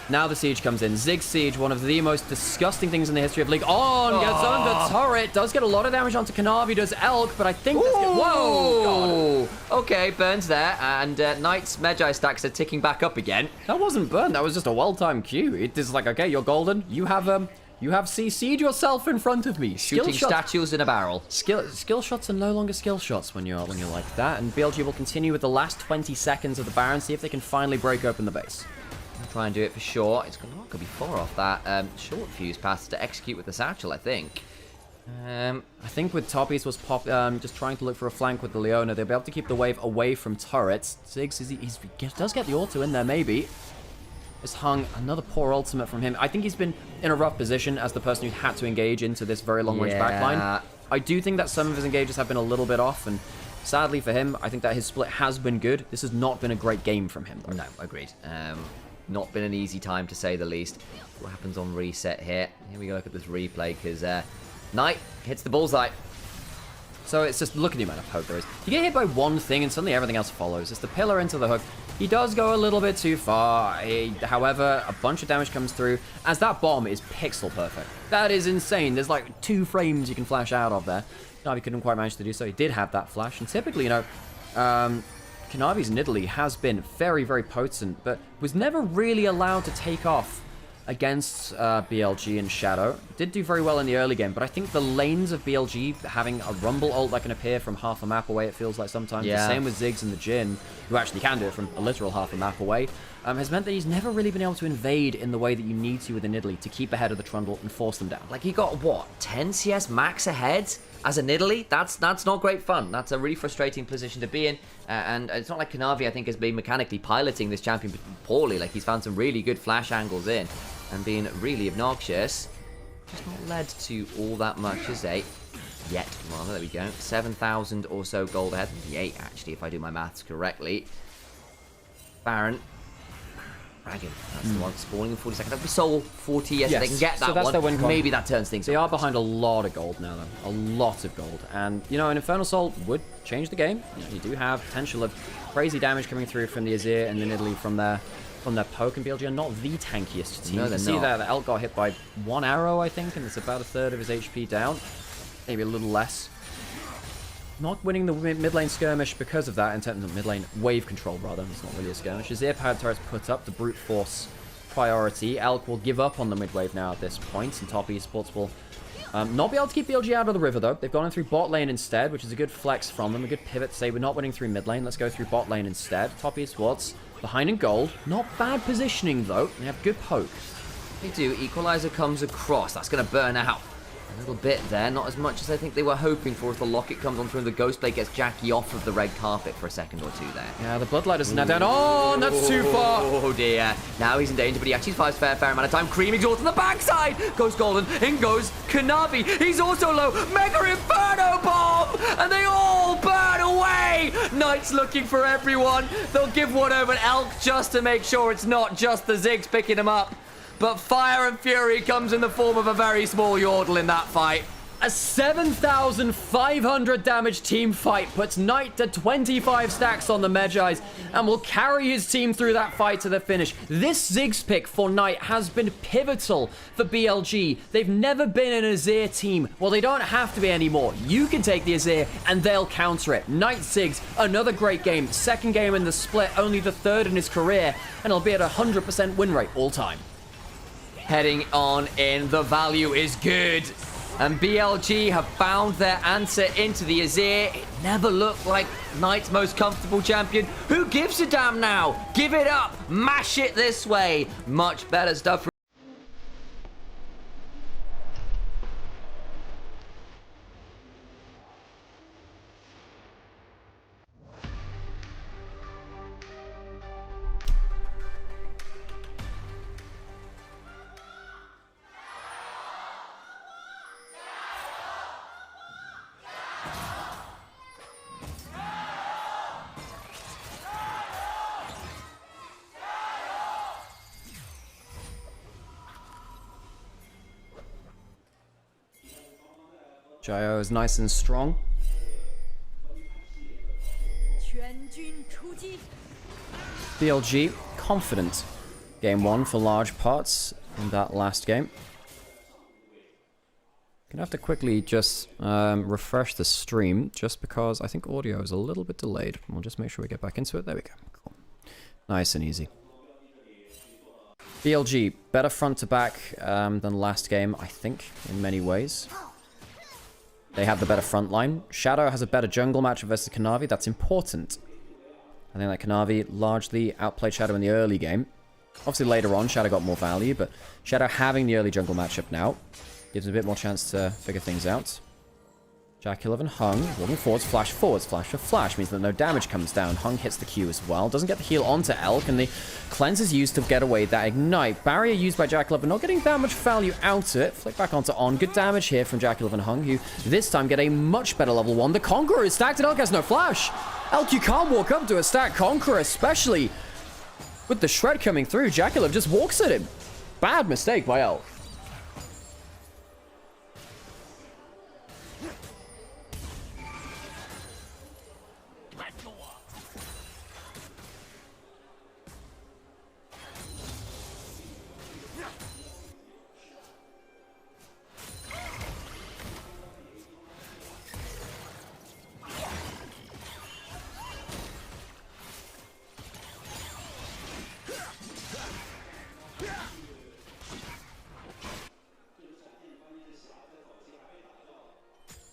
Now the siege comes in. Zig's siege, one of the most disgusting things in the history of League. On gets under turret. Does get a lot of damage onto Kanavi, does Elk, but I think that's whoa! God. Okay, burns there, and Knight's Magi stacks are ticking back up again. That wasn't burn. That was just a well-timed Q. It is like, okay, you're golden. You have CC'd yourself in front of me. Shooting statues in a barrel. Skill shots are no longer skill shots when you're like that. And BLG will continue with the last 20 seconds of the Baron, see if they can finally break open the base. I'll try and do it for sure. It's going to be 4 off that short fuse pass to execute with the satchel, I think. I think with top east was just trying to look for a flank with the Leona. They'll be able to keep the wave away from turrets. Ziggs he does get the auto in there, maybe. Is hung another poor ultimate from him. I think he's been in a rough position as the person who had to engage into this very long-range backline. I do think that some of his engages have been a little bit off, and sadly for him, I think that his split has been good. This has not been a great game from him, though. No, agreed. Not been an easy time, to say the least. What happens on reset here? Here we go, look at this replay, because Knight hits the bullseye. So it's just, look at the amount of hope there is. You get hit by one thing and suddenly everything else follows. It's the pillar into the hook. He does go a little bit too far. However, a bunch of damage comes through as that bomb is pixel perfect. That is insane. There's like 2 frames you can flash out of there. Kanavi couldn't quite manage to do so. He did have that flash. And typically, you know, Kanavi's Nidalee has been very, very potent, but was never really allowed to take off against BLG and Shadow. Did do very well in the early game, but I think the lanes of BLG having a Rumble ult that can appear from half a map away, it feels like sometimes. The same with Ziggs and the Jhin, who actually can do it from a literal half a map away. has meant that he's never really been able to invade in the way that you need to within Italy to keep ahead of the Trundle and force them down. Like, he got, what, 10 CS max ahead as an Italy? That's not great fun. That's a really frustrating position to be in. And it's not like Kanavi, I think, has been mechanically piloting this champion poorly. Like, he's found some really good flash angles in and being really obnoxious. Just not led to all that much as yet. Rather, there we go. 7,000 or so gold ahead. 8, actually, if I do my maths correctly. Baron. Dragon. That's the one spawning in 40 seconds. That'd be Soul 40. Yes, they can get that so that's one. Their win con. Maybe that turns things They around. are behind a lot of gold now, though. A lot of gold. And, you know, an Infernal Soul would change the game. You do have potential of crazy damage coming through from the Azir and then Italy from their poke, and BLG are not the tankiest team. No, You they're see not. there, the Elk got hit by 1 arrow, I think, and it's about a third of his HP down. Maybe a little less. Not winning the mid lane skirmish because of that, in terms of mid lane wave control, rather. It's not really a skirmish. Azir powered turrets put up the brute force priority. Elk will give up on the mid wave now at this point, and Top Esports will not be able to keep BLG out of the river, though. They've gone in through bot lane instead, which is a good flex from them. A good pivot to say we're not winning through mid lane. Let's go through bot lane instead. Top Esports behind in gold. Not bad positioning, though. They have good poke. They do. Equalizer comes across. That's going to burn out a little bit there. Not as much as I think they were hoping for as the Locket comes on through and the Ghostblade gets Jackie off of the red carpet for a second or two there. Yeah, the Bloodlight is now down. Oh, and that's too far. Oh dear. Now he's in danger, but he actually survives fair amount of time. Cream exhaust on the backside. Goes Golden. In goes Kanavi. He's also low. Mega Inferno Bomb. And they all burn away. Knight's looking for everyone. They'll give one over an Elk just to make sure it's not just the Ziggs picking him up. But Fire and Fury comes in the form of a very small Yordle in that fight. A 7,500 damage team fight puts Knight to 25 stacks on the Medjais and will carry his team through that fight to the finish. This Ziggs pick for Knight has been pivotal for BLG. They've never been an Azir team. Well, they don't have to be anymore. You can take the Azir and they'll counter it. Knight Ziggs, another great game. Second game in the split, only the third in his career, and he'll be at a 100% win rate all time. Heading on in, the value is good. And BLG have found their answer into the Azir. It never looked like Knight's most comfortable champion. Who gives a damn now? Give it up. Mash it this way. Much better stuff. Jio is nice and strong. BLG, confident. Game 1 for large parts in that last game. Gonna have to quickly just refresh the stream, just because I think audio is a little bit delayed. We'll just make sure we get back into it. There we go. Cool. Nice and easy. BLG, better front to back than last game, I think, in many ways. They have the better front line. Shadow has a better jungle matchup versus Kanavi. That's important. I think that Kanavi largely outplayed Shadow in the early game. Obviously, later on, Shadow got more value, but Shadow having the early jungle matchup now gives him a bit more chance to figure things out. Jackulov and Hung walking forwards, flash for flash, means that no damage comes down. Hung hits the Q as well, doesn't get the heal onto Elk, and the cleanse is used to get away that ignite. Barrier used by Jackulov, but not getting that much value out of it. Flick back onto On. Good damage here from Jackulov and Hung, who this time get a much better level 1. The Conqueror is stacked, and Elk has no flash. Elk, you can't walk up to a stacked Conqueror, especially with the shred coming through. Jackulov just walks at him. Bad mistake by Elk.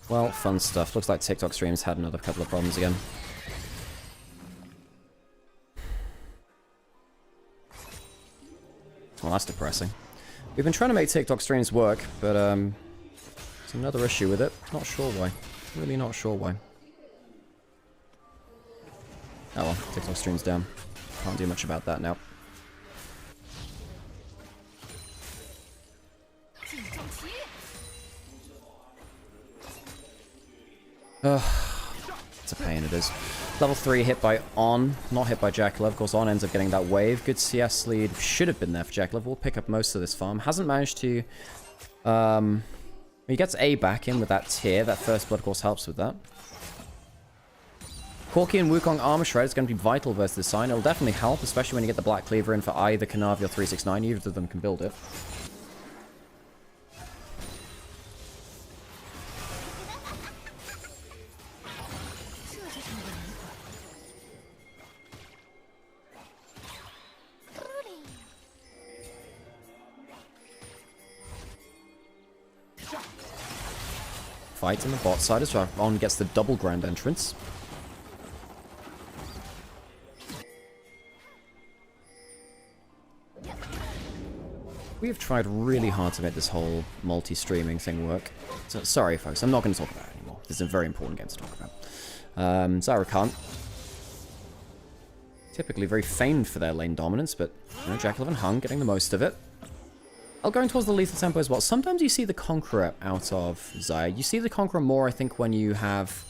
Well, fun stuff. Looks like TikTok streams had another couple of problems again. that's depressing. We've been trying to make TikTok streams work, but it's another issue with it. Not sure why. Really not sure why. Oh well, TikTok stream's down. Can't do much about that now. It's a pain, it is. Level 3 hit by On, not hit by Jackal. Of course, On ends up getting that wave. Good CS lead. Should have been there for Jackal. Will pick up most of this farm. Hasn't managed to... he gets A back in with that tier. That first blood, of course, helps with that. Corki and Wukong Armor Shred is going to be vital versus this sign. It'll definitely help, especially when you get the Black Cleaver in for either Kanavi or 369. Either of them can build it. Fight in the bot side as well. On gets the double grand entrance. We have tried really hard to make this whole multi-streaming thing work. So, sorry, folks, I'm not going to talk about it anymore. This is a very important game to talk about. Zyra can't. Typically very famed for their lane dominance, but you know, Jackal and Hung getting the most of it. I'll go towards the lethal tempo as well. Sometimes you see the Conqueror out of Zyra. You see the Conqueror more, I think, when you have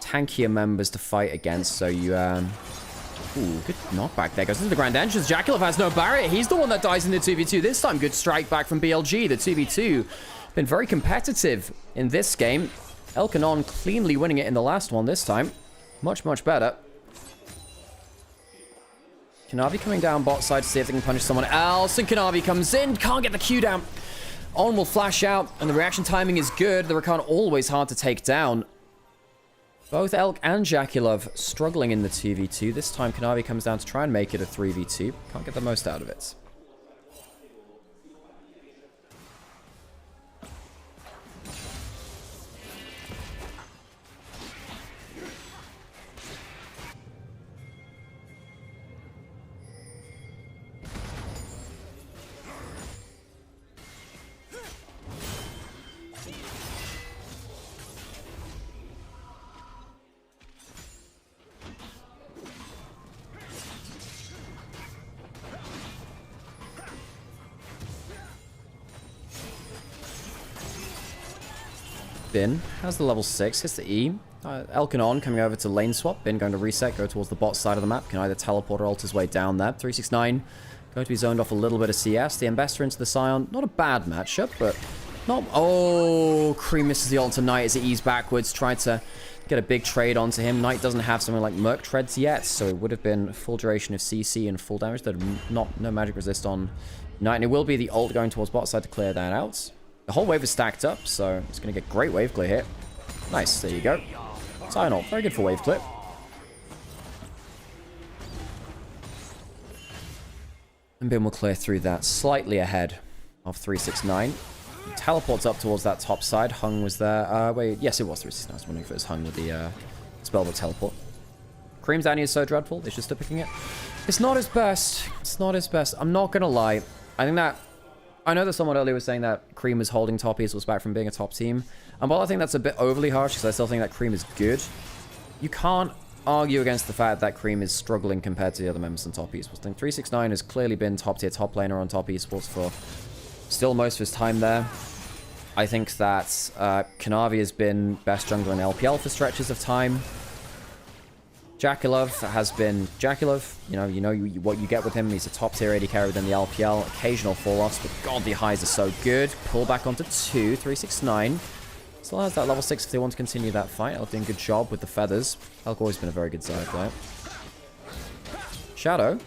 tankier members to fight against. So you, ooh, good knockback there. Goes into the Grand Entrance. Jackal has no barrier. He's the one that dies in the 2v2 this time. Good strike back from BLG. The 2v2 been very competitive in this game. Elkanon cleanly winning it in the last one this time. Much, much better. Kanavi coming down bot side to see if they can punish someone else. And Kanavi comes in. Can't get the Q down. On will flash out. And the reaction timing is good. The Rakan always hard to take down. Both Elk and Jaculov struggling in the 2v2. This time Kanavi comes down to try and make it a 3v2. Can't get the most out of it. Bin has the level 6, hits the E. Elkanon coming over to lane swap. Bin going to reset, go towards the bot side of the map. Can either teleport or ult his way down there. 369 going to be zoned off a little bit of CS. The Ambassador into the Scion. Not a bad matchup, but not... Oh, Cream misses the ult to Knight as it eased backwards. Tried to get a big trade onto him. Knight doesn't have something like Merc Treads yet, so it would have been full duration of CC and full damage. There's no magic resist on Knight, and it will be the ult going towards bot side to clear that out. The whole wave is stacked up, so it's going to get great wave clear here. Nice, there you go. Scion ult, very good for wave clear. And Bin will clear through that slightly ahead of 369. He teleports up towards that top side. Hung was there. Wait, yes, it was 369. I was wondering if it was Hung with the spellbook teleport. Cream's Annie is so dreadful. They should stop picking it. It's not his best. It's not his best. I'm not going to lie. I think that... I know that someone earlier was saying that Cream was holding top esports back from being a top team. And while I think that's a bit overly harsh, because I still think that Cream is good, you can't argue against the fact that Cream is struggling compared to the other members in top esports. I think 369 has clearly been top tier top laner on top esports for still most of his time there. I think that Kanavi has been best jungler in LPL for stretches of time. Jaculov has been Jaculov. You know what you get with him. He's a top tier AD carry within the LPL. Occasional fall-offs, but god, the highs are so good. Pull back onto 2, 369. Still has that level 6 if they want to continue that fight. Elk doing a good job with the feathers. Elk always been a very good side player. Shadow.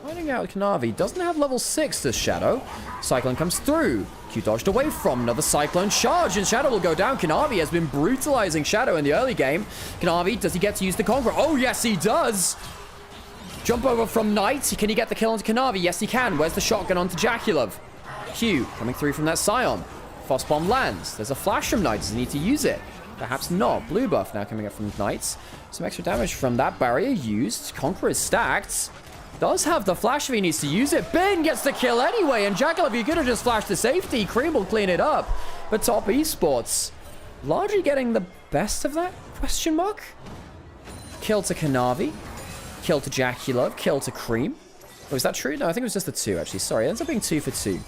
Finding out Kanavi doesn't have level 6 this Shadow. Cyclone comes through. Q dodged away from another Cyclone charge, and Shadow will go down. Kanavi has been brutalizing Shadow in the early game. Kanavi, does he get to use the Conqueror? Oh, yes, he does. Jump over from Knight. Can he get the kill onto Kanavi? Yes, he can. Where's the shotgun onto Jaculov? Q coming through from that Scion. Foss bomb lands. There's a flash from Knight. Does he need to use it? Perhaps not. Blue buff now coming up from Knights. Some extra damage from that barrier used. Conqueror is stacked. Does have the flash if he needs to use it. Bin gets the kill anyway, and Jackal, if you could have just flashed the safety, Cream will clean it up. But Top Esports largely getting the best of that, question mark? Kill to Kanavi, kill to Jackulov, kill to Cream. Oh, is that true? No, I think it was just the 2, actually. Sorry, it ends up being 2 for 2. You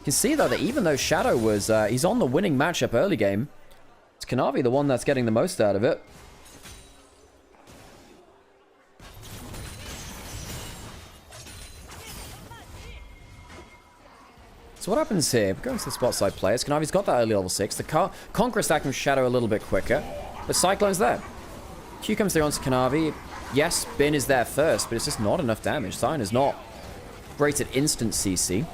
can see, though, that even though Shadow was, he's on the winning matchup early game, it's Kanavi the one that's getting the most out of it. So what happens here? We're going to the spot side players. Kanavi's got that early level 6. The Conqueror stack from Shadow a little bit quicker. But Cyclone's there. Q comes through onto Kanavi. Yes, Bin is there first, but it's just not enough damage. Sion is not great at instant CC.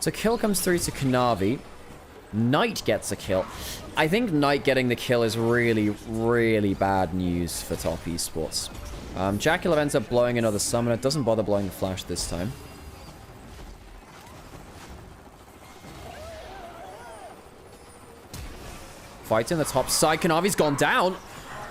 So kill comes through to Kanavi. Knight gets a kill. I think Knight getting the kill is really, really bad news for Top Esports. Jackulov ends up blowing another summoner. Doesn't bother blowing the flash this time. Fight in the top side. Kanavi's gone down.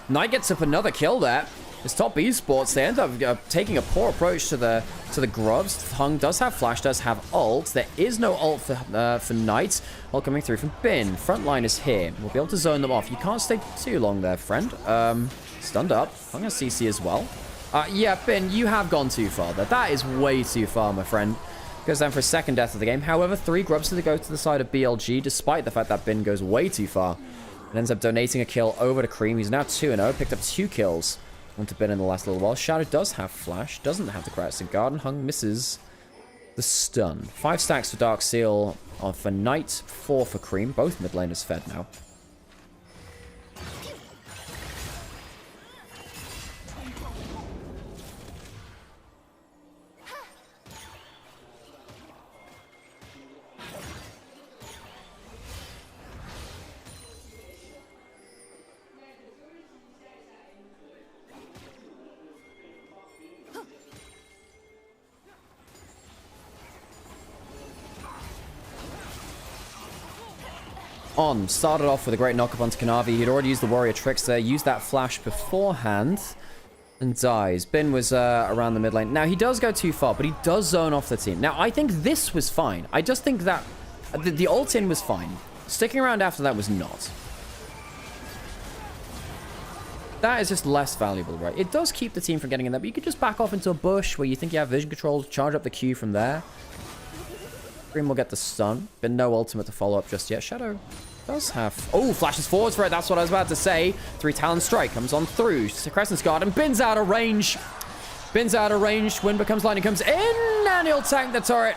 Knight gets up another kill there. It's Top Esports. They end up taking a poor approach to the grubs. Hung does have flash, does have ult. There is no ult for Knight. Ult coming through from Bin. Frontline is here. We'll be able to zone them off. You can't stay too long there, friend. Stunned up. Hung has CC as well. Yeah, Bin, you have gone too far there. That is way too far, my friend. Goes down for a second death of the game. However, 3 grubs to go to the side of BLG, despite the fact that Bin goes way too far. And ends up donating a kill over to Cream. He's now 2-0. Picked up 2 kills onto Bin in the last little while. Shadow does have flash. Doesn't have the Kratzen Guard. And Hung misses the stun. 5 stacks for Dark Seal for Knight. 4 for Cream. Both mid laners fed now. On. Started off with a great knock-up onto Kanavi. He'd already used the Warrior Tricks there. Used that flash beforehand. And dies. Bin was around the mid lane. Now, he does go too far, but he does zone off the team. Now, I think this was fine. I just think that the ult-in was fine. Sticking around after that was not. That is just less valuable, right? It does keep the team from getting in there, but you could just back off into a bush where you think you have vision control, charge up the Q from there. Cream will get the stun, but no ultimate to follow up just yet. Shadow does have... Oh, flashes forwards for it. That's what I was about to say. 3 Talon Strike comes on through. Crescent's Guard and Bin's out of range. Bin's out of range. Wind becomes lightning, comes in, and he'll tank the turret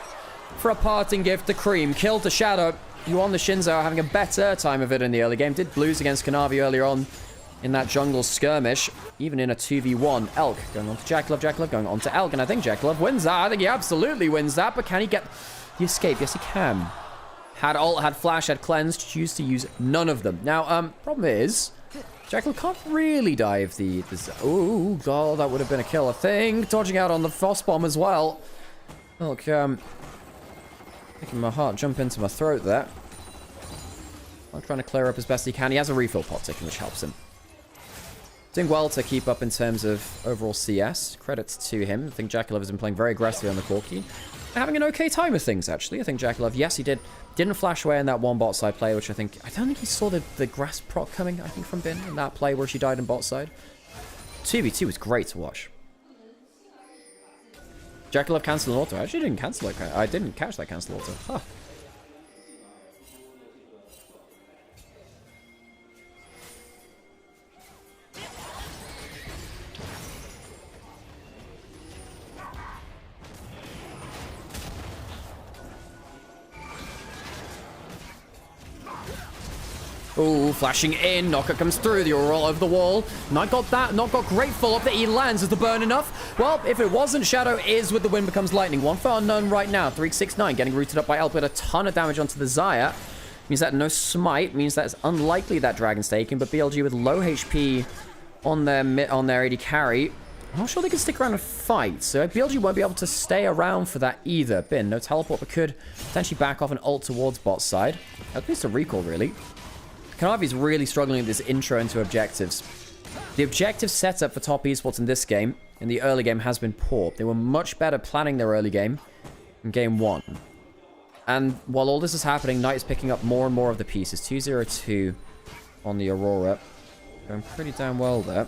for a parting gift to Cream. Kill to Shadow, who on the Shinzo are having a better time of it in the early game. Did blues against Kanavi earlier on in that jungle skirmish, even in a 2v1. Elk going on to Jackulov. Jackulov going on to Elk, and I think Jackulov wins that. I think he absolutely wins that, but can he get... the escape? Yes, he can. Had ult, had flash, had cleanse. Choose to use none of them. Now, problem is, Jackal can't really die if the... Oh, God, that would have been a kill, I think. Dodging out on the Frost Bomb as well. Look, making my heart jump into my throat there. I'm trying to clear up as best he can. He has a refill pot ticking, which helps him. Doing well to keep up in terms of overall CS. Credits to him. I think Jackulov has been playing very aggressively on the Corki. Having an okay time with things, actually. I think Jackulov, yes, he didn't flash away in that one bot side play, which I don't think he saw the grass proc coming, I think, from Bin in that play where she died in bot side. 2v2 was great to watch. Jackulov cancel an auto. I actually didn't cancel it. I didn't catch that cancel auto. Huh. Ooh, flashing in. Knocker comes through. The Aurora over the wall. Not got that. Not got great follow-up that he lands. Is the burn enough? Well, if it wasn't, Shadow is with the wind becomes lightning. 1 for unknown right now. 369 getting rooted up by Elp with a ton of damage onto the Xayah. Means that no smite. Means that it's unlikely that Dragon's taken. But BLG with low HP on their AD carry. I'm not sure they can stick around and fight. So BLG won't be able to stay around for that either. Bin, no teleport, but could potentially back off and ult towards bot side. At least a recall, really. Kanavi's really struggling with this intro into objectives. The objective setup for Top Esports in this game in the early game has been poor. They were much better planning their early game in game 1. And while all this is happening, Knight is picking up more and more of the pieces. 2-0-2 on the Aurora. Going pretty damn well there.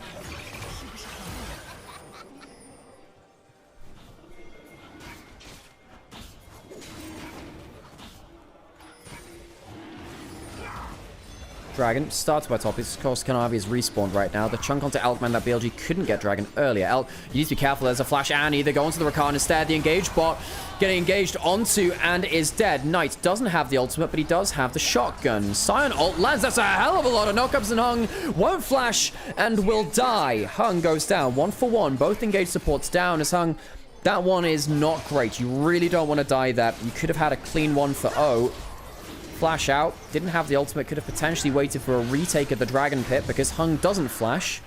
Dragon starts by top. Of course, Kanavi is respawned right now. The chunk onto Elkman that BLG couldn't get Dragon earlier. Elk, you need to be careful. There's a flash Annie. They go onto the Rakan instead. The engaged bot getting engaged onto and is dead. Knight doesn't have the ultimate, but he does have the shotgun. Sion ult lands. That's a hell of a lot of knockups, and Hung won't flash and will die. Hung goes down 1 for 1. Both engaged supports down as Hung. That one is not great. You really don't want to die that. You could have had a clean one for O. Flash out. Didn't have the ultimate. Could have potentially waited for a retake of the Dragon Pit because Hung doesn't flash.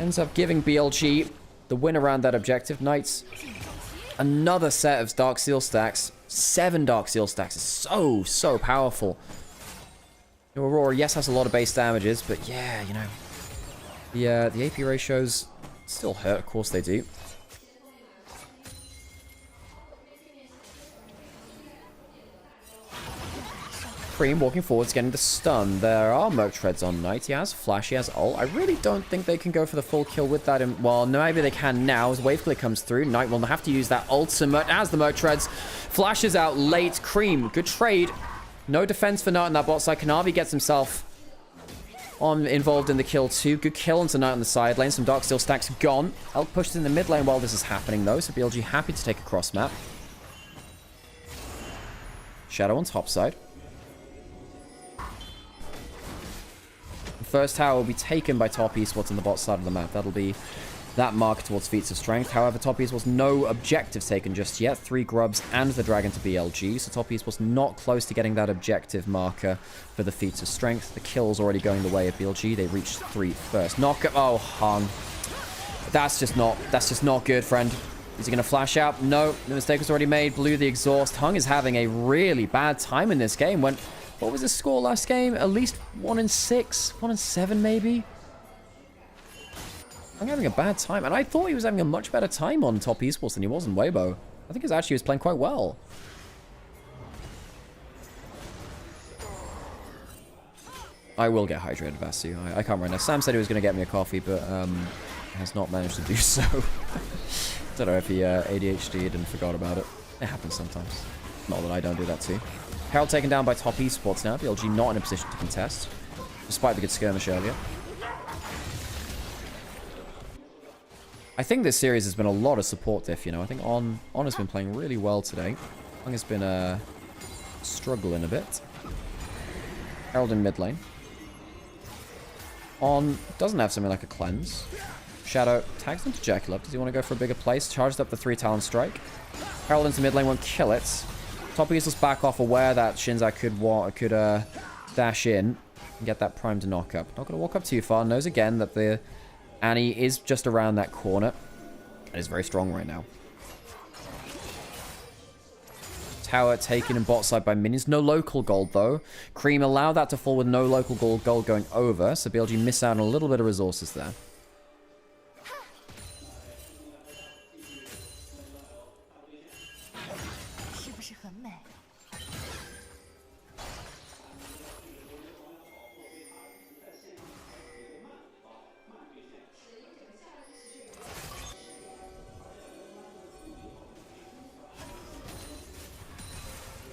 Ends up giving BLG the win around that objective. Knights, another set of Dark Seal stacks. 7 Dark Seal stacks is so powerful. Aurora, yes, has a lot of base damages, but yeah, you know, the AP ratios still hurt. Of course they do. Cream walking forwards, getting the stun. There are Merc Treads on Knight. He has Flash, he has ult. I really don't think they can go for the full kill with that. Well, maybe they can now as Wave Clear comes through. Knight will have to use that ultimate as the Merc Treads. Flashes out late. Cream, good trade. No defense for Knight on that bot side. Kanavi gets himself involved in the kill too. Good kill onto Knight on the side lane. Some Dark Steel stacks gone. Elk pushed in the mid lane while this is happening though, so BLG happy to take a cross map. Shadow on top side. First tower will be taken by Top Esports on the bot side of the map. That'll be that mark towards feats of strength. However, Top Esports no objective taken just yet. 3 grubs and the dragon to BLG. So Top Esports not close to getting that objective marker for the feats of strength. The kill's already going the way of BLG. They reached 3 first. Knock up. Oh, Hung. That's just not good, friend. Is he going to flash out? No. The mistake was already made. Blew the exhaust. Hung is having a really bad time in this game. What was his score last game? At least 1-6? 1-7 maybe? I'm having a bad time. And I thought he was having a much better time on Top Esports than he was in Weibo. I think he was playing quite well. I will get hydrated, Vasu. I can't remember. Sam said he was going to get me a coffee, but has not managed to do so. Don't know if he ADHD'd and forgot about it. It happens sometimes. Not that I don't do that too. Herald taken down by Top Esports now. BLG not in a position to contest, despite the good skirmish earlier. I think this series has been a lot of support diff, you know. I think On has been playing really well today. Hung has been struggling a bit. Herald in mid lane. On doesn't have something like a cleanse. Shadow tags into Jackalope. Does he want to go for a bigger place? Charged up the 3 Talon Strike. Herald into mid lane won't kill it. Top Esports back off, aware that Shinzai could dash in and get that prime to knock up. Not going to walk up too far. Knows again that the Annie is just around that corner. And is very strong right now. Tower taken in bot side by minions. No local gold though. Cream allowed that to fall with no local gold going over. So BLG miss out on a little bit of resources there.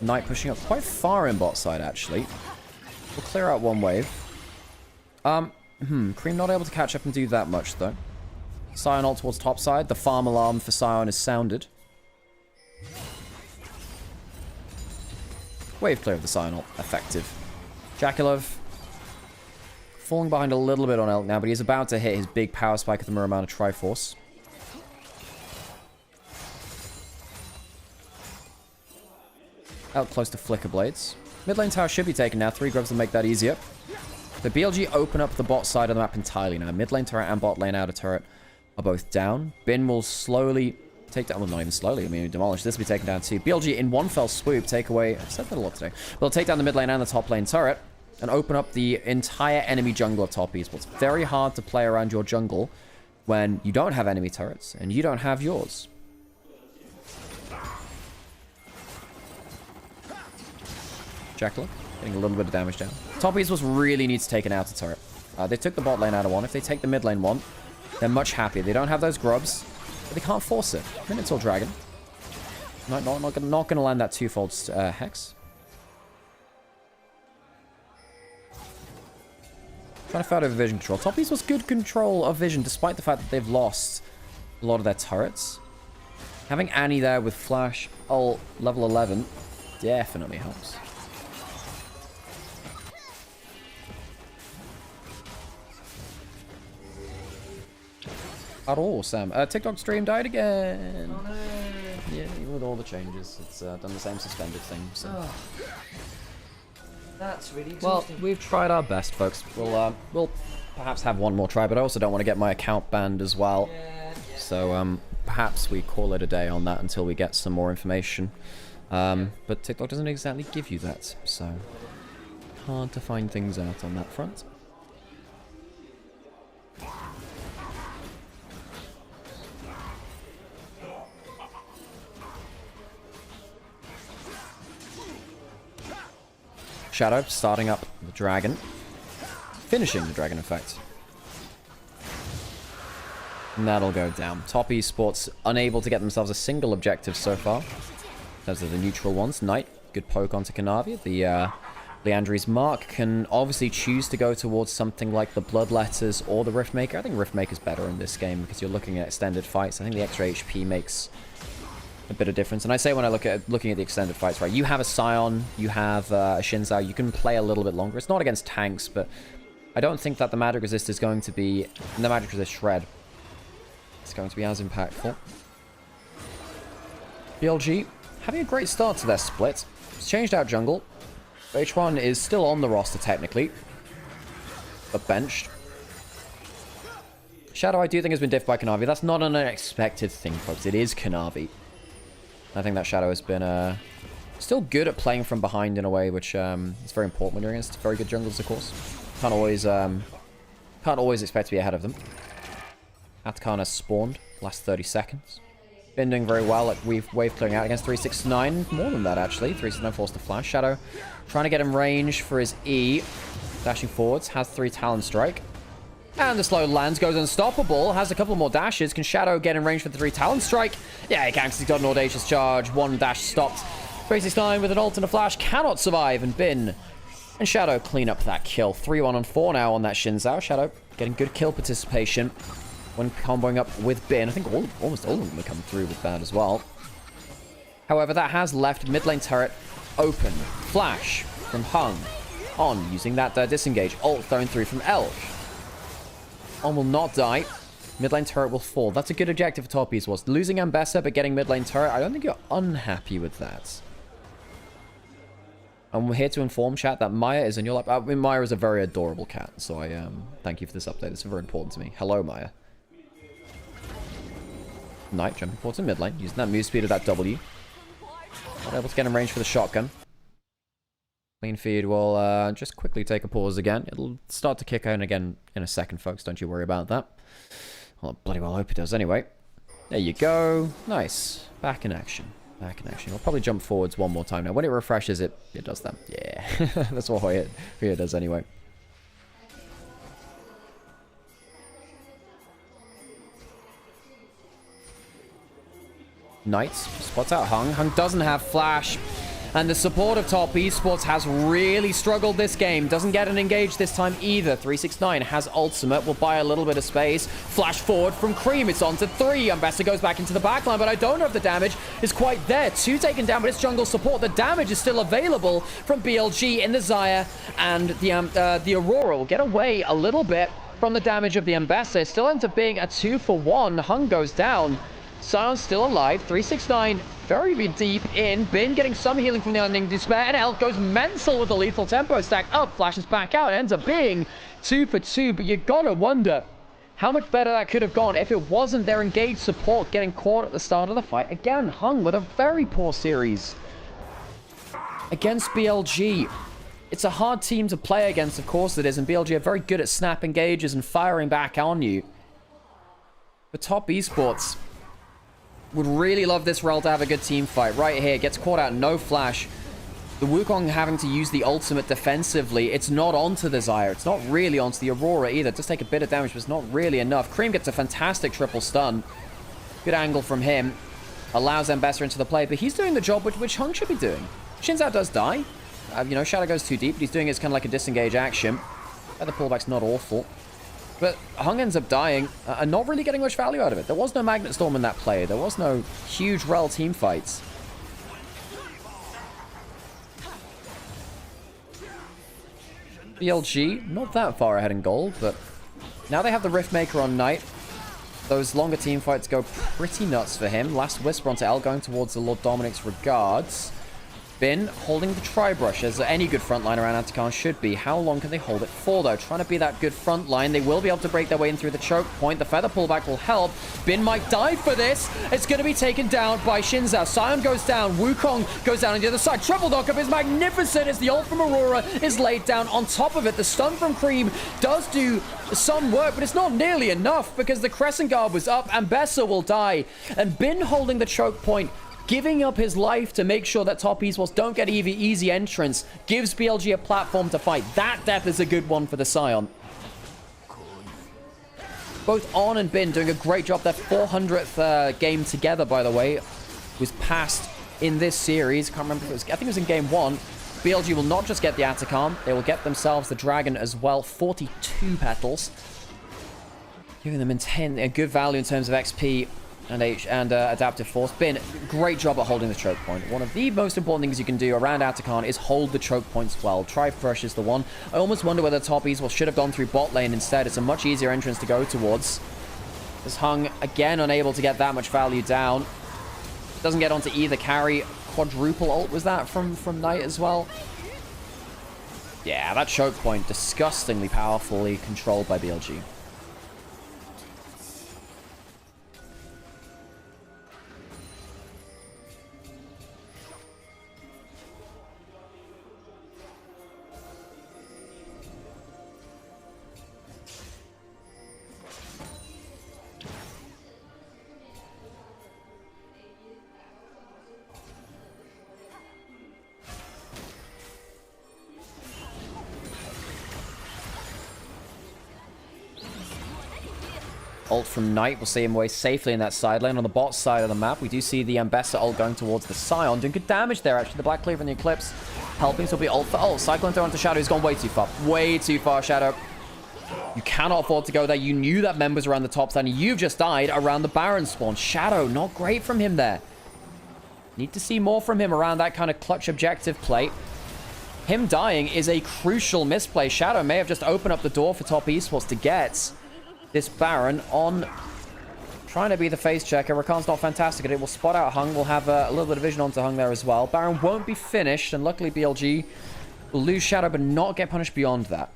Knight pushing up quite far in bot side, actually. We'll clear out one wave. Cream not able to catch up and do that much, though. Sion ult towards top side. The farm alarm for Sion is sounded. Wave clear of the Sion ult. Effective. Jackalope falling behind a little bit on Elk now, but he's about to hit his big power spike at the Muramana Triforce. Out close to Flicker Blades. Mid lane tower should be taken now. 3 grubs will make that easier. The BLG open up the bot side of the map entirely now. Mid lane turret and bot lane outer turret are both down. Bin will slowly take down, well, not even slowly, I mean, demolish. This will be taken down too. BLG in one fell swoop take away, I've said that a lot today. They'll take down the mid lane and the top lane turret and open up the entire enemy jungle of Top Esports. It's very hard to play around your jungle when you don't have enemy turrets and you don't have yours. Jackal getting a little bit of damage down. Top Esports really needs to take an outer turret. They took the bot lane out of one. If they take the mid lane one, they're much happier. They don't have those grubs, but they can't force it. Minotaur Dragon. Not going to land that twofold Hex. Trying to fight over vision control. Top Esports good control of vision, despite the fact that they've lost a lot of their turrets. Having Annie there with Flash, ult, level 11, definitely helps. At all, Sam. TikTok stream died again. Oh, no. Yeah, even with all the changes, it's done the same suspended thing. So. Oh. That's really Well, exhausting. we've tried our best, folks. We'll perhaps have one more try, but I also don't want to get my account banned as well. Yeah. So perhaps we call it a day on that until we get some more information. But TikTok doesn't exactly give you that, so hard to find things out on that front. Shadow starting up the dragon. Finishing the dragon, in fact. And that'll go down. Top Esports unable to get themselves a single objective so far. Those are the neutral ones. Knight, good poke onto Canavia. The Leandri's Mark can obviously choose to go towards something like the Bloodletters or the Riftmaker. I think Riftmaker's better in this game because you're looking at extended fights. I think the extra HP makes a bit of difference. And I say when I looking at the extended fights, right, you have a Scion, you have a Shinzao, you can play a little bit longer. It's not against tanks, but I don't think that the magic resist is going to be, the magic resist shred, it's going to be as impactful. BLG having a great start to their split. It's changed out jungle. H1 is still on the roster technically, but benched. Shadow I do think has been diffed by Kanavi. That's not an unexpected thing, folks. It is Kanavi. I think that Shadow has been still good at playing from behind in a way, which is very important when you're against very good junglers, of course. Can't always expect to be ahead of them. Atkan has spawned last 30 seconds. Been doing very well at wave clearing out against 369. More than that, actually. 369 forced the flash. Shadow trying to get in range for his E. Dashing forwards. Has 3 Talon Strike. And the slow lands, goes unstoppable, has a couple more dashes. Can Shadow get in range for the 3 Talon Strike? Yeah, he can because he's got an Audacious Charge. 1 dash stopped. 369 with an ult and a flash cannot survive, and Bin and Shadow clean up that kill. 3-1 on 4 now on that Shinzao. Shadow getting good kill participation when comboing up with Bin. I think almost all of them have come through with that as well. However, that has left mid lane turret open. Flash from Hung on using that disengage. Ult thrown through from Elf. On will not die. Mid lane turret will fall. That's a good objective for Top Esports. Losing Ambessa but getting mid lane turret, I don't think you're unhappy with that. And we're here to inform chat that Maya is in your lap. I mean, Maya is a very adorable cat, so I thank you for this update. It's very important to me. Hello, Maya. Knight jumping forward to mid lane, using that move speed of that W. Not able to get in range for the shotgun. Clean feed will just quickly take a pause again. It'll start to kick in again in a second, folks. Don't you worry about that. Well, bloody well hope it does anyway. There you go. Nice. Back in action. Back in action. We'll probably jump forwards one more time now. When it refreshes, it does that. Yeah. That's what Hoya does anyway. Knight spots out Hung. Hung doesn't have flash. And the support of Top Esports has really struggled this game. Doesn't get an engage this time either. 369 has ultimate. Will buy a little bit of space. Flash forward from Cream. It's on to 3. Ambessa goes back into the backline, but I don't know if the damage is quite there. 2 taken down, but it's jungle support. The damage is still available from BLG in the Xayah. And the Aurora will get away a little bit from the damage of the Ambessa. It still ends up being a 2-for-1. Hung goes down. Sion's still alive. 369 very deep in. Bin getting some healing from the Unending Despair. And Elk goes mental with the lethal tempo stack up. Flashes back out. It ends up being 2 for 2. But you gotta wonder how much better that could have gone if it wasn't their engaged support getting caught at the start of the fight. Again, Hung with a very poor series against BLG. It's a hard team to play against, of course it is. And BLG are very good at snap engages and firing back on you. But Top Esports would really love this rel to have a good team fight. Right here, gets caught out, no flash. The Wukong having to use the ultimate defensively. It's not onto the Xayah. It's not really onto the Aurora either. It does take a bit of damage, but it's not really enough. Cream gets a fantastic triple stun. Good angle from him. Allows Mbessa into the play, but he's doing the job which Hung should be doing. Xin Zhao does die. You know, Shadow goes too deep, but he's doing it as kind of like a disengage action. The pullback's not awful. But Hung ends up dying and not really getting much value out of it. There was no Magnet Storm in that play. There was no huge rel team fights. BLG, not that far ahead in gold, but now they have the Riftmaker on Knight. Those longer team fights go pretty nuts for him. Last Whisper onto L, going towards the Lord Dominic's regards. Bin holding the Tri-Brush, as any good front line around Antikarn should be. How long can they hold it for, though? Trying to be that good front line. They will be able to break their way in through the choke point. The feather pullback will help. Bin might die for this. It's going to be taken down by Xin Zhao. Sion goes down. Wukong goes down on the other side. Triple knockup is magnificent as the ult from Aurora is laid down. On top of it, the stun from Cream does do some work, but it's not nearly enough because the Crescent Guard was up and Bessa will die. And Bin holding the choke point, giving up his life to make sure that Top Esports don't get easy entrance, gives BLG a platform to fight. That death is a good one for the Sion. Both On and Bin doing a great job. Their 400th game together, by the way, was passed in this series. Can't remember if it was, I think it was in game 1. BLG will not just get the Atacam, they will get themselves the Dragon as well. 42 petals. Giving them a good value in terms of XP and adaptive force. Bin, great job at holding the choke point. One of the most important things you can do around Atacon is hold the choke points well. Tri-Brush is the one. I almost wonder whether Top Esports should have gone through bot lane instead. It's a much easier entrance to go towards. As Hung, again, unable to get that much value down. Doesn't get onto either carry. Quadruple ult was that from Knight as well? Yeah, that choke point, disgustingly powerfully controlled by BLG. Ult from Knight will see him away safely in that side lane. On the bot side of the map, we do see the Mbessa ult going towards the Sion. Doing good damage there, actually. The Black Cleaver and the Eclipse helping. So it'll be ult for ult. Cyclone throw onto Shadow. He's gone way too far. Way too far, Shadow. You cannot afford to go there. You knew that members around the top side, and you've just died around the Baron spawn. Shadow, not great from him there. Need to see more from him around that kind of clutch objective play. Him dying is a crucial misplay. Shadow may have just opened up the door for Top Esports to get this Baron on, trying to be the face checker. Rakan's not fantastic at it. We'll spot out Hung. We'll have a little bit of vision onto Hung there as well. Baron won't be finished, and luckily BLG will lose Shadow, but not get punished beyond that.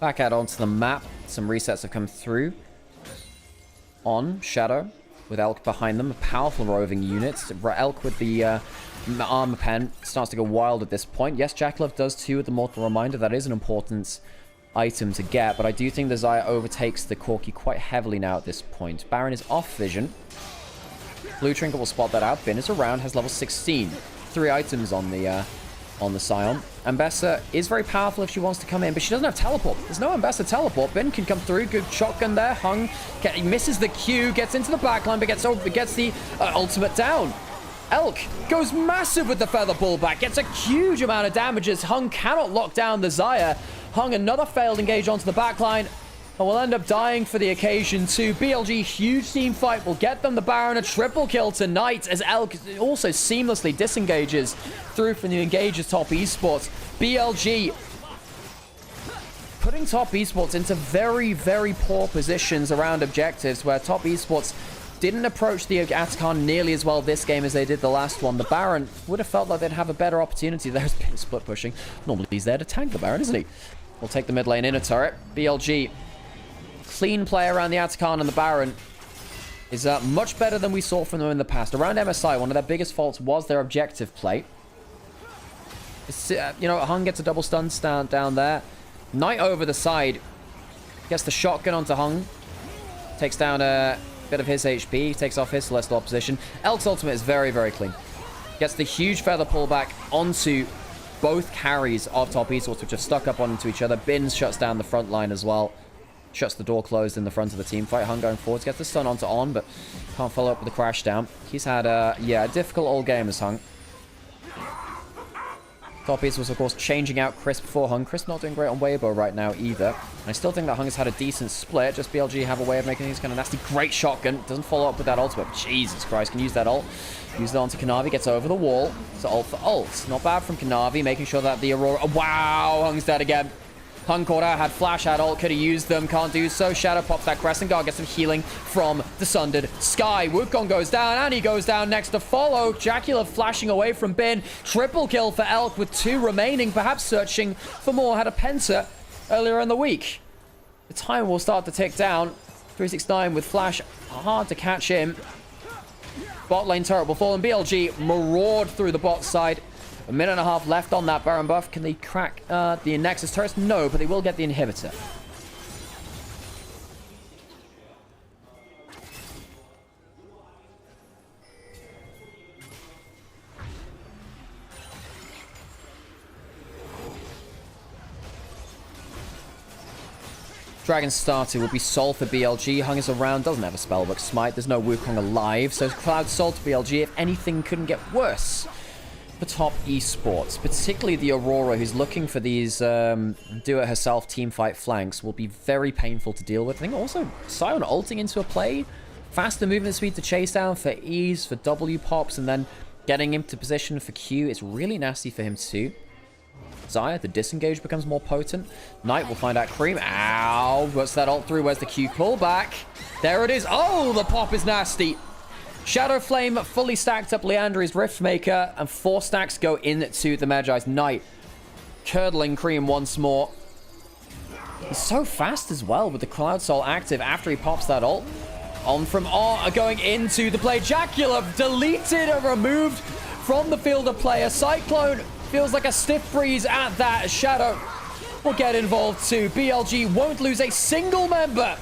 Back out onto the map. Some resets have come through. On Shadow with Elk behind them. A powerful roving unit. Elk with the armor pen starts to go wild at this point. Yes, Jackalove does too with the Mortal Reminder. That is an important item to get, but I do think the Xayah overtakes the Corki quite heavily now at this point. Baron is off vision. Blue Trinket will spot that out. Bin is around, has level 16. 3 items on the Sion. Mbessa is very powerful if she wants to come in, but she doesn't have teleport. There's no Mbessa teleport. Bin can come through. Good shotgun there. Hung misses the Q, gets into the backline, but gets the ultimate down. Elk goes massive with the feather pullback, gets a huge amount of damages. Hung cannot lock down the Xayah. Hung another failed engage onto the backline, and will end up dying for the occasion too. BLG, huge team fight, will get them the Baron. A triple kill tonight as Elk also seamlessly disengages through from the engages Top Esports. BLG putting Top Esports into very, very poor positions around objectives, where Top Esports didn't approach the Atacon nearly as well this game as they did the last one. The Baron would have felt like they'd have a better opportunity. There's been split pushing. Normally he's there to tank the Baron, isn't he? We'll take the mid lane inner turret. BLG, clean play around the Atacon and the Baron, is much better than we saw from them in the past. Around MSI, one of their biggest faults was their objective play. You know, Hung gets a double stun down there. Knight over the side. Gets the shotgun onto Hung. Takes down a bit of his HP. Takes off his Celestial Opposition. Elk's ultimate is very, very clean. Gets the huge feather pullback onto both carries of Top Esports, which are stuck up onto each other. Bins shuts down the front line as well. Shuts the door closed in the front of the team fight. Hung going forwards. Gets the stun onto On, but can't follow up with the crash down. He's had a difficult old game as Hung. Top Esports was, of course, changing out Crisp for Hung. Crisp not doing great on Weibo right now either. And I still think that Hung has had a decent split. Just BLG have a way of making these kind of nasty. Great shotgun. Doesn't follow up with that ultimate. Jesus Christ, can use that ult. Use it onto Kanavi. Gets over the wall. So ult for ult. Not bad from Kanavi. Making sure that the Aurora... Wow, Hung's dead again. Hung caught out, had flash, had ult, could have used them, can't do so. Shadow pops that Crescent Guard, gets some healing from the Sundered Sky. Wukong goes down, and he goes down next to follow. Dracula flashing away from Bin. Triple kill for Elk with 2 remaining, perhaps searching for more. Had a Penta earlier in the week. The time will start to tick down. 369 with flash, hard to catch him. Bot lane turret will fall, and BLG maraud through the bot side. A minute and a half left on that Baron buff. Can they crack the Nexus turrets? No, but they will get the inhibitor. Dragon starter will be Soul for BLG. Hung is around, doesn't have a spellbook smite. There's no Wukong alive, so Cloud Soul to BLG. If anything, couldn't get worse for Top Esports, particularly the Aurora, who's looking for these do-it-herself teamfight flanks, will be very painful to deal with. I think also Sion ulting into a play, faster movement speed to chase down for E's, for W pops, and then getting him to position for Q. It's really nasty for him too. Xayah, the disengage becomes more potent. Knight will find out Cream. Ow, what's that ult through? Where's the Q callback? There it is. Oh, the pop is nasty. Shadow Flame fully stacked up Leandri's Riftmaker, and 4 stacks go into the Magi's Knight. Curdling Cream once more. He's so fast as well with the Cloud Soul active after he pops that ult. On from R going into the play. Dracula deleted and removed from the field of play. A Cyclone feels like a stiff breeze at that. Shadow will get involved too. BLG won't lose a single member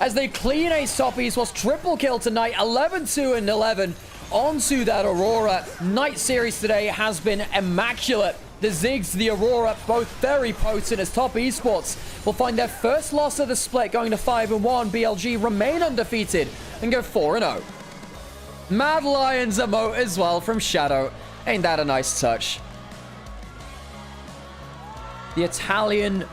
as they clean a Top Esports triple kill tonight. 11-2 and 11 onto that Aurora. Night series today has been immaculate. The Ziggs, the Aurora, both very potent as Top Esports will find their first loss of the split, going to 5-1. BLG remain undefeated and go 4-0. Mad Lions emote as well from Shadow. Ain't that a nice touch? The Italian